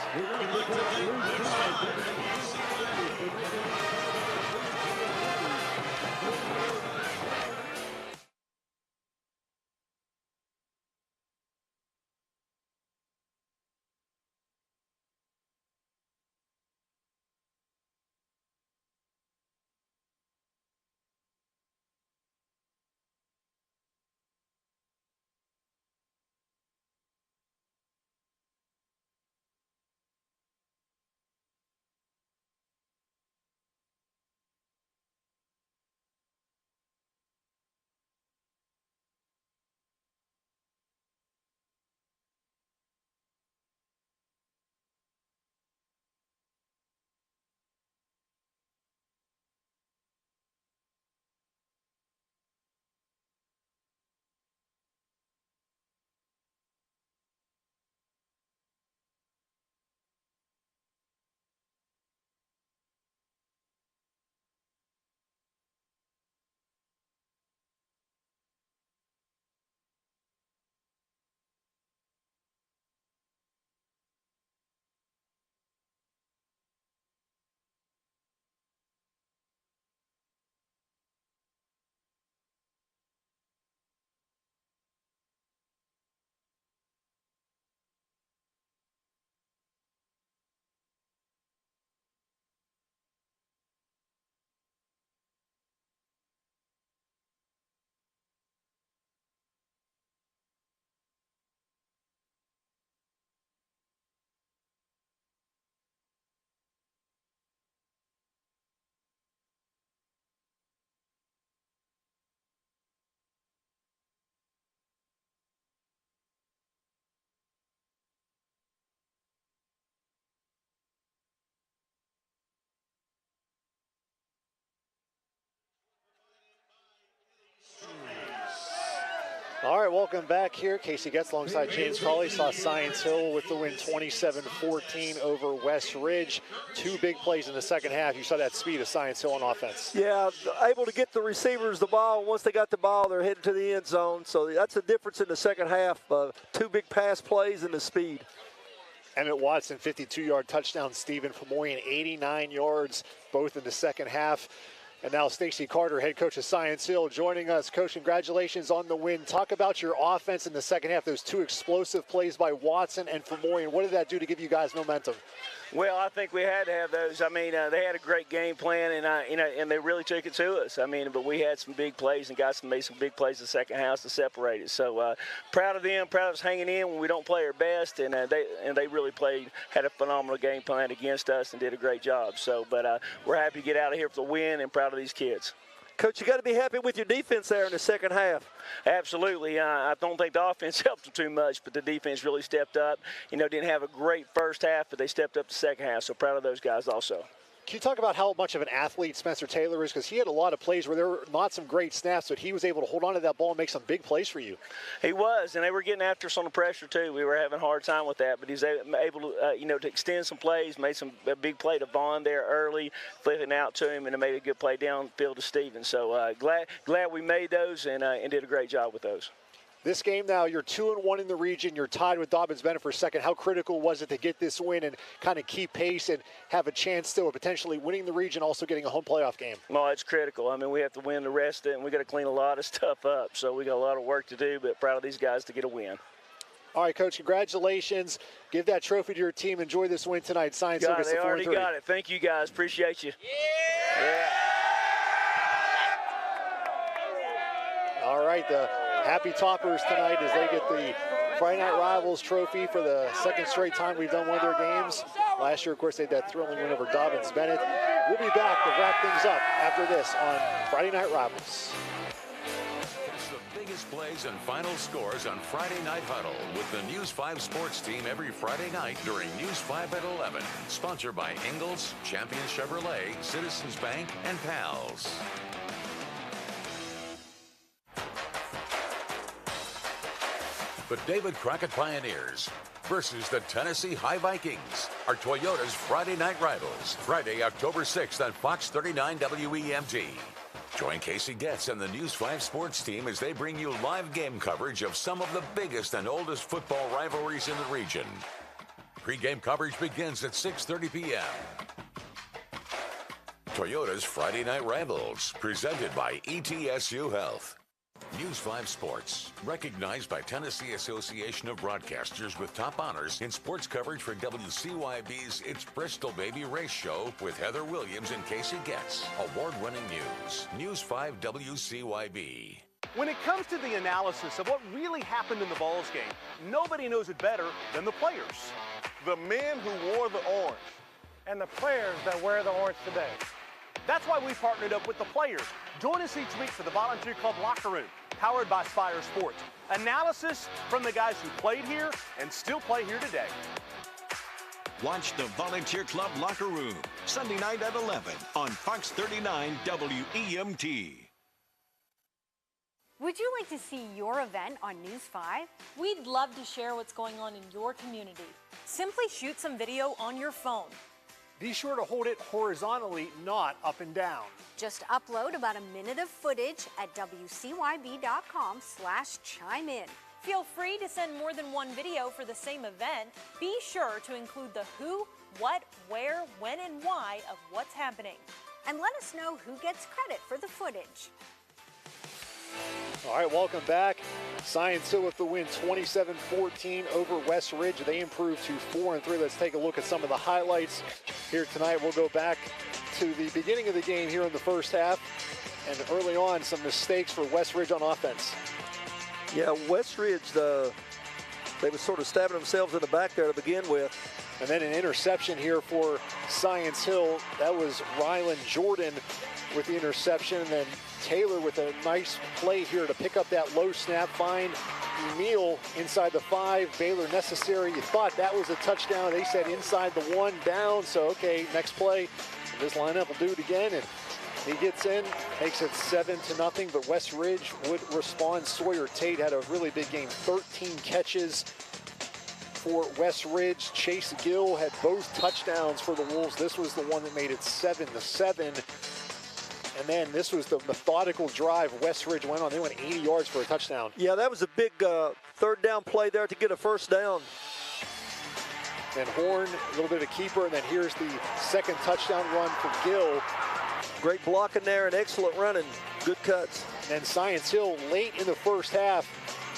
All right, welcome back here. Casey Getz alongside James Crawley. Saw Science Hill with the win 27-14 over West Ridge. Two big plays in the second half. You saw that speed of Science Hill on offense. Yeah, able to get the receivers the ball. Once they got the ball, they're heading to the end zone. So that's the difference in the second half. Two big pass plays and the speed. Emmett Watson, 52-yard touchdown. Stephen Famoyan, 89 yards, both in the second half. And now Stacy Carter, head coach of Science Hill, joining us. Coach, congratulations on the win. Talk about your offense in the second half, those two explosive plays by Watson and Famoyan. What did that do to give you guys momentum? Well, I think we had to have those. I mean, they had a great game plan, and they really took it to us. I mean, but we had some big plays and guys made some big plays in the second half to separate it. So proud of them, proud of us hanging in when we don't play our best, and they really had a phenomenal game plan against us and did a great job. So, but we're happy to get out of here with the win and proud of these kids. Coach, you got to be happy with your defense there in the second half. Absolutely. I don't think the offense helped them too much, but the defense really stepped up. You know, didn't have a great first half, but they stepped up the second half, so proud of those guys also. Can you talk about how much of an athlete Spencer Taylor is? Because he had a lot of plays where there were not some great snaps, but he was able to hold on to that ball and make some big plays for you. He was, and they were getting after us on the pressure too. We were having a hard time with that, but he's able to, to extend some plays, made a big play to Vaughn there early, flipping out to him, and it made a good play downfield to Steven. So glad we made those and did a great job with those. This game now, you're 2-1 in the region. You're tied with Dobbins-Bennett for second. How critical was it to get this win and kind of keep pace and have a chance still of potentially winning the region, also getting a home playoff game? Well, it's critical. I mean, we have to win the rest of it, and we got to clean a lot of stuff up. So we got a lot of work to do, but proud of these guys to get a win. All right, Coach, congratulations. Give that trophy to your team. Enjoy this win tonight. Science Hill gets the 4-3. They already got it. Thank you, guys. Appreciate you. Yeah. All right, the happy toppers tonight as they get the Friday Night Rivals trophy for the second straight time we've done one of their games. Last year, of course, they had that thrilling win over Dobbins Bennett. We'll be back to wrap things up after this on Friday Night Rivals. Catch the biggest plays and final scores on Friday Night Huddle with the News 5 sports team every Friday night during News 5 at 11. Sponsored by Ingalls, Champion Chevrolet, Citizens Bank, and PALS. The David Crockett Pioneers versus the Tennessee High Vikings are Toyota's Friday night rivals. Friday, October 6th on Fox 39 WEMT. Join Casey Getz and the News 5 sports team as they bring you live game coverage of some of the biggest and oldest football rivalries in the region. Pre-game coverage begins at 6:30 p.m. Toyota's Friday Night Rivals, presented by ETSU Health. News 5 Sports, recognized by Tennessee Association of Broadcasters with top honors in sports coverage for WCYB's It's Bristol Baby Race Show with Heather Williams and Casey Getz. Award-winning news. News 5 WCYB. When it comes to the analysis of what really happened in the Vols game, nobody knows it better than the players. The men who wore the orange. And the players that wear the orange today. That's why we partnered up with the players. Join us each week for the Volunteer Club Locker Room, powered by Spire Sports. Analysis from the guys who played here and still play here today. Watch the Volunteer Club Locker Room, Sunday night at 11 on Fox 39 WEMT. Would you like to see your event on News 5? We'd love to share what's going on in your community. Simply shoot some video on your phone. Be sure to hold it horizontally, not up and down. Just upload about a minute of footage at WCYB.com/chime-in. Feel free to send more than one video for the same event. Be sure to include the who, what, where, when, and why of what's happening. And let us know who gets credit for the footage. All right, welcome back. Science Hill with the win, 27-14 over West Ridge. They improved to 4-3. Let's take a look at some of the highlights here tonight. We'll go back to the beginning of the game here in the first half. And early on, some mistakes for West Ridge on offense. Yeah, West Ridge, they were sort of stabbing themselves in the back there to begin with. And then an interception here for Science Hill. That was Rylan Jordan with the interception. And then Taylor with a nice play here to pick up that low snap, find Emil inside the 5. Baylor necessary. You thought that was a touchdown. They said inside the 1, down. So, okay, next play. This lineup will do it again. And he gets in, makes it 7-0. But West Ridge would respond. Sawyer Tate had a really big game, 13 catches for West Ridge. Chase Gill had both touchdowns for the Wolves. This was the one that made it 7-7. And then this was the methodical drive West Ridge went on. They went 80 yards for a touchdown. Yeah, that was a big third down play there to get a first down. And Horn, a little bit of a keeper. And then here's the second touchdown run for Gill. Great blocking there and excellent running. Good cuts. And Science Hill late in the first half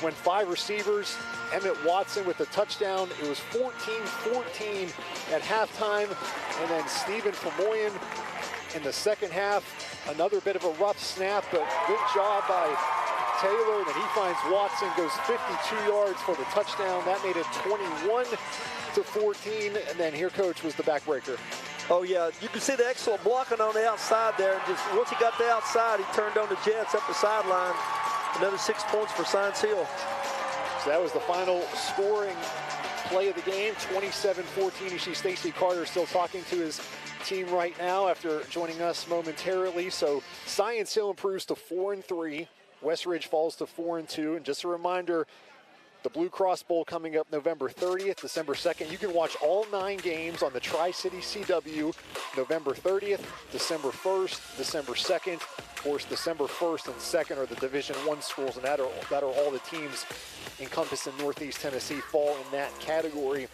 went 5 receivers. Emmett Watson with the touchdown. It was 14-14 at halftime. And then Stephen Famoyan in the second half. Another bit of a rough snap, but good job by Taylor. Then he finds Watson, goes 52 yards for the touchdown. That made it 21-14. And then here, Coach, was the backbreaker. Oh, yeah. You can see the excellent blocking on the outside there. And just once he got the outside, he turned on the Jets up the sideline. Another 6 points for Science Hill. So that was the final scoring play of the game, 27-14. You see Stacey Carter still talking to his team right now after joining us momentarily. So Science Hill improves to 4-3. West Ridge falls to 4-2. And just a reminder, the Blue Cross Bowl coming up November 30th, December 2nd. You can watch all 9 games on the Tri-City CW, November 30th, December 1st, December 2nd. Of course, December 1st and 2nd are the Division I schools, and that are all the teams encompassed in Northeast Tennessee fall in that category.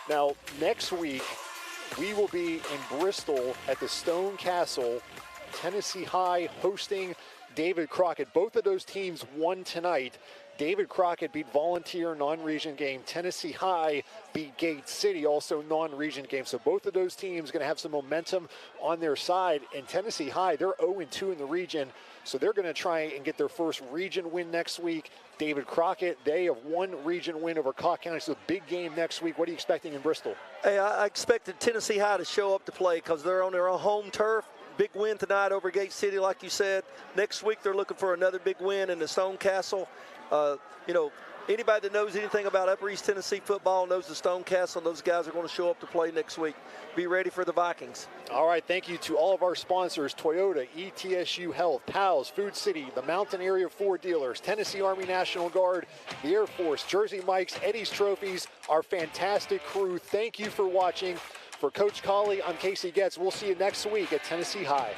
Now, next week, we will be in Bristol at the Stone Castle, Tennessee High hosting David Crockett. Both of those teams won tonight. David Crockett beat Volunteer, non-region game. Tennessee High beat Gate City, also non-region game. So both of those teams going to have some momentum on their side. And Tennessee High, they're 0-2 in the region, so they're going to try and get their first region win next week. David Crockett, they have one region win over Cocke County, so a big game next week. What are you expecting in Bristol? Hey, I expected Tennessee High to show up to play because they're on their own home turf. Big win tonight over Gate City, like you said. Next week, they're looking for another big win in the Stone Castle. You know, anybody that knows anything about Upper East Tennessee football knows the Stone Castle. Those guys are going to show up to play next week. Be ready for the Vikings. All right, thank you to all of our sponsors, Toyota, ETSU Health, PALS, Food City, the Mountain Area Ford dealers, Tennessee Army National Guard, the Air Force, Jersey Mike's, Eddie's Trophies, our fantastic crew. Thank you for watching. For Coach Colley, I'm Casey Getz. We'll see you next week at Tennessee High.